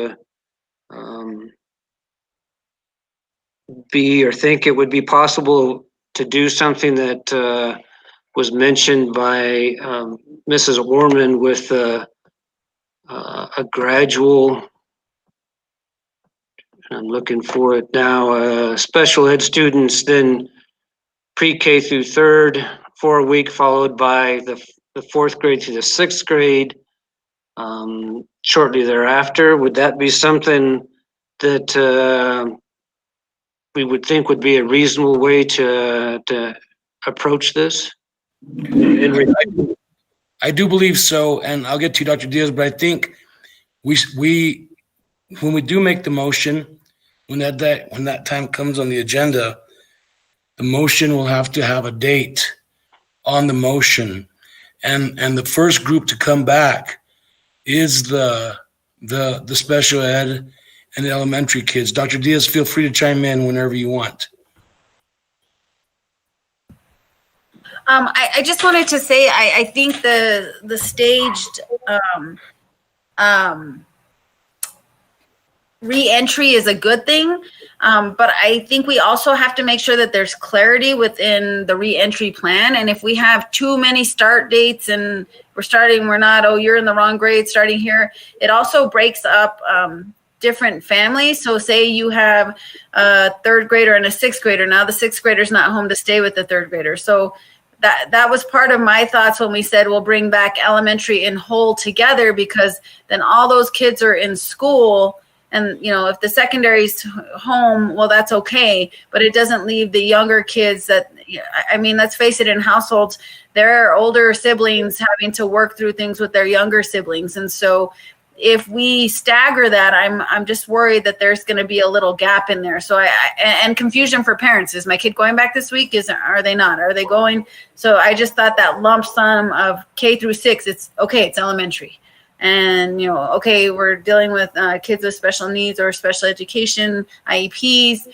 be or think it would be possible to do something that was mentioned by Mrs. Orman with a gradual, I'm looking for it now, special ed students, then pre-K through third for a week, followed by the fourth grade through the sixth grade shortly thereafter. Would that be something that we would think would be a reasonable way to approach this? I do believe so, and I'll get to you, Dr. Diaz, but I think we when we do make the motion, when that time comes on the agenda, the motion will have to have a date on the motion, and the first group to come back is the special ed and the elementary kids. Dr. Diaz, feel free to chime in whenever you want. I just wanted to say I think the staged re-entry is a good thing, but I think we also have to make sure that there's clarity within the re-entry plan. And if we have too many start dates and we're not, oh, you're in the wrong grade starting here, it also breaks up different families. So say you have a third grader and a sixth grader. Now the sixth grader's not home to stay with the third grader. So that was part of my thoughts when we said we'll bring back elementary in whole together, because then all those kids are in school. And, if the secondary's home, well, that's okay. But it doesn't leave the younger kids that, let's face it, in households, there are older siblings having to work through things with their younger siblings. And so if we stagger that, I'm just worried that there's going to be a little gap in there. So and confusion for parents. Is my kid going back this week? Are they not? Are they going? So I just thought that lump sum of K through 6, it's okay, it's elementary. and okay, we're dealing with kids with special needs or special education IEPs,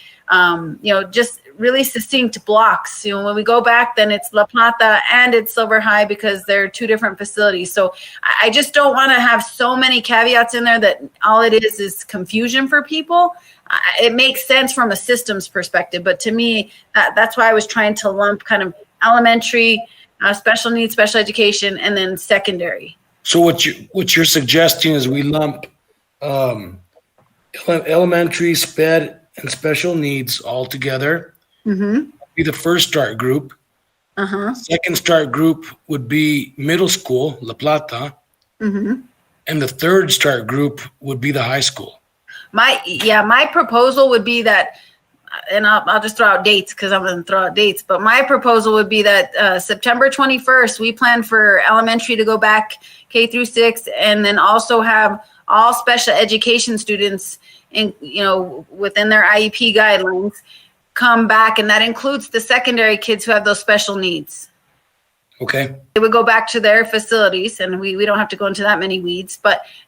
just really succinct blocks. When we go back, then it's La Plata and it's Silver High because they're two different facilities. So I just don't want to have so many caveats in there that all it is confusion for people. It makes sense from a systems perspective, but to me, that's why I was trying to lump kind of elementary, special needs, special education, and then secondary. So what you're suggesting is we lump elementary, sped, and special needs all together. Mm-hmm. Be the first start group. Uh-huh. Second start group would be middle school, La Plata. Mm-hmm. And the third start group would be the high school. My proposal would be that, and I'll just throw out dates because I'm going to throw out dates, but my proposal would be that September 21st, we plan for elementary to go back K through 6, and then also have all special education students in, within their IEP guidelines come back, and that includes the secondary kids who have those special needs. Okay. They would go back to their facilities, and we don't have to go into that many weeds,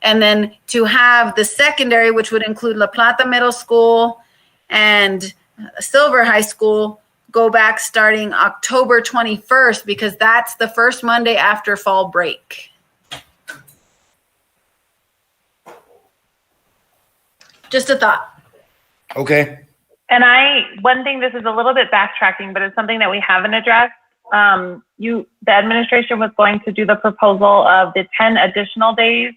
and then to have the secondary, which would include La Plata Middle School and Silver High School, go back starting October 21st, because that's the first Monday after fall break. Just a thought. Okay. And one thing, this is a little bit backtracking, but it's something that we haven't addressed. The administration was going to do the proposal of the 10 additional days,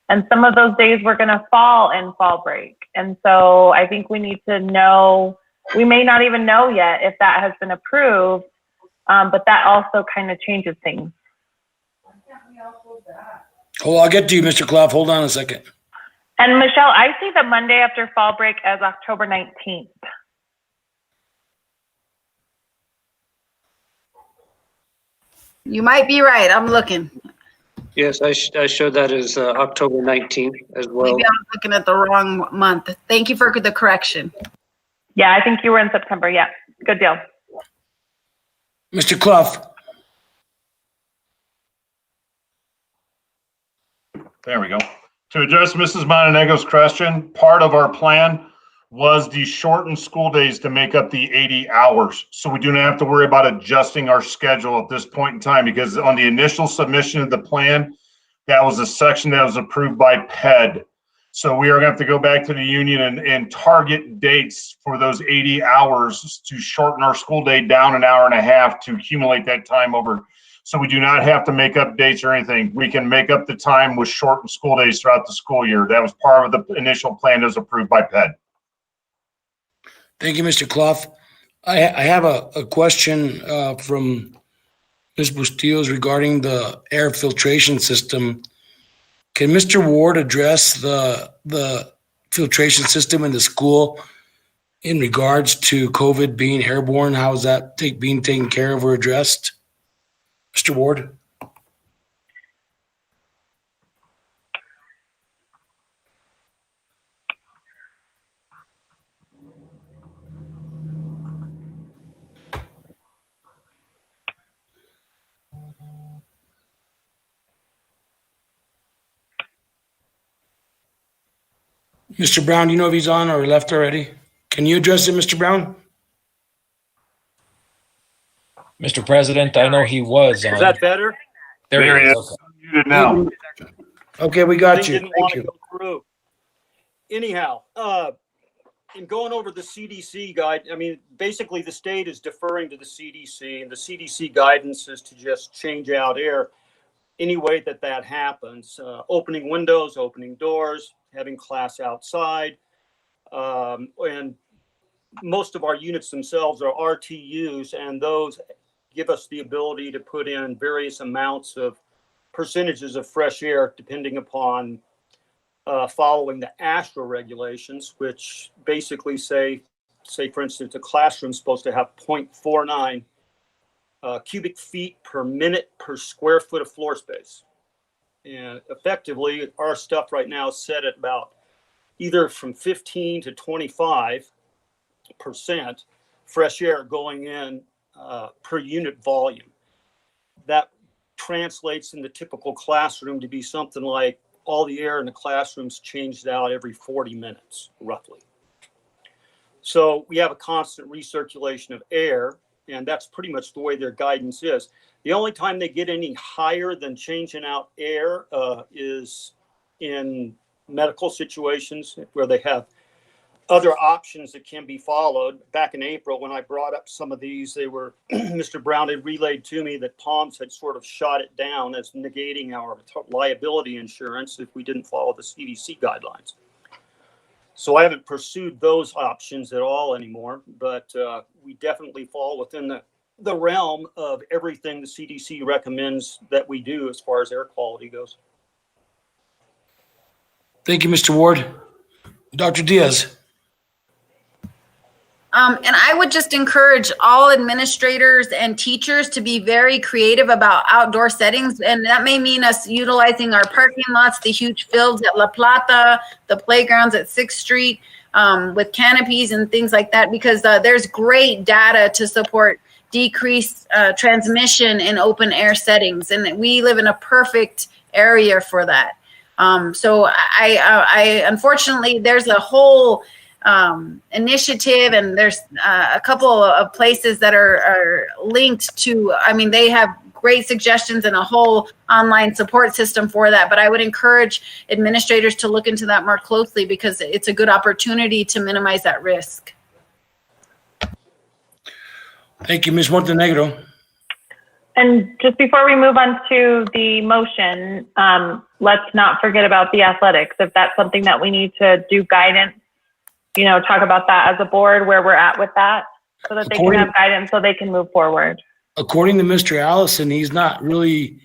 and some of those days were going to fall in fall break. And so I think we need to know, we may not even know yet if that has been approved, but that also kind of changes things. Oh, I'll get to you, Mr. Clough. Hold on a second. And Michelle, I see the Monday after fall break as October 19th. You might be right. I'm looking. Yes, I showed that as October 19th as well. Maybe I was looking at the wrong month. Thank you for the correction. Yeah, I think you were in September. Yeah, good deal. Mr. Clough. There we go. To address Mrs. Montenego's question, part of our plan was the shortened school days to make up the 80 hours. So we do not have to worry about adjusting our schedule at this point in time, because on the initial submission of the plan, that was a section that was approved by PED. So we are going to have to go back to the union and target dates for those 80 hours to shorten our school day down an hour and a half to accumulate that time over. So we do not have to make up dates or anything. We can make up the time with shortened school days throughout the school year. That was part of the initial plan that was approved by PED. Thank you, Mr. Clough. I have a question from Ms. Bustillos regarding the air filtration system. Can Mr. Ward address the filtration system in the school in regards to COVID being airborne? How is that being taken care of or addressed? Mr. Ward? Mr. Brown, do you know if he's on or left already? Can you address it, Mr. Brown? Mr. President, I know he was on. Is that better? There he is. is. Muted now. Okay, we got you. Didn't Thank want to you. go through. Anyhow, in going over the CDC guide, I mean, basically the state is deferring to the CDC, and the CDC guidance is to just change out air any way that happens. Opening windows, opening doors, having class outside, and most of our units themselves are RTUs, and those give us the ability to put in various amounts of percentages of fresh air depending upon following the ASHRA regulations, which basically say for instance, a classroom is supposed to have 0.49 cubic feet per minute per square foot of floor space. And effectively, our stuff right now is set at about either from 15 to 25% fresh air going in per unit volume. That translates in the typical classroom to be something like all the air in the classrooms changed out every 40 minutes, roughly. So we have a constant recirculation of air, and that's pretty much the way their guidance is. The only time they get any higher than changing out air is in medical situations where they have other options that can be followed. Back in April, when I brought up some of these, they were, Mr. Brown had relayed to me that Palms had sort of shot it down as negating our liability insurance if we didn't follow the CDC guidelines. So I haven't pursued those options at all anymore, but we definitely fall within the realm of everything the CDC recommends that we do as far as air quality goes. Thank you, Mr. Ward. Dr. Diaz. And I would just encourage all administrators and teachers to be very creative about outdoor settings. And that may mean us utilizing our parking lots, the huge fields at La Plata, the playgrounds at 6th Street with canopies and things like that, because there's great data to support decreased transmission in open air settings. And we live in a perfect area for that. So I unfortunately, there's a whole initiative, and there's a couple of places that are linked to, I mean, they have great suggestions and a whole online support system for that. But I would encourage administrators to look into that more closely, because it's a good opportunity to minimize that risk. Thank you, Ms. Montenegro. And just before we move on to the motion, let's not forget about the athletics. If that's something that we need to do guidance, talk about that as a board, where we're at with that, so that they can have guidance so they can move forward. According to Mr. Allison, he's not really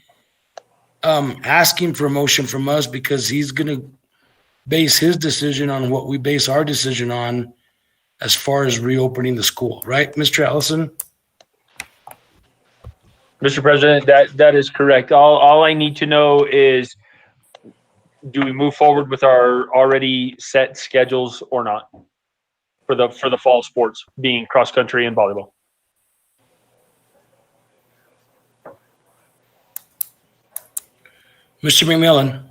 asking for a motion from us, because he's going to base his decision on what we base our decision on as far as reopening the school. Right, Mr. Allison? Mr. President, that is correct. All I need to know is, do we move forward with our already set schedules or not for the fall sports, being cross country and volleyball? Mr. McMillan.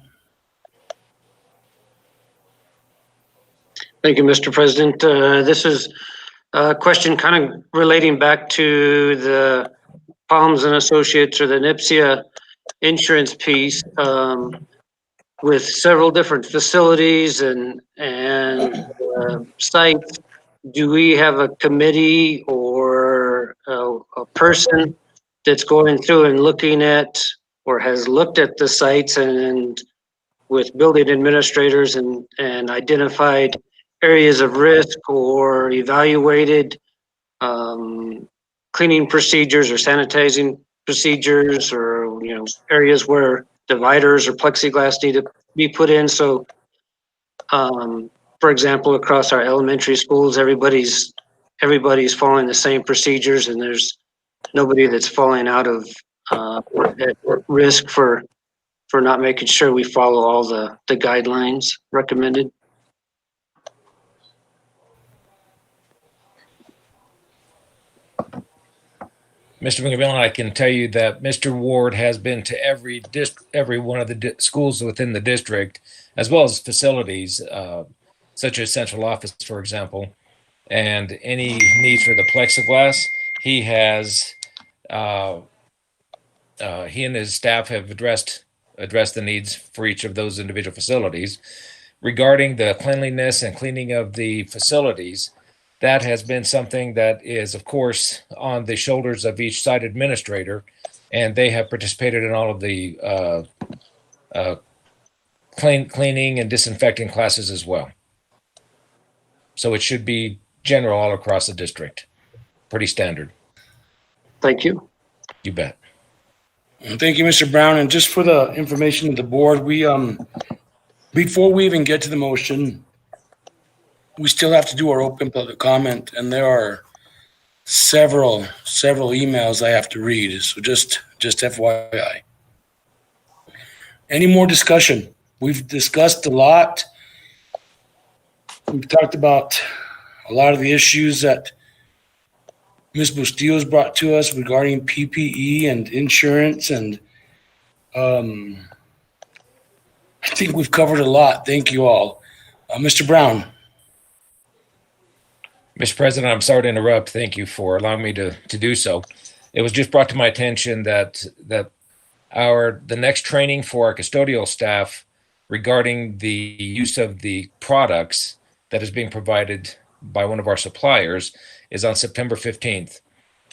Thank you, Mr. President. This is a question kind of relating back to the Palms and Associates, or the NIPSIA insurance piece, with several different facilities and sites. Do we have a committee or a person that's going through and looking at, or has looked at the sites and with building administrators and identified areas of risk, or evaluated cleaning procedures or sanitizing procedures, or areas where dividers or plexiglass need to be put in? So for example, across our elementary schools, everybody's following the same procedures, and there's nobody that's falling out of at risk for not making sure we follow all the guidelines recommended. Mr. McMillan, I can tell you that Mr. Ward has been to every one of the schools within the district, as well as facilities, such as central office, for example, and any needs for the plexiglass. He and his staff have addressed the needs for each of those individual facilities. Regarding the cleanliness and cleaning of the facilities, that has been something that is, of course, on the shoulders of each site administrator, and they have participated in all of the cleaning and disinfecting classes as well. So it should be general all across the district. Pretty standard. Thank you. You bet. Thank you, Mr. Brown. And just for the information of the board, we before we even get to the motion, we still have to do our open public comment, and there are several emails I have to read. So just FYI. Any more discussion? We've discussed a lot. We've talked about a lot of the issues that Ms. Bustillo's brought to us regarding PPE and insurance, and I think we've covered a lot. Thank you all. Mr. Brown. Mr. President, I'm sorry to interrupt. Thank you for allowing me to do so. It was just brought to my attention that the next training for our custodial staff regarding the use of the products that is being provided by one of our suppliers is on September 15th.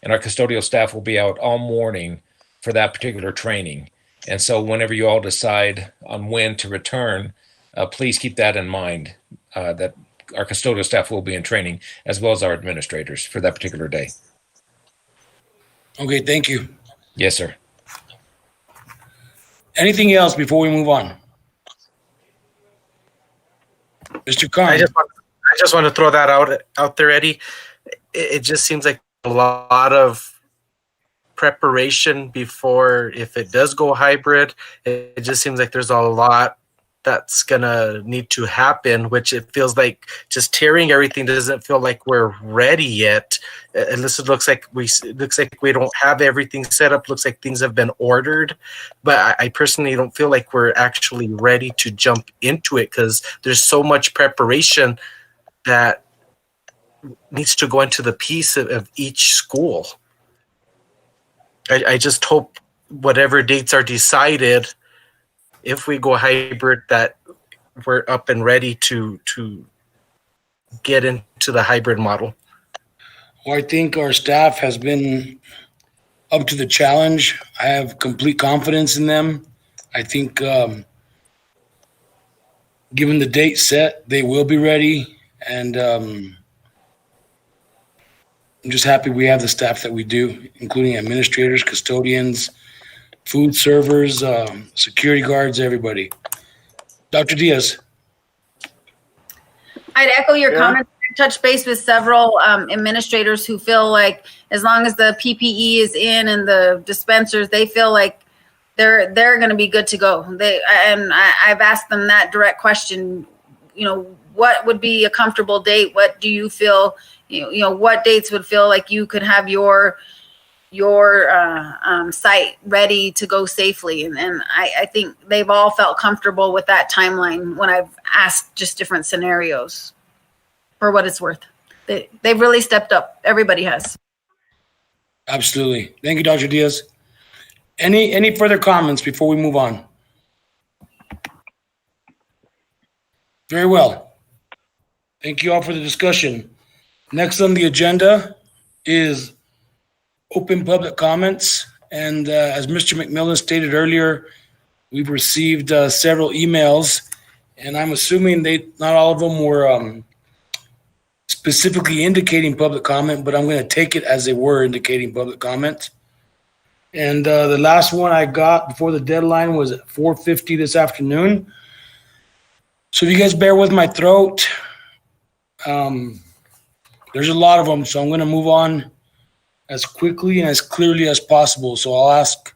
And our custodial staff will be out all morning for that particular training. And so whenever you all decide on when to return, please keep that in mind, that our custodial staff will be in training as well as our administrators for that particular day. Okay, thank you. Yes, sir. Anything else before we move on? Mr. Khan. I just want to throw that out there, Eddie. It just seems like a lot of preparation before, if it does go hybrid. It just seems like there's a lot that's gonna need to happen, which it feels like just hearing everything doesn't feel like we're ready yet. At least it looks like we don't have everything set up. Looks like things have been ordered, but I personally don't feel like we're actually ready to jump into it because there's so much preparation that needs to go into the piece of each school. I just hope whatever dates are decided, if we go hybrid, that we're up and ready to get into the hybrid model. Well, I think our staff has been up to the challenge. I have complete confidence in them. I think given the date set, they will be ready. And I'm just happy we have the staff that we do, including administrators, custodians, food servers, security guards, everybody. Dr. Diaz. I'd echo your comments. I've touched base with several administrators who feel like as long as the PPE is in and the dispensers, they feel like they're going to be good to go. I've asked them that direct question. What would be a comfortable date? What do you feel? What dates would feel like you could have your site ready to go safely, and I think they've all felt comfortable with that timeline when I've asked just different scenarios. For what it's worth, they've really stepped up. Everybody has. Absolutely. Thank you, Dr. Diaz. Any further comments before we move on? Very well. Thank you all for the discussion. Next on the agenda is open public comments. And as Mr. McMillan stated earlier, we've received several emails, and I'm assuming not all of them were specifically indicating public comment, but I'm going to take it as they were indicating public comment. And the last one I got before the deadline was at 4:50 this afternoon. So if you guys bear with my throat, there's a lot of them, so I'm going to move on as quickly and as clearly as possible. So I'll ask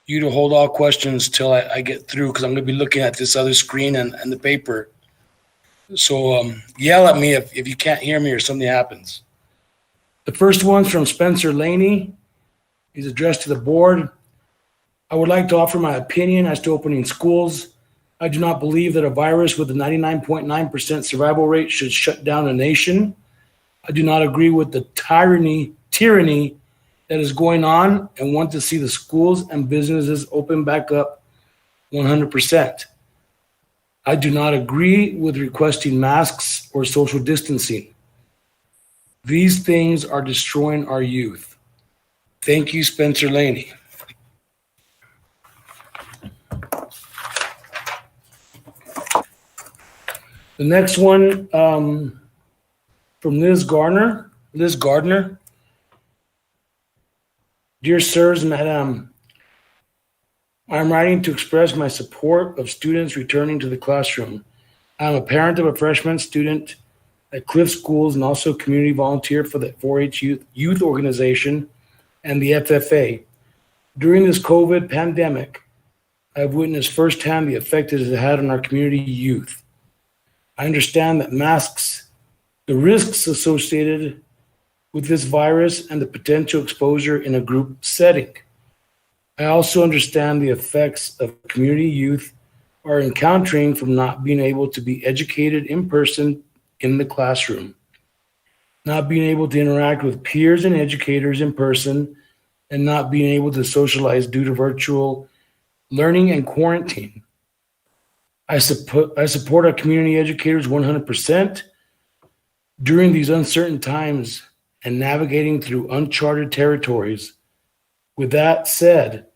you to hold all questions till I get through, because I'm going to be looking at this other screen and the paper. So yell at me if you can't hear me or something happens. The first one's from Spencer Laney. He's addressed to the board. I would like to offer my opinion as to opening schools. I do not believe that a virus with a 99.9% survival rate should shut down a nation. I do not agree with the tyranny that is going on and want to see the schools and businesses open back up 100%. I do not agree with requesting masks or social distancing. These things are destroying our youth. Thank you, Spencer Laney. The next one from Liz Gardner. Dear sirs, madam, I'm writing to express my support of students returning to the classroom. I'm a parent of a freshman student at Cliff Schools and also community volunteer for the 4-H youth organization and the FFA. During this COVID pandemic, I've witnessed firsthand the effect it has had on our community youth. I understand that masks, the risks associated with this virus, and the potential exposure in a group setting. I also understand the effects of community youth are encountering from not being able to be educated in person in the classroom, not being able to interact with peers and educators in person, and not being able to socialize due to virtual learning and quarantine. I support our community educators 100% during these uncertain times and navigating through uncharted territories. With that said,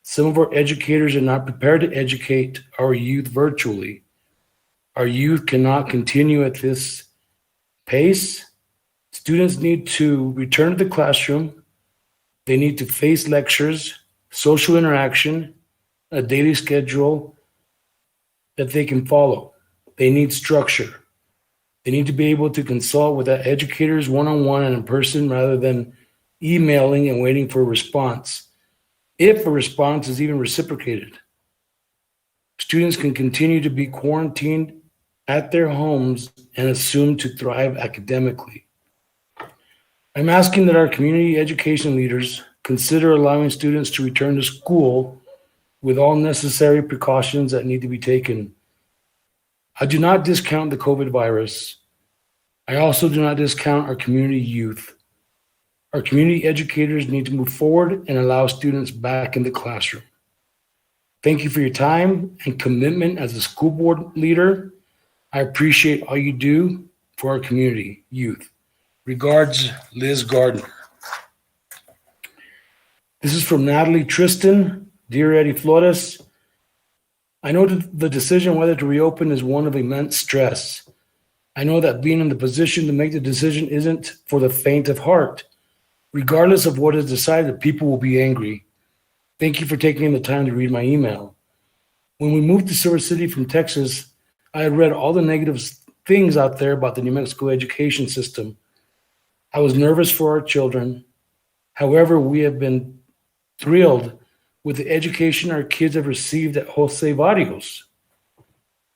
some of our educators are not prepared to educate our youth virtually. Our youth cannot continue at this pace. Students need to return to the classroom. They need to face lectures, social interaction, a daily schedule that they can follow. They need structure. They need to be able to consult with educators one-on-one and in person rather than emailing and waiting for a response, if a response is even reciprocated. Students can continue to be quarantined at their homes and assumed to thrive academically. I'm asking that our community education leaders consider allowing students to return to school with all necessary precautions that need to be taken. I do not discount the COVID virus. I also do not discount our community youth. Our community educators need to move forward and allow students back in the classroom. Thank you for your time and commitment as a school board leader. I appreciate all you do for our community youth. Regards, Liz Gardner. This is from Natalie Tristan. Dear Eddie Flores, I know that the decision whether to reopen is one of immense stress. I know that being in the position to make the decision isn't for the faint of heart. Regardless of what is decided, people will be angry. Thank you for taking the time to read my email. When we moved to Silver City from Texas, I had read all the negative things out there about the New Mexico education system. I was nervous for our children. However, we have been thrilled with the education our kids have received at Jose Barrios.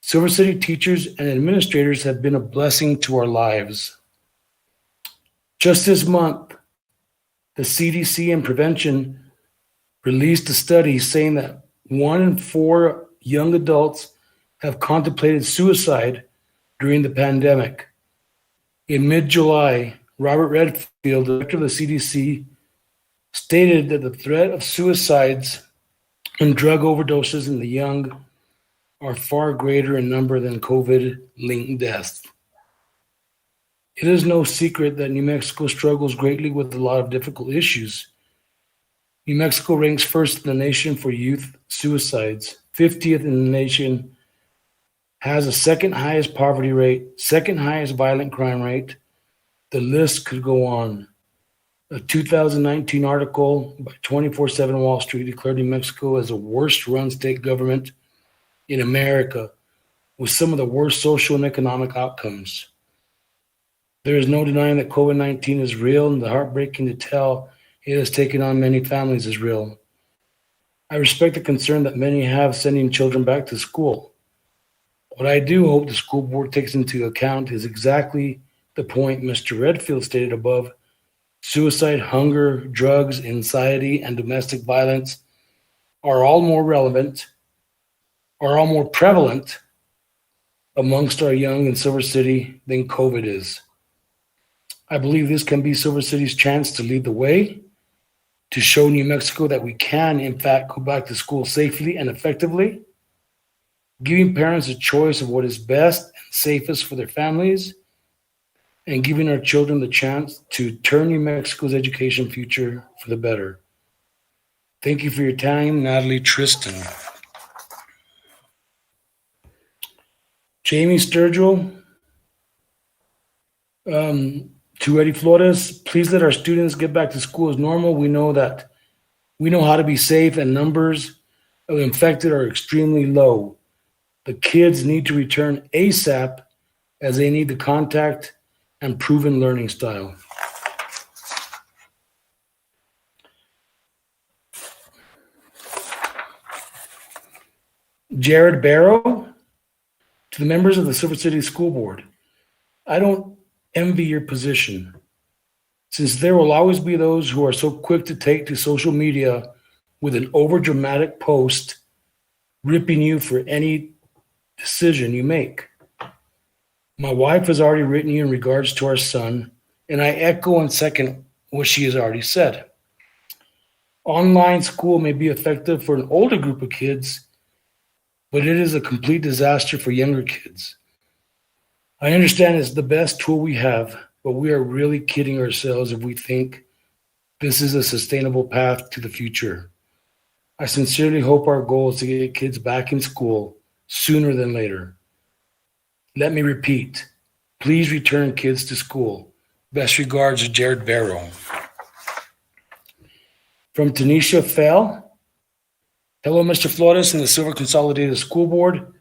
Silver City teachers and administrators have been a blessing to our lives. Just this month, the CDC and Prevention released a study saying that 1 in 4 young adults have contemplated suicide during the pandemic. In mid-July, Robert Redfield, director of the CDC, stated that the threat of suicides and drug overdoses in the young are far greater in number than COVID-linked deaths. It is no secret that New Mexico struggles greatly with a lot of difficult issues. New Mexico ranks first in the nation for youth suicides, 50th in the nation, has the second highest poverty rate, second highest violent crime rate. The list could go on. A 2019 article by 24/7 Wall Street declared New Mexico as the worst run state government in America with some of the worst social and economic outcomes. There is no denying that COVID-19 is real, and the heartbreaking to tell it has taken on many families is real. I respect the concern that many have sending children back to school. What I do hope the school board takes into account is exactly the point Mr. Redfield stated above. Suicide, hunger, drugs, anxiety, and domestic violence are all more prevalent amongst our young in Silver City than COVID is. I believe this can be Silver City's chance to lead the way, to show New Mexico that we can, in fact, go back to school safely and effectively, giving parents a choice of what is best and safest for their families, and giving our children the chance to turn New Mexico's education future for the better. Thank you for your time, Natalie Tristan. Jamie Sturgill, to Eddie Flores, please let our students get back to school as normal. We know how to be safe, and numbers of infected are extremely low. The kids need to return ASAP as they need the contact and proven learning style. Jared Barrow, to the members of the Silver City School Board, I don't envy your position, since there will always be those who are so quick to take to social media with an overdramatic post ripping you for any decision you make. My wife has already written you in regards to our son, and I echo and second what she has already said. Online school may be effective for an older group of kids, but it is a complete disaster for younger kids. I understand it's the best tool we have, but we are really kidding ourselves if we think this is a sustainable path to the future. I sincerely hope our goal is to get kids back in school sooner than later. Let me repeat, please return kids to school. Best regards, Jared Barrow. From Tanisha Fell. Hello, Mr. Flores and the Silver Consolidated School Board.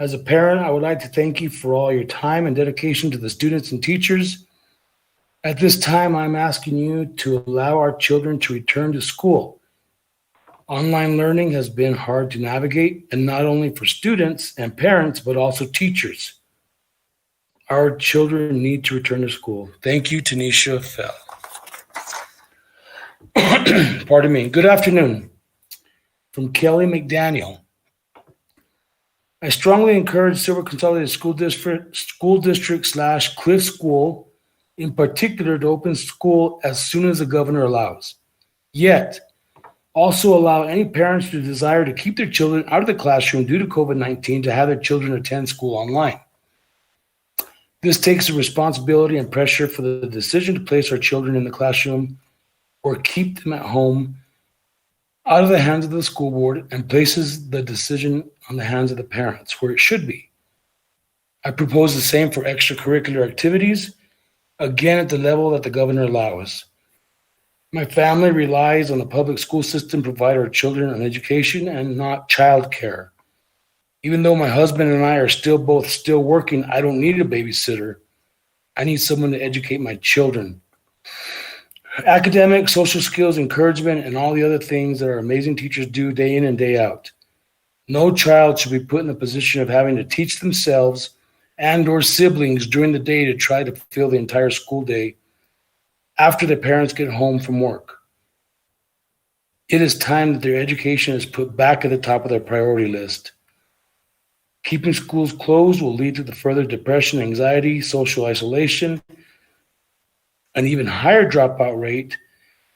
As a parent, I would like to thank you for all your time and dedication to the students and teachers. At this time, I'm asking you to allow our children to return to school. Online learning has been hard to navigate, and not only for students and parents, but also teachers. Our children need to return to school. Thank you, Tanisha Fell. Pardon me. Good afternoon. From Kelly McDaniel. I strongly encourage Silver Consolidated School District / Cliff School in particular to open school as soon as the governor allows. Yet, also allow any parents who desire to keep their children out of the classroom due to COVID-19 to have their children attend school online. This takes the responsibility and pressure for the decision to place our children in the classroom or keep them at home out of the hands of the school board and places the decision on the hands of the parents, where it should be. I propose the same for extracurricular activities, again at the level that the governor allows. My family relies on the public school system to provide our children an education and not childcare. Even though my husband and I are both still working, I don't need a babysitter. I need someone to educate my children. Academic, social skills, encouragement, and all the other things that our amazing teachers do day in and day out. No child should be put in the position of having to teach themselves and or siblings during the day to try to fill the entire school day after their parents get home from work. It is time that their education is put back at the top of their priority list. Keeping schools closed will lead to the further depression, anxiety, social isolation, an even higher dropout rate,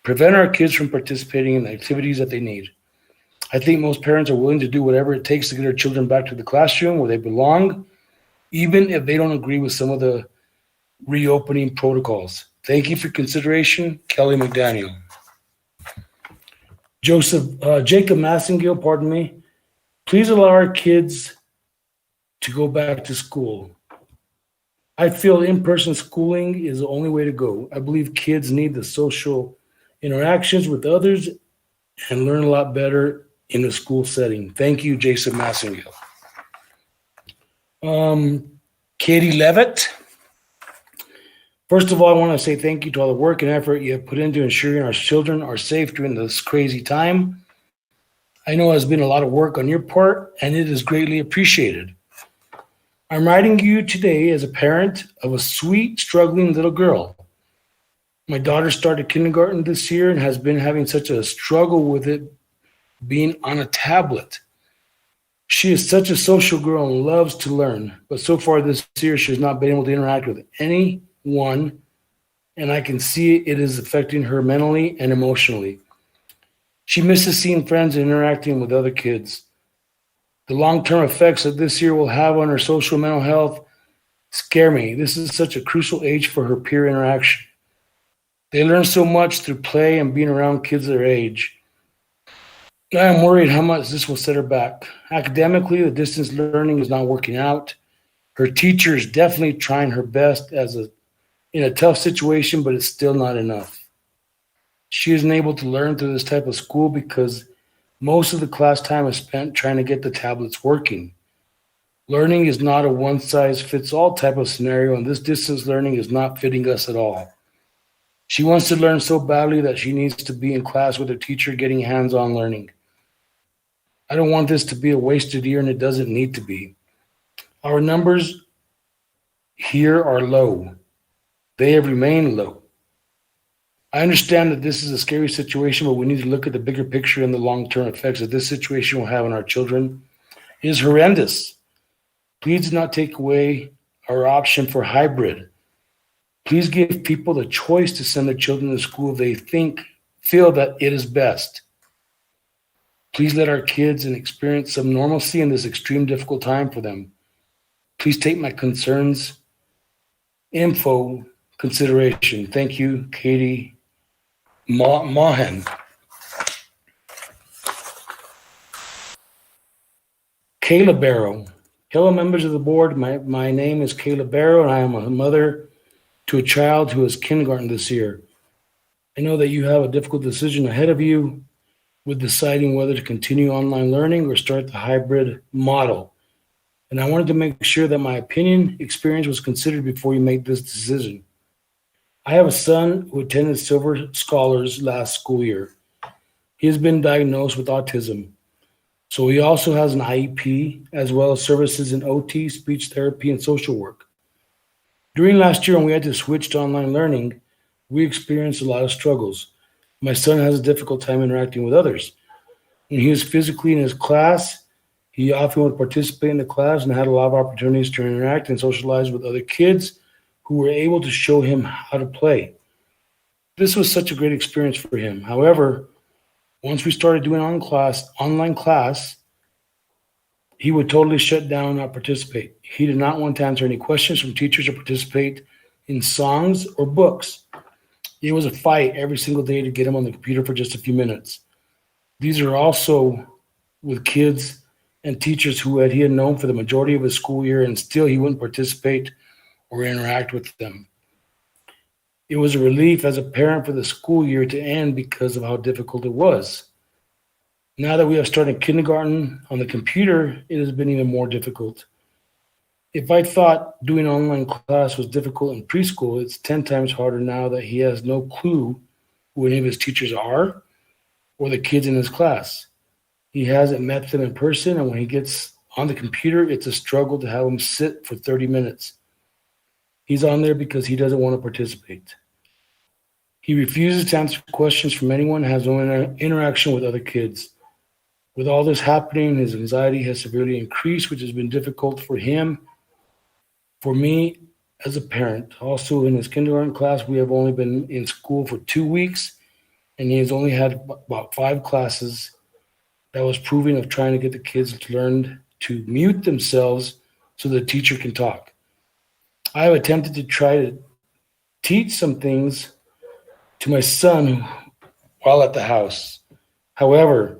prevent our kids from participating in the activities that they need. I think most parents are willing to do whatever it takes to get their children back to the classroom where they belong, even if they don't agree with some of the reopening protocols. Thank you for consideration, Kelly McDaniel. Jacob Massengill, pardon me. Please allow our kids to go back to school. I feel in-person schooling is the only way to go. I believe kids need the social interactions with others and learn a lot better in a school setting. Thank you, Jason Massengill. Katie Levitt. First of all, I want to say thank you to all the work and effort you have put into ensuring our children are safe during this crazy time. I know it has been a lot of work on your part, and it is greatly appreciated. I'm writing you today as a parent of a sweet, struggling little girl. My daughter started kindergarten this year and has been having such a struggle with it being on a tablet. She is such a social girl and loves to learn, but so far this year she has not been able to interact with anyone, and I can see it is affecting her mentally and emotionally. She misses seeing friends and interacting with other kids. The long-term effects that this year will have on her social and mental health scare me. This is such a crucial age for her peer interaction. They learn so much through play and being around kids their age. I am worried how much this will set her back. Academically, the distance learning is not working out. Her teacher is definitely trying her best in a tough situation, but it's still not enough. She isn't able to learn through this type of school because most of the class time is spent trying to get the tablets working. Learning is not a one-size-fits-all type of scenario, and this distance learning is not fitting us at all. She wants to learn so badly that she needs to be in class with her teacher getting hands-on learning. I don't want this to be a wasted year, and it doesn't need to be. Our numbers here are low. They have remained low. I understand that this is a scary situation, but we need to look at the bigger picture and the long-term effects that this situation will have on our children is horrendous. Please do not take away our option for hybrid. Please give people the choice to send their children to school if they feel that it is best. Please let our kids experience some normalcy in this extreme difficult time for them. Please take my concerns consideration. Thank you, Katie Mahan. Kayla Barrow. Hello, members of the board. My name is Kayla Barrow, and I am a mother to a child who is kindergarten this year. I know that you have a difficult decision ahead of you with deciding whether to continue online learning or start the hybrid model. And I wanted to make sure that my experience was considered before you make this decision. I have a son who attended Silver Scholars last school year. He has been diagnosed with autism. So he also has an IEP, as well as services in OT, speech therapy, and social work. During last year, when we had to switch to online learning, we experienced a lot of struggles. My son has a difficult time interacting with others. When he was physically in his class, he often would participate in the class and had a lot of opportunities to interact and socialize with other kids who were able to show him how to play. This was such a great experience for him. However, once we started doing online class, he would totally shut down and not participate. He did not want to answer any questions from teachers or participate in songs or books. It was a fight every single day to get him on the computer for just a few minutes. These are also with kids and teachers who he had known for the majority of his school year, and still he wouldn't participate or interact with them. It was a relief as a parent for the school year to end because of how difficult it was. Now that we have started kindergarten on the computer, it has been even more difficult. If I thought doing online class was difficult in preschool, it's 10 times harder now that he has no clue who any of his teachers are or the kids in his class. He hasn't met them in person, and when he gets on the computer, it's a struggle to have him sit for 30 minutes. He's on there because he doesn't want to participate. He refuses to answer questions from anyone, has no interaction with other kids. With all this happening, his anxiety has severely increased, which has been difficult for him. For me, as a parent, also in his kindergarten class, we have only been in school for 2 weeks, and he has only had about 5 classes that was proving of trying to get the kids to learn to mute themselves so the teacher can talk. I have attempted to try to teach some things to my son while at the house. However,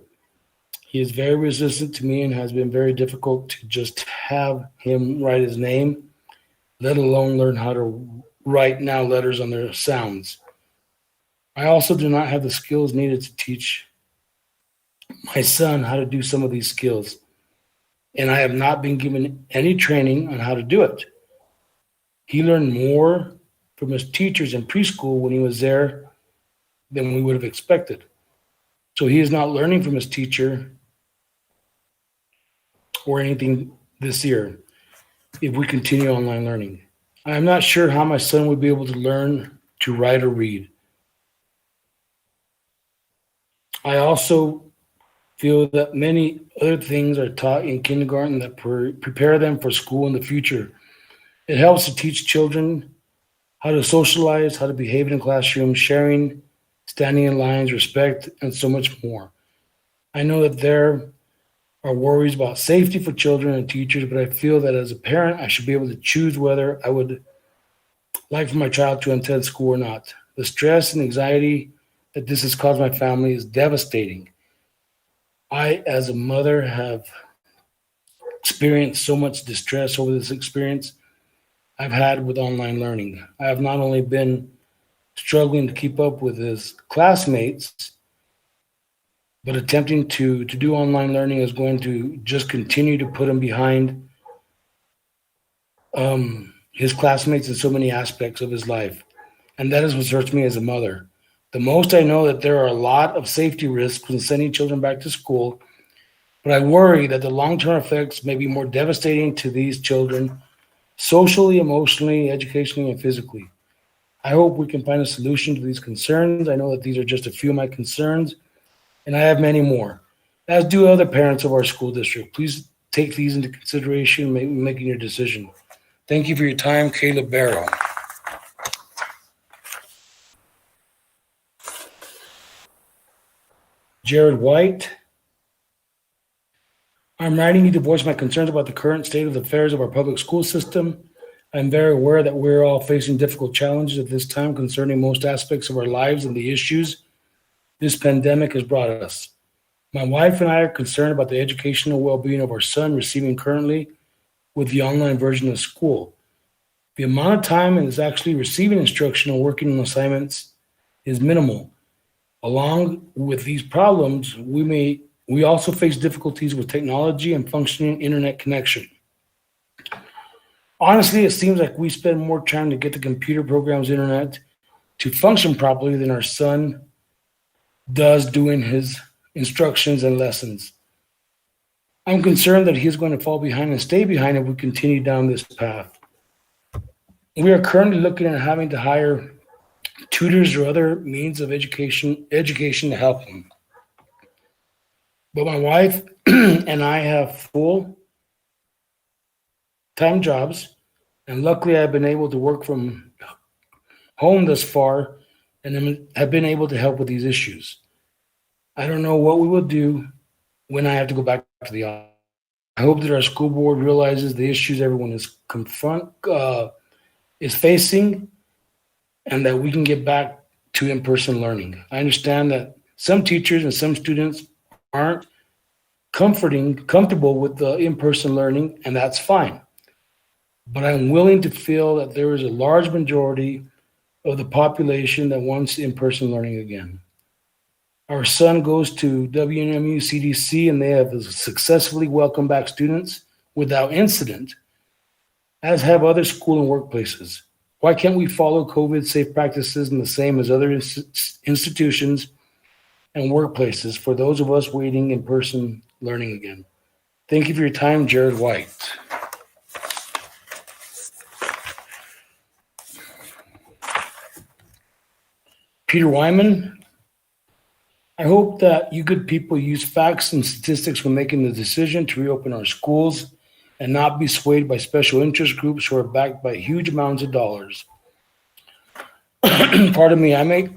he is very resistant to me and has been very difficult to just have him write his name, let alone learn how to write now letters on their sounds. I also do not have the skills needed to teach my son how to do some of these skills, and I have not been given any training on how to do it. He learned more from his teachers in preschool when he was there than we would have expected. So he is not learning from his teacher or anything this year if we continue online learning. I am not sure how my son would be able to learn to write or read. I also feel that many other things are taught in kindergarten that prepare them for school in the future. It helps to teach children how to socialize, how to behave in classrooms, sharing, standing in lines, respect, and so much more. I know that there are worries about safety for children and teachers, but I feel that as a parent, I should be able to choose whether I would like for my child to attend school or not. The stress and anxiety that this has caused my family is devastating. I, as a mother, have experienced so much distress over this experience I've had with online learning. I have not only been struggling to keep up with his classmates, but attempting to do online learning is going to just continue to put him behind his classmates in so many aspects of his life. And that is what hurts me as a mother. The most I know that there are a lot of safety risks when sending children back to school, but I worry that the long-term effects may be more devastating to these children socially, emotionally, educationally, and physically. I hope we can find a solution to these concerns. I know that these are just a few of my concerns, and I have many more, as do other parents of our school district. Please take these into consideration making your decision. Thank you for your time, Caleb Barrow. Jared White. I'm writing you to voice my concerns about the current state of affairs of our public school system. I'm very aware that we're all facing difficult challenges at this time concerning most aspects of our lives and the issues this pandemic has brought us. My wife and I are concerned about the educational well-being of our son receiving currently with the online version of school. The amount of time it is actually receiving instruction and working on assignments is minimal. Along with these problems, we also face difficulties with technology and functioning internet connection. Honestly, it seems like we spend more time to get the computer program's internet to function properly than our son does doing his instructions and lessons. I'm concerned that he's going to fall behind and stay behind if we continue down this path. We are currently looking at having to hire tutors or other means of education to help him. But my wife and I have full-time jobs, and luckily I've been able to work from home thus far and have been able to help with these issues. I don't know what we will do when I have to go back to the office. I hope that our school board realizes the issues everyone is facing, and that we can get back to in-person learning. I understand that some teachers and some students aren't comfortable with the in-person learning, and that's fine. But I'm willing to feel that there is a large majority of the population that wants in-person learning again. Our son goes to WNMU CDC, and they have successfully welcomed back students without incident, as have other school and workplaces. Why can't we follow COVID safe practices in the same as other institutions and workplaces for those of us waiting in-person learning again? Thank you for your time, Jared White. Peter Wyman. I hope that you good people use facts and statistics when making the decision to reopen our schools and not be swayed by special interest groups who are backed by huge amounts of dollars. Pardon me, I make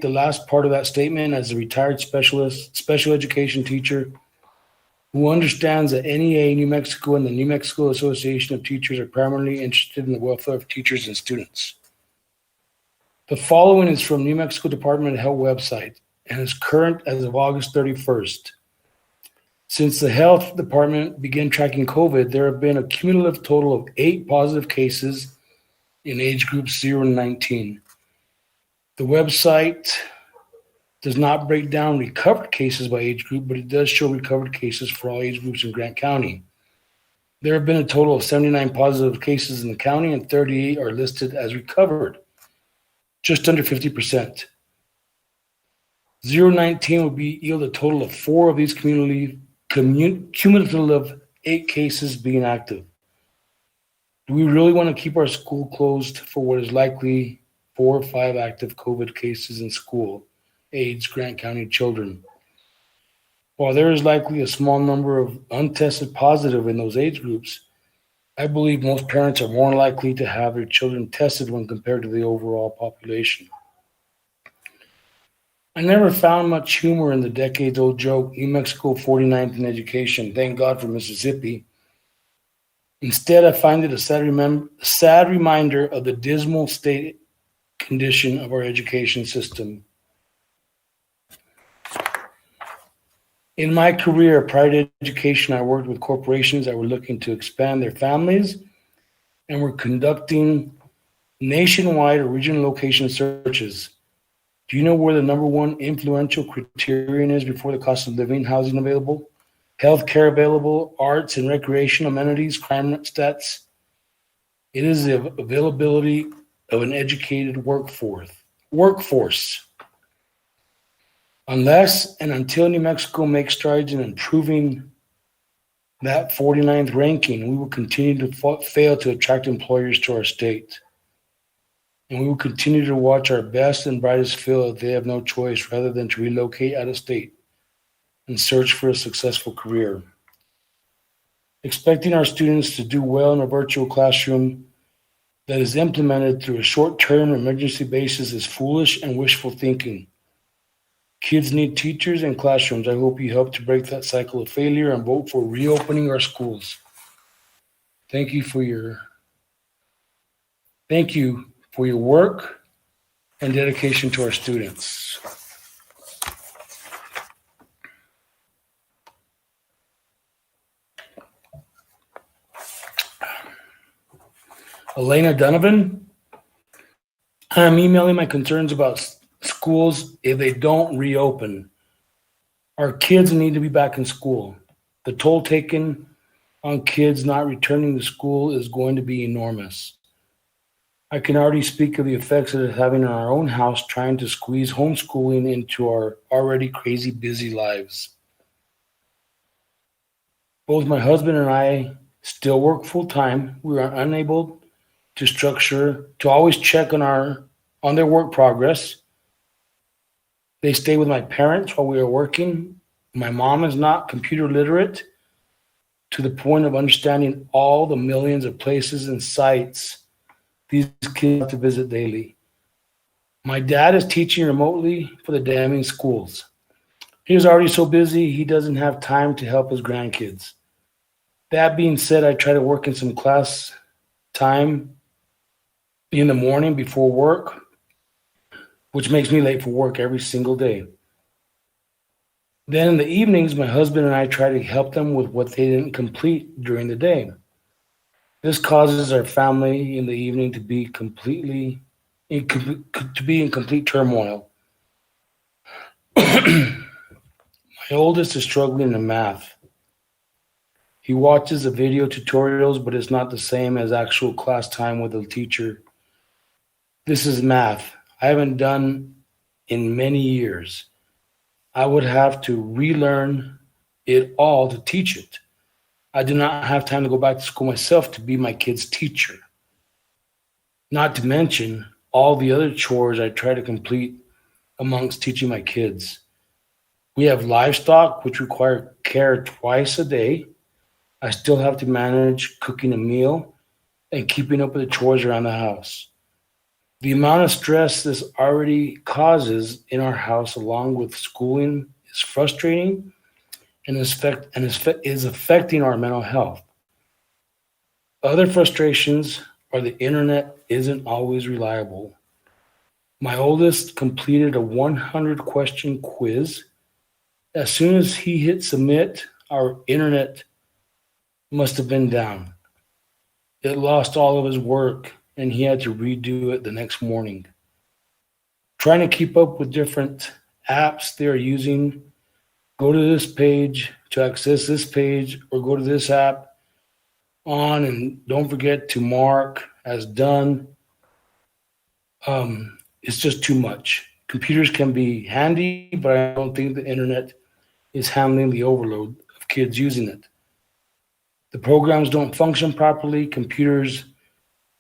the last part of that statement as a retired special education teacher who understands that NEA New Mexico and the New Mexico Association of Teachers are primarily interested in the welfare of teachers and students. The following is from New Mexico Department of Health website and is current as of August 31st. Since the health department began tracking COVID, there have been a cumulative total of 8 positive cases in age groups 0 to 19. The website does not break down recovered cases by age group, but it does show recovered cases for all age groups in Grant County. There have been a total of 79 positive cases in the county, and 38 are listed as recovered, just under 50%. 0-19 would yield a total of 4 of these cumulative 8 cases being active. Do we really want to keep our school closed for what is likely 4 or 5 active COVID cases in school age Grant County children? While there is likely a small number of untested positive in those age groups, I believe most parents are more likely to have their children tested when compared to the overall population. I never found much humor in the decades-old joke, New Mexico 49th in education, thank God for Mississippi. Instead, I find it a sad reminder of the dismal state condition of our education system. In my career, prior to education, I worked with corporations that were looking to expand their families and were conducting nationwide or regional location searches. Do you know where the number one influential criterion is before the cost of living, housing available, healthcare available, arts and recreation amenities, crime stats? It is the availability of an educated workforce. Unless and until New Mexico makes strides in improving that 49th ranking, we will continue to fail to attract employers to our state. And we will continue to watch our best and brightest feel that they have no choice rather than to relocate out of state and search for a successful career. Expecting our students to do well in a virtual classroom that is implemented through a short-term emergency basis is foolish and wishful thinking. Kids need teachers and classrooms. I hope you help to break that cycle of failure and vote for reopening our schools. Thank you for your work and dedication to our students. Elena Donovan, I'm emailing my concerns about schools if they don't reopen. Our kids need to be back in school. The toll taken on kids not returning to school is going to be enormous. I can already speak of the effects it is having on our own house trying to squeeze homeschooling into our already crazy busy lives. Both my husband and I still work full time. We are unable to always check on their work progress. They stay with my parents while we are working. My mom is not computer literate to the point of understanding all the millions of places and sites these kids have to visit daily. My dad is teaching remotely for the damning schools. He is already so busy, he doesn't have time to help his grandkids. That being said, I try to work in some class time in the morning before work, which makes me late for work every single day. Then in the evenings, my husband and I try to help them with what they didn't complete during the day. This causes our family in the evening to be in complete turmoil. My oldest is struggling in math. He watches the video tutorials, but it's not the same as actual class time with a teacher. This is math I haven't done in many years. I would have to relearn it all to teach it. I do not have time to go back to school myself to be my kid's teacher. Not to mention all the other chores I try to complete amongst teaching my kids. We have livestock which require care twice a day. I still have to manage cooking a meal and keeping up with the chores around the house. The amount of stress this already causes in our house, along with schooling, is frustrating and is affecting our mental health. Other frustrations are the internet isn't always reliable. My oldest completed a 100-question quiz. As soon as he hit submit, our internet must have been down. It lost all of his work and he had to redo it the next morning. Trying to keep up with different apps they're using, go to this page to access this page, or go to this app on, and don't forget to mark as done. It's just too much. Computers can be handy, but I don't think the internet is handling the overload of kids using it. The programs don't function properly. Computers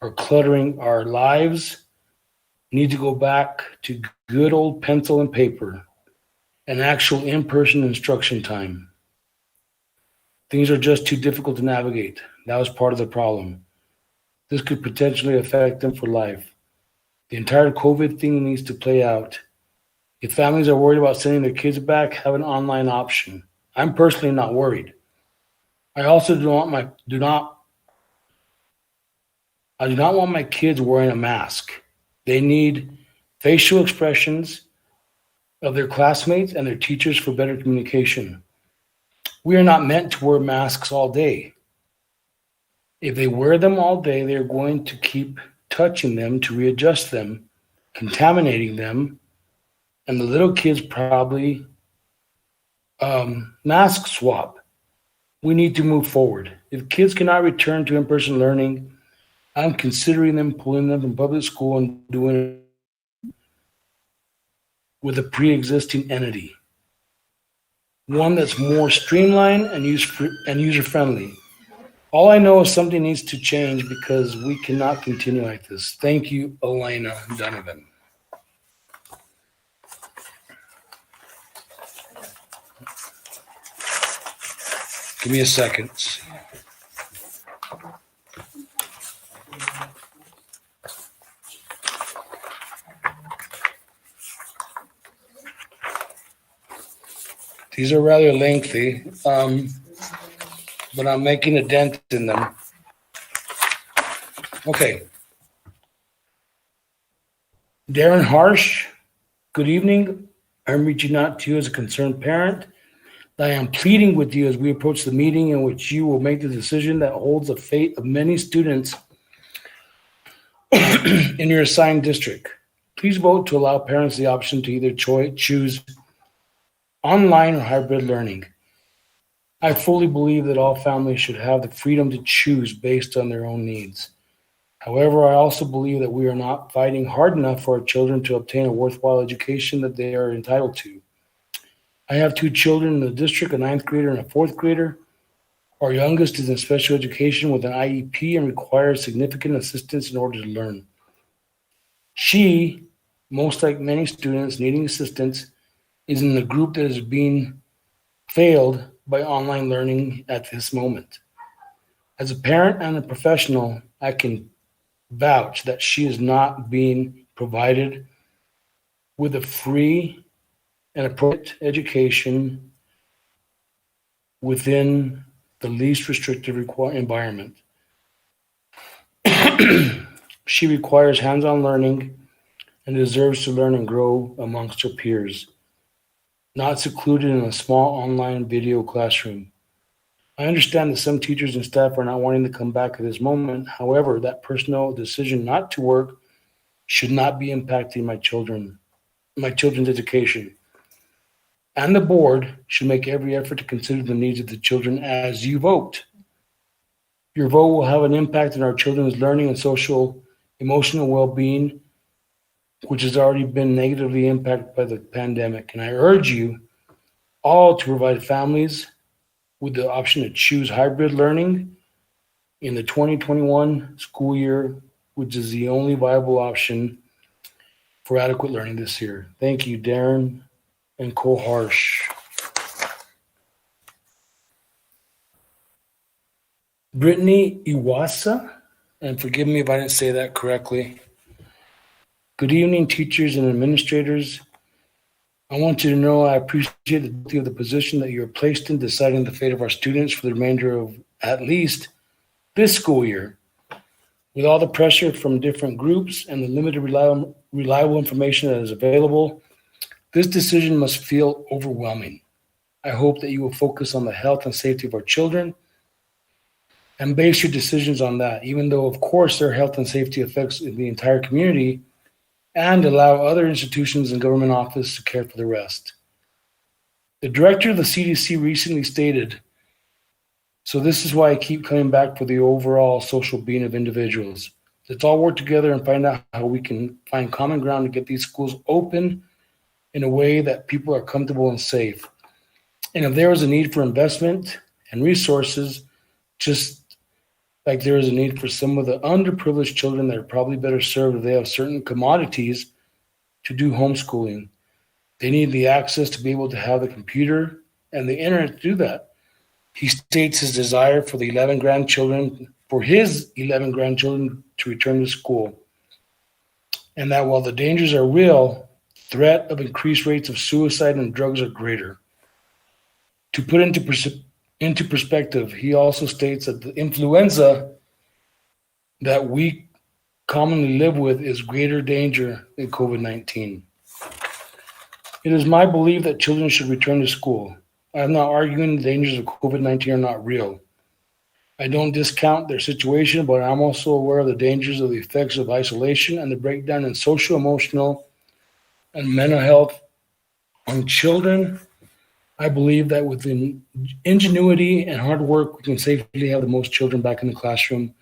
are cluttering our lives. Need to go back to good old pencil and paper and actual in-person instruction time. Things are just too difficult to navigate. That was part of the problem. This could potentially affect them for life. The entire COVID thing needs to play out. If families are worried about sending their kids back, have an online option. I'm personally not worried. I also do not want my kids wearing a mask. They need facial expressions of their classmates and their teachers for better communication. We are not meant to wear masks all day. If they wear them all day, they're going to keep touching them to readjust them, contaminating them, and the little kids probably mask swap. We need to move forward. If kids cannot return to in-person learning, I'm considering them pulling them from public school and doing it with a pre-existing entity. One that's more streamlined and user-friendly. All I know is something needs to change because we cannot continue like this. Thank you, Elena Donovan. Give me a second. These are rather lengthy, but I'm making a dent in them. Okay. Darren Harsh, good evening. I'm reaching out to you as a concerned parent. I am pleading with you as we approach the meeting in which you will make the decision that holds the fate of many students in your assigned district. Please vote to allow parents the option to either choose online or hybrid learning. I fully believe that all families should have the freedom to choose based on their own needs. However, I also believe that we are not fighting hard enough for our children to obtain a worthwhile education that they are entitled to. I have 2 children in the district, a 9th grader and a 4th grader. Our youngest is in special education with an IEP and requires significant assistance in order to learn. She, most like many students needing assistance, is in the group that is being failed by online learning at this moment. As a parent and a professional, I can vouch that she is not being provided with a free and appropriate education within the least restrictive environment. She requires hands-on learning and deserves to learn and grow amongst her peers, not secluded in a small online video classroom. I understand that some teachers and staff are not wanting to come back at this moment. However, that personal decision not to work should not be impacting my children's education. And the board should make every effort to consider the needs of the children as you vote. Your vote will have an impact on our children's learning and social, emotional well-being, which has already been negatively impacted by the pandemic. And I urge you all to provide families with the option to choose hybrid learning in the 2021 school year, which is the only viable option for adequate learning this year. Thank you, Darren and Cole Harsh. Brittany Iwasa, and forgive me if I didn't say that correctly. Good evening, teachers and administrators. I want you to know I appreciate the dignity of the position that you're placed in deciding the fate of our students for the remainder of at least this school year. With all the pressure from different groups and the limited reliable information that is available, this decision must feel overwhelming. I hope that you will focus on the health and safety of our children and base your decisions on that, even though, of course, their health and safety affects the entire community, and allow other institutions and government offices to care for the rest. The director of the CDC recently stated, so this is why I keep coming back for the overall social being of individuals. Let's all work together and find out how we can find common ground to get these schools open in a way that people are comfortable and safe. And if there is a need for investment and resources, just like there is a need for some of the underprivileged children that are probably better served if they have certain commodities to do homeschooling. They need the access to be able to have the computer and the internet to do that. He states his desire for his 11 grandchildren to return to school. And that while the dangers are real, threat of increased rates of suicide and drugs are greater. To put into perspective, he also states that the influenza that we commonly live with is greater danger than COVID-19. It is my belief that children should return to school. I'm not arguing the dangers of COVID-19 are not real. I don't discount their situation, but I'm also aware of the dangers of the effects of isolation and the breakdown in social, emotional, and mental health on children. I believe that with ingenuity and hard work, we can safely have the most children back in the classroom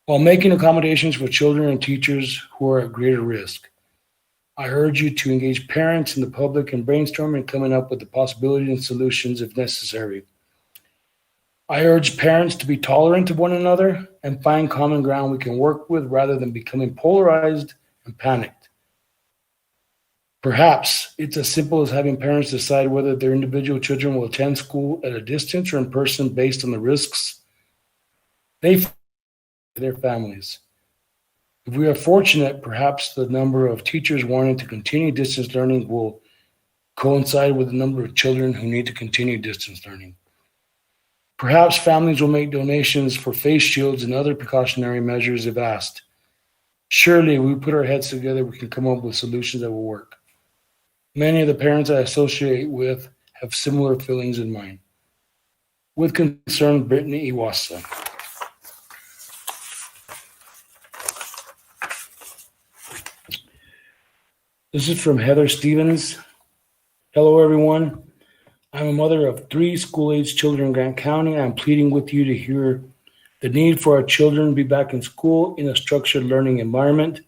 while making accommodations for children and teachers who are at greater risk. I urge you to engage parents and the public in brainstorming and coming up with the possibilities and solutions if necessary. I urge parents to be tolerant of one another and find common ground we can work with rather than becoming polarized and panicked. Perhaps it's as simple as having parents decide whether their individual children will attend school at a distance or in person based on the risks they face for their families. If we are fortunate, perhaps the number of teachers wanting to continue distance learning will coincide with the number of children who need to continue distance learning. Perhaps families will make donations for face shields and other precautionary measures if asked. Surely, if we put our heads together, we can come up with solutions that will work. Many of the parents I associate with have similar feelings in mind. With concern, Brittany Iwasa. This is from Heather Stevens. Hello, everyone. I'm a mother of 3 school-age children in Grant County. I'm pleading with you to hear the need for our children to be back in school in a structured learning environment.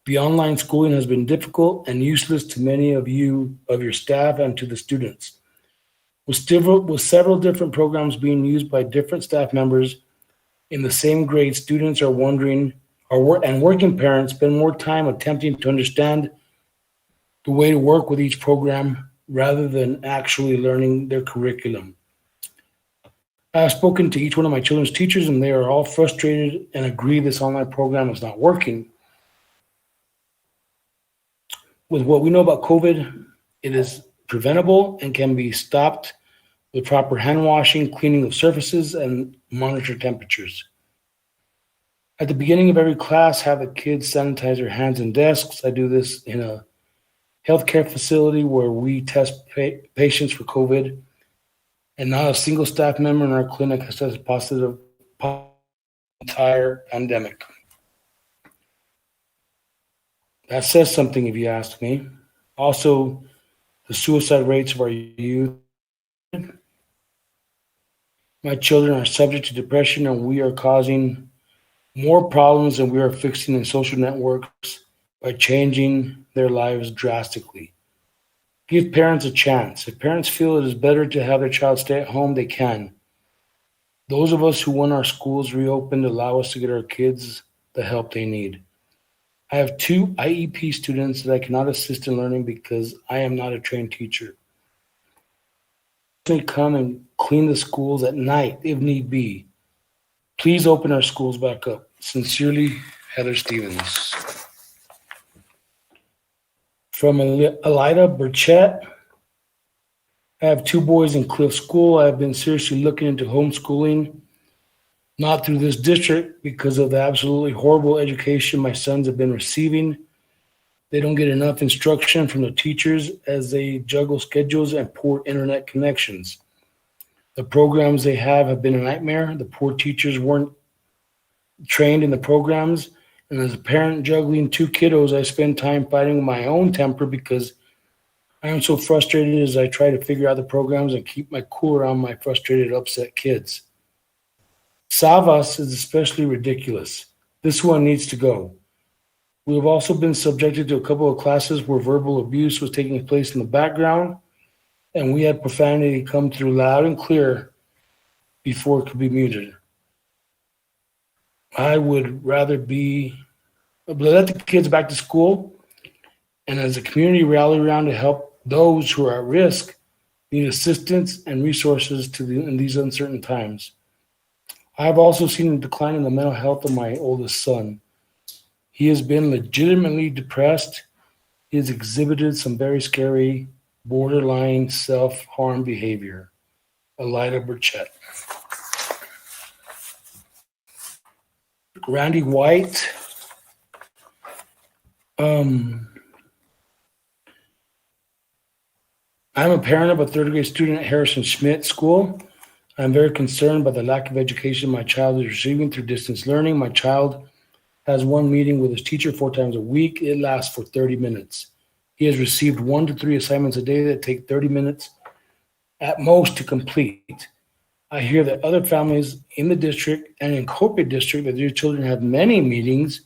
The online schooling has been difficult and useless to many of your staff, and to the students. With several different programs being used by different staff members in the same grade, students are wondering, and working parents spend more time attempting to understand the way to work with each program rather than actually learning their curriculum. I've spoken to each one of my children's teachers, and they are all frustrated and agree this online program is not working. With what we know about COVID, it is preventable and can be stopped with proper hand washing, cleaning of surfaces, and monitor temperatures. At the beginning of every class, have the kids sanitize their hands and desks. I do this in a healthcare facility where we test patients for COVID, and not a single staff member in our clinic has tested positive for the entire pandemic. That says something if you ask me. Also, the suicide rates of our youth. My children are subject to depression, and we are causing more problems than we are fixing in social networks by changing their lives drastically. Give parents a chance. If parents feel it is better to have their child stay at home, they can. Those of us who want our schools reopened allow us to get our kids the help they need. I have 2 IEP students that I cannot assist in learning because I am not a trained teacher. They come and clean the schools at night if need be. Please open our schools back up. Sincerely, Heather Stevens. From Elida Burchett. I have 2 boys in Cliff School. I have been seriously looking into homeschooling, not through this district because of the absolutely horrible education my sons have been receiving. They don't get enough instruction from the teachers as they juggle schedules and poor internet connections. The programs they have been a nightmare. The poor teachers weren't trained in the programs. And as a parent juggling 2 kiddos, I spend time fighting my own temper because I am so frustrated as I try to figure out the programs and keep my cool around my frustrated, upset kids. Savas is especially ridiculous. This one needs to go. We have also been subjected to a couple of classes where verbal abuse was taking place in the background, and we had profanity come through loud and clear before it could be muted. I would rather let the kids back to school, and as a community rally around to help those who are at risk, need assistance and resources in these uncertain times. I've also seen a decline in the mental health of my oldest son. He has been legitimately depressed. He has exhibited some very scary, borderline self-harm behavior. Elida Burchett. Randy White. I'm a parent of a 3rd grade student at Harrison Schmidt School. I'm very concerned by the lack of education my child is receiving through distance learning. My child has 1 meeting with his teacher 4 times a week. It lasts for 30 minutes. He has received 1 to 3 assignments a day that take 30 minutes at most to complete. I hear that other families in the district and in corporate district that their children have many meetings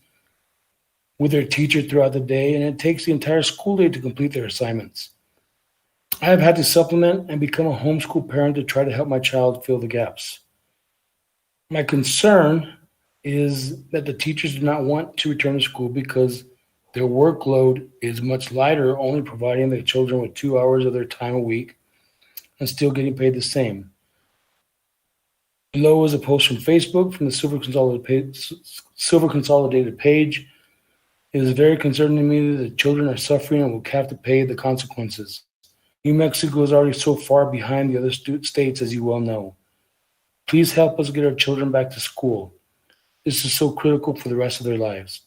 with their teacher throughout the day, and it takes the entire school day to complete their assignments. I have had to supplement and become a homeschool parent to try to help my child fill the gaps. My concern is that the teachers do not want to return to school because their workload is much lighter, only providing the children with 2 hours of their time a week and still getting paid the same. Below is a post from Facebook from the Silver Consolidated page. It is very concerning to me that the children are suffering and will have to pay the consequences. New Mexico is already so far behind the other states, as you well know. Please help us get our children back to school. This is so critical for the rest of their lives.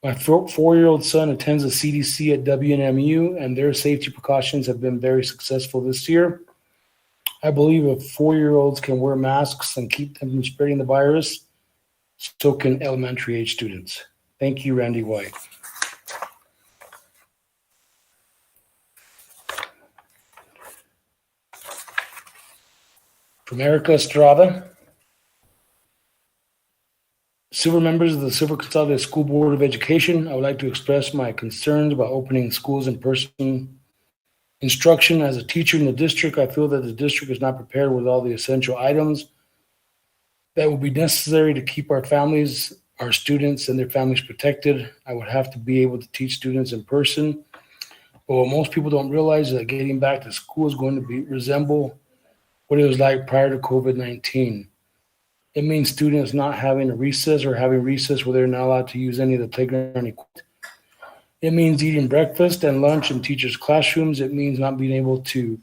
My 4-year-old son attends the CDC at WNMU, and their safety precautions have been very successful this year. I believe if 4-year-olds can wear masks and keep them from spreading the virus, so can elementary age students. Thank you, Randy White. From Erica Estrada. Silver members of the Silver Consolidated School Board of Education, I would like to express my concerns about opening schools in person instruction. As a teacher in the district, I feel that the district is not prepared with all the essential items that will be necessary to keep our families, our students, and their families protected. I would have to be able to teach students in person. But what most people don't realize is that getting back to school is going to resemble what it was like prior to COVID-19. It means students not having a recess or having recess where they're not allowed to use any of the playground equipment. It means eating breakfast and lunch in teachers' classrooms. It means not being able to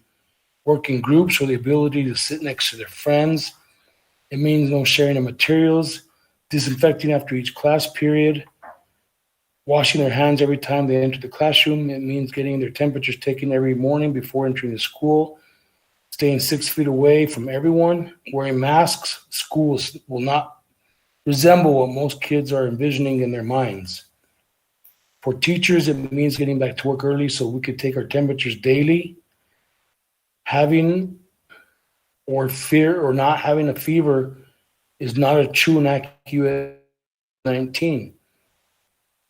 work in groups or the ability to sit next to their friends. It means no sharing of materials, disinfecting after each class period, washing their hands every time they enter the classroom. It means getting their temperatures taken every morning before entering the school, staying 6 feet away from everyone, wearing masks. Schools will not resemble what most kids are envisioning in their minds. For teachers, it means getting back to work early so we could take our temperatures daily. Having or fear or not having a fever is not a true and accurate 19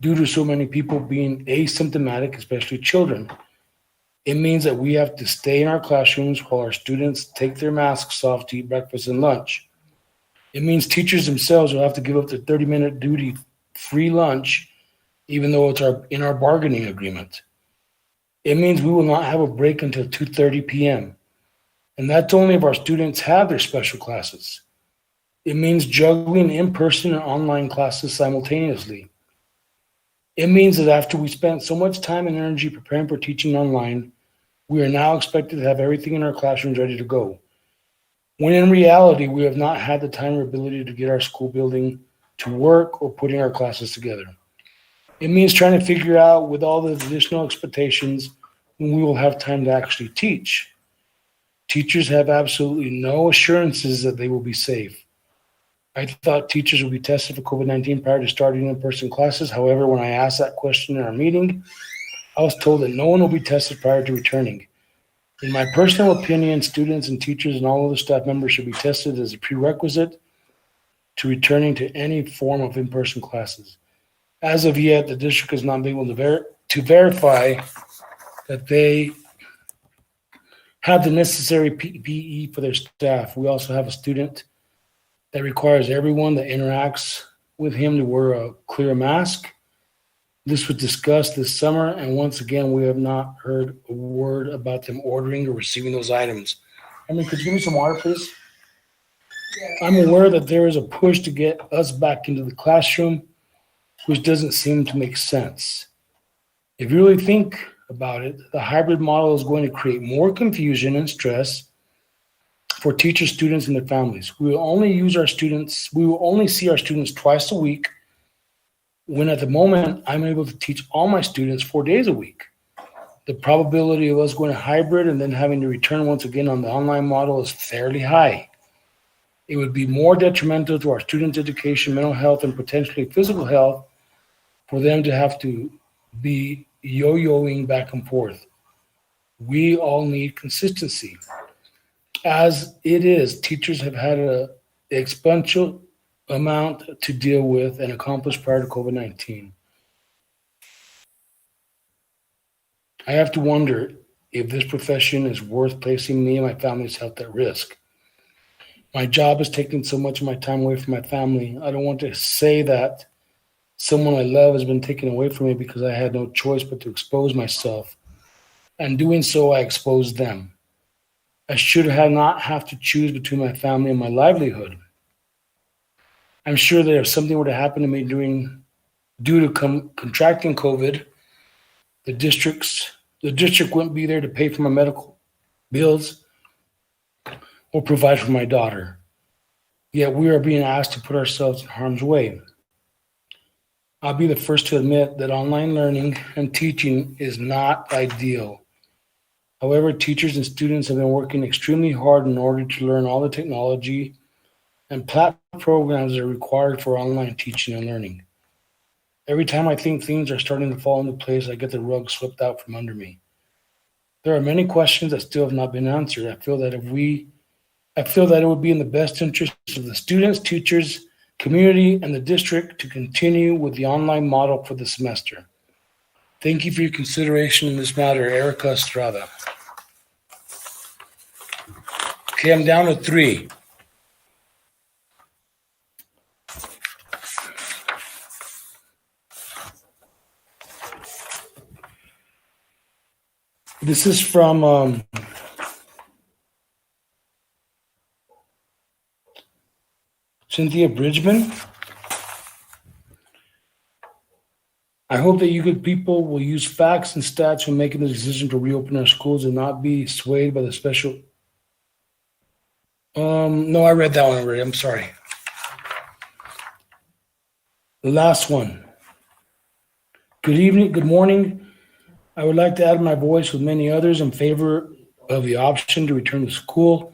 due to so many people being asymptomatic, especially children. It means that we have to stay in our classrooms while our students take their masks off to eat breakfast and lunch. It means teachers themselves will have to give up their 30-minute duty free lunch, even though it's in our bargaining agreement. It means we will not have a break until 2:30 p.m. And that's only if our students have their special classes. It means juggling in-person and online classes simultaneously. It means that after we spent so much time and energy preparing for teaching online, we are now expected to have everything in our classrooms ready to go. When in reality, we have not had the time or ability to get our school building to work or putting our classes together. It means trying to figure out with all the additional expectations when we will have time to actually teach. Teachers have absolutely no assurances that they will be safe. I thought teachers would be tested for COVID-19 prior to starting in-person classes. However, when I asked that question in our meeting, I was told that no one will be tested prior to returning. In my personal opinion, students and teachers and all other staff members should be tested as a prerequisite to returning to any form of in-person classes. As of yet, the district has not been able to verify that they have the necessary PPE for their staff. We also have a student that requires everyone that interacts with him to wear a clear mask. This was discussed this summer, and once again, we have not heard a word about them ordering or receiving those items. Could you give me some water, please? Yeah. I'm aware that there is a push to get us back into the classroom, which doesn't seem to make sense. If you really think about it, the hybrid model is going to create more confusion and stress for teachers, students, and their families. We will only see our students twice a week, when at the moment I'm able to teach all my students 4 days a week. The probability of us going to hybrid and then having to return once again on the online model is fairly high. It would be more detrimental to our students' education, mental health, and potentially physical health for them to have to be yo-yoing back and forth. We all need consistency. As it is, teachers have had an exponential amount to deal with and accomplish prior to COVID-19. I have to wonder if this profession is worth placing me and my family's health at risk. My job is taking so much of my time away from my family. I don't want to say that someone I love has been taken away from me because I had no choice but to expose myself. And doing so, I exposed them. I should not have to choose between my family and my livelihood. I'm sure that if something were to happen to me due to contracting COVID, the district's The district wouldn't be there to pay for my medical bills or provide for my daughter. Yet we are being asked to put ourselves in harm's way. I'll be the first to admit that online learning and teaching is not ideal. However, teachers and students have been working extremely hard in order to learn all the technology and platform programs that are required for online teaching and learning. Every time I think things are starting to fall into place, I get the rug swept out from under me. There are many questions that still have not been answered. I feel that it would be in the best interest of the students, teachers, community, and the district to continue with the online model for the semester. Thank you for your consideration in this matter, Erica Estrada. Okay, I'm down to 3. This is from Cynthia Bridgman. I hope that you good people will use facts and stats when making the decision to reopen our schools and not be swayed by the special. No, I read that one already. I'm sorry. The last one. Good evening, good morning. I would like to add my voice with many others in favor of the option to return to school.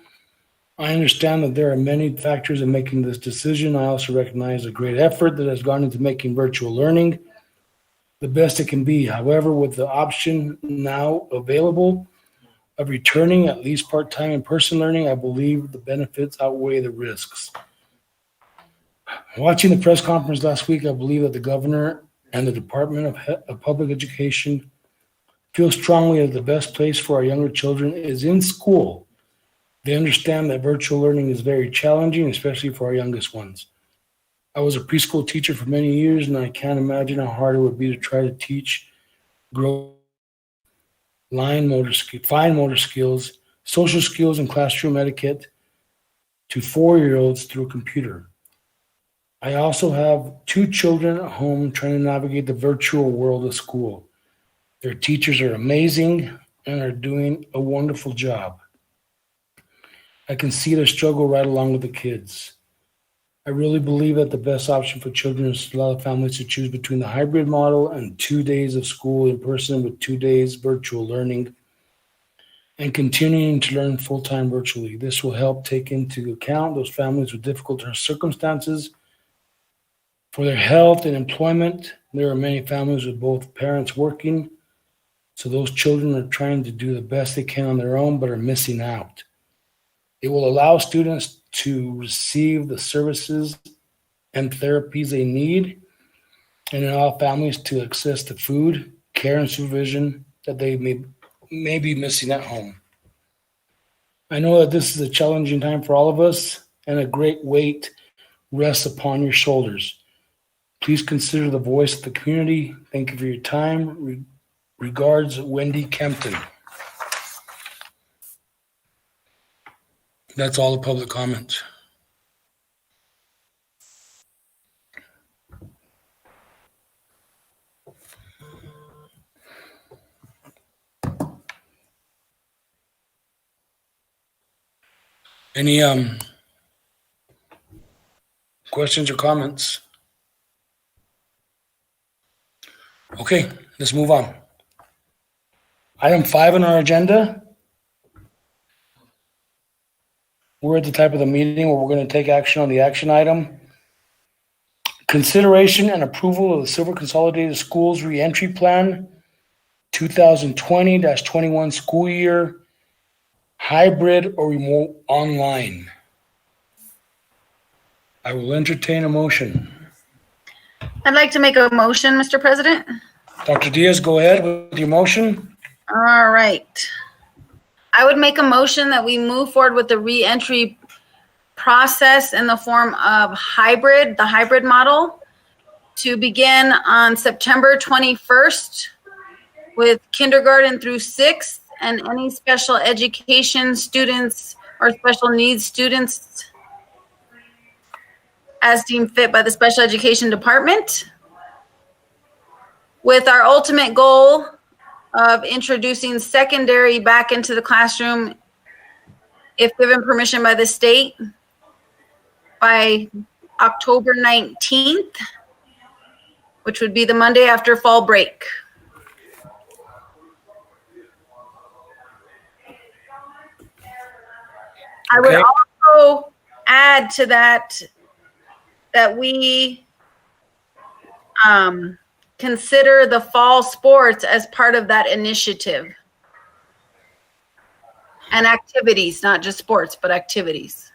I understand that there are many factors in making this decision. I also recognize the great effort that has gone into making virtual learning the best it can be. However, with the option now available of returning at least part-time in-person learning, I believe the benefits outweigh the risks. Watching the press conference last week, I believe that the governor and the Department of Public Education feel strongly that the best place for our younger children is in school. They understand that virtual learning is very challenging, especially for our youngest ones. I was a preschool teacher for many years, and I can't imagine how hard it would be to try to teach fine motor skills, social skills, and classroom etiquette to 4-year-olds through a computer. I also have 2 children at home trying to navigate the virtual world of school. Their teachers are amazing and are doing a wonderful job. I can see their struggle right along with the kids. I really believe that the best option for children is to allow families to choose between the hybrid model and 2 days of school in person with 2 days virtual learning and continuing to learn full-time virtually. This will help take into account those families with difficult circumstances for their health and employment. There are many families with both parents working, so those children are trying to do the best they can on their own but are missing out. It will allow students to receive the services and therapies they need and allow families to access the food, care, and supervision that they may be missing at home. I know that this is a challenging time for all of us, and a great weight rests upon your shoulders. Please consider the voice of the community. Thank you for your time. Regards, Wendy Kempton. That's all the public comments. Any questions or comments? Okay, let's move on. Item 5 on our agenda. We're at the type of the meeting where we're going to take action on the action item. Consideration and approval of the Silver Consolidated Schools Reentry Plan 2020-21 school year, hybrid or remote online. I will entertain a motion. I'd like to make a motion, Mr. President. Dr. Diaz, go ahead with your motion. All right. I would make a motion that we move forward with the reentry process in the form of the hybrid model, to begin on September 21st with kindergarten through 6th and any special education students or special needs students as deemed fit by the special education department, with our ultimate goal of introducing secondary back into the classroom if given permission by the state by October 19th, which would be the Monday after fall break. I would Okay. also add to that we consider the fall sports as part of that initiative. And activities, not just sports, but activities.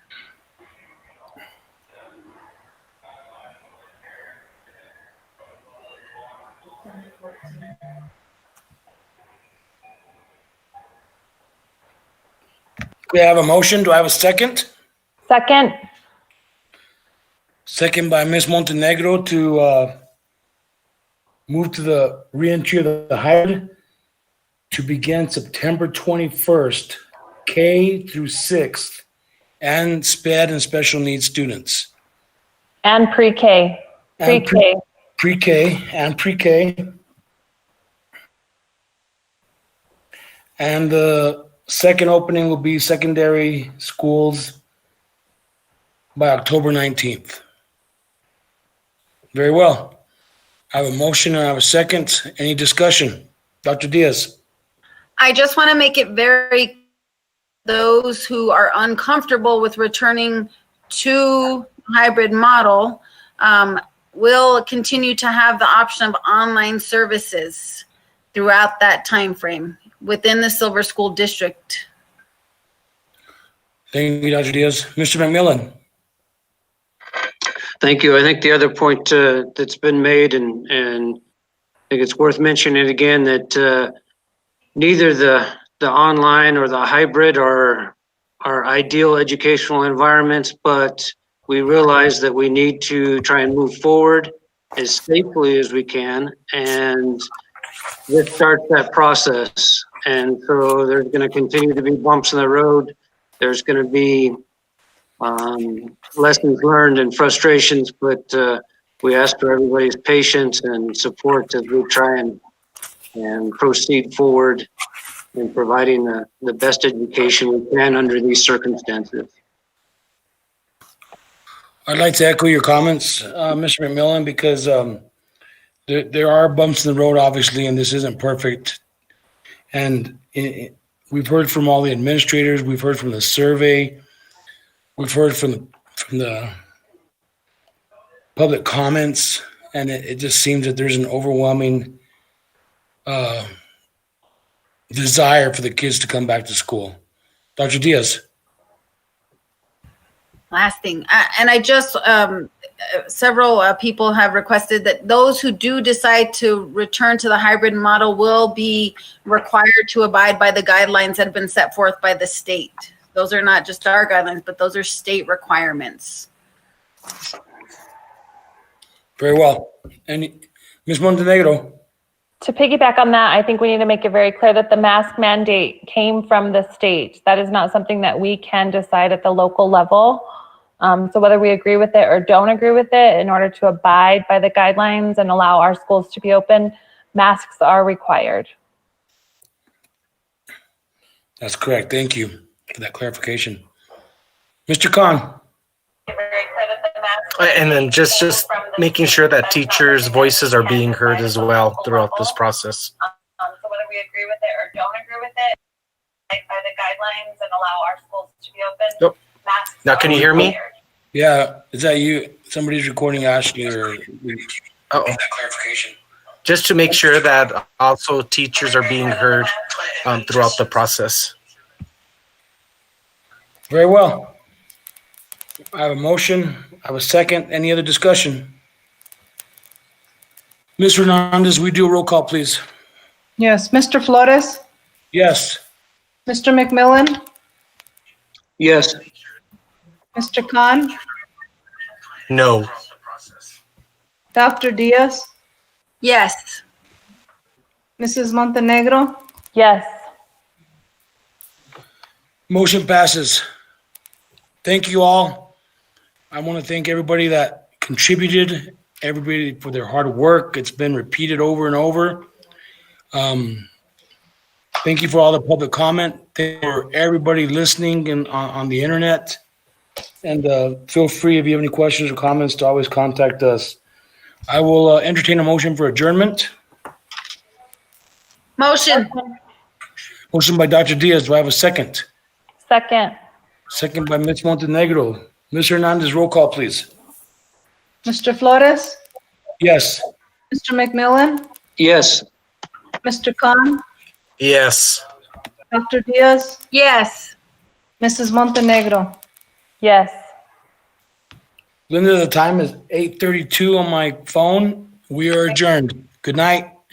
We have a motion. Do I have a second? Second. Second by Ms. Montenegro to move to the reentry of the hybrid to begin September 21st, K through 6th, and SPED and special needs students. And pre-K. And Pre-K. Pre-K and pre-K. And the second opening will be secondary schools by October 19th. Very well. I have a motion and I have a second. Any discussion? Dr. Diaz? I just want to make it very, those who are uncomfortable with returning to hybrid model will continue to have the option of online services throughout that time frame within the Silver School District. Thank you, Dr. Diaz. Mr. McMillan? Thank you. I think the other point that's been made, and I think it's worth mentioning again, that neither the online or the hybrid are ideal educational environments, but we realize that we need to try and move forward as safely as we can, and this starts that process. And so there's going to continue to be bumps in the road. There's going to be lessons learned and frustrations, but we ask for everybody's patience and support as we try and proceed forward in providing the best education we can under these circumstances. I'd like to echo your comments, Mr. McMillan, because there are bumps in the road, obviously, and this isn't perfect. And we've heard from all the administrators, we've heard from the survey, we've heard from the public comments, and it just seems that there's an overwhelming desire for the kids to come back to school. Dr. Diaz. Last thing, and I just, several people have requested that those who do decide to return to the hybrid model will be required to abide by the guidelines that have been set forth by the state. Those are not just our guidelines, but those are state requirements. Very well. And Ms. Montenegro. To piggyback on that, I think we need to make it very clear that the mask mandate came from the state. That is not something that we can decide at the local level. So whether we agree with it or don't agree with it, in order to abide by the guidelines and allow our schools to be open, masks are required. That's correct. Thank you for that clarification. Mr. Khan. And then just making sure that teachers' voices are being heard as well throughout this process. So whether we agree with it or don't agree with it, by the guidelines and allow our schools to be open. Yep. Now, can you hear me? Yeah, is that you? Somebody's recording Ashley or that clarification. Just to make sure that also teachers are being heard throughout the process. Very well. I have a motion. I have a second. Any other discussion? Ms. Hernandez, we do a roll call, please. Yes, Mr. Flores, Yes. Mr. McMillan, Yes. Mr. Khan, No. Dr. Diaz, Yes. Mrs. Montenegro, Yes. Motion passes. Thank you all. I want to thank everybody that contributed, everybody for their hard work. It's been repeated over and over. Thank you for all the public comment. Thank you for everybody listening and on the internet. And feel free, if you have any questions or comments, to always contact us. I will entertain a motion for adjournment. Motion. Motion by Dr. Diaz. Do I have a second? Second. Second by Ms. Montenegro. Ms. Hernandez, roll call, please. Mr. Flores, Yes. Mr. McMillan, Yes. Mr. Khan, Yes. Dr. Diaz, Yes. Mrs. Montenegro. Yes. Linda, the time is 8:32 on my phone. We are adjourned. Good night.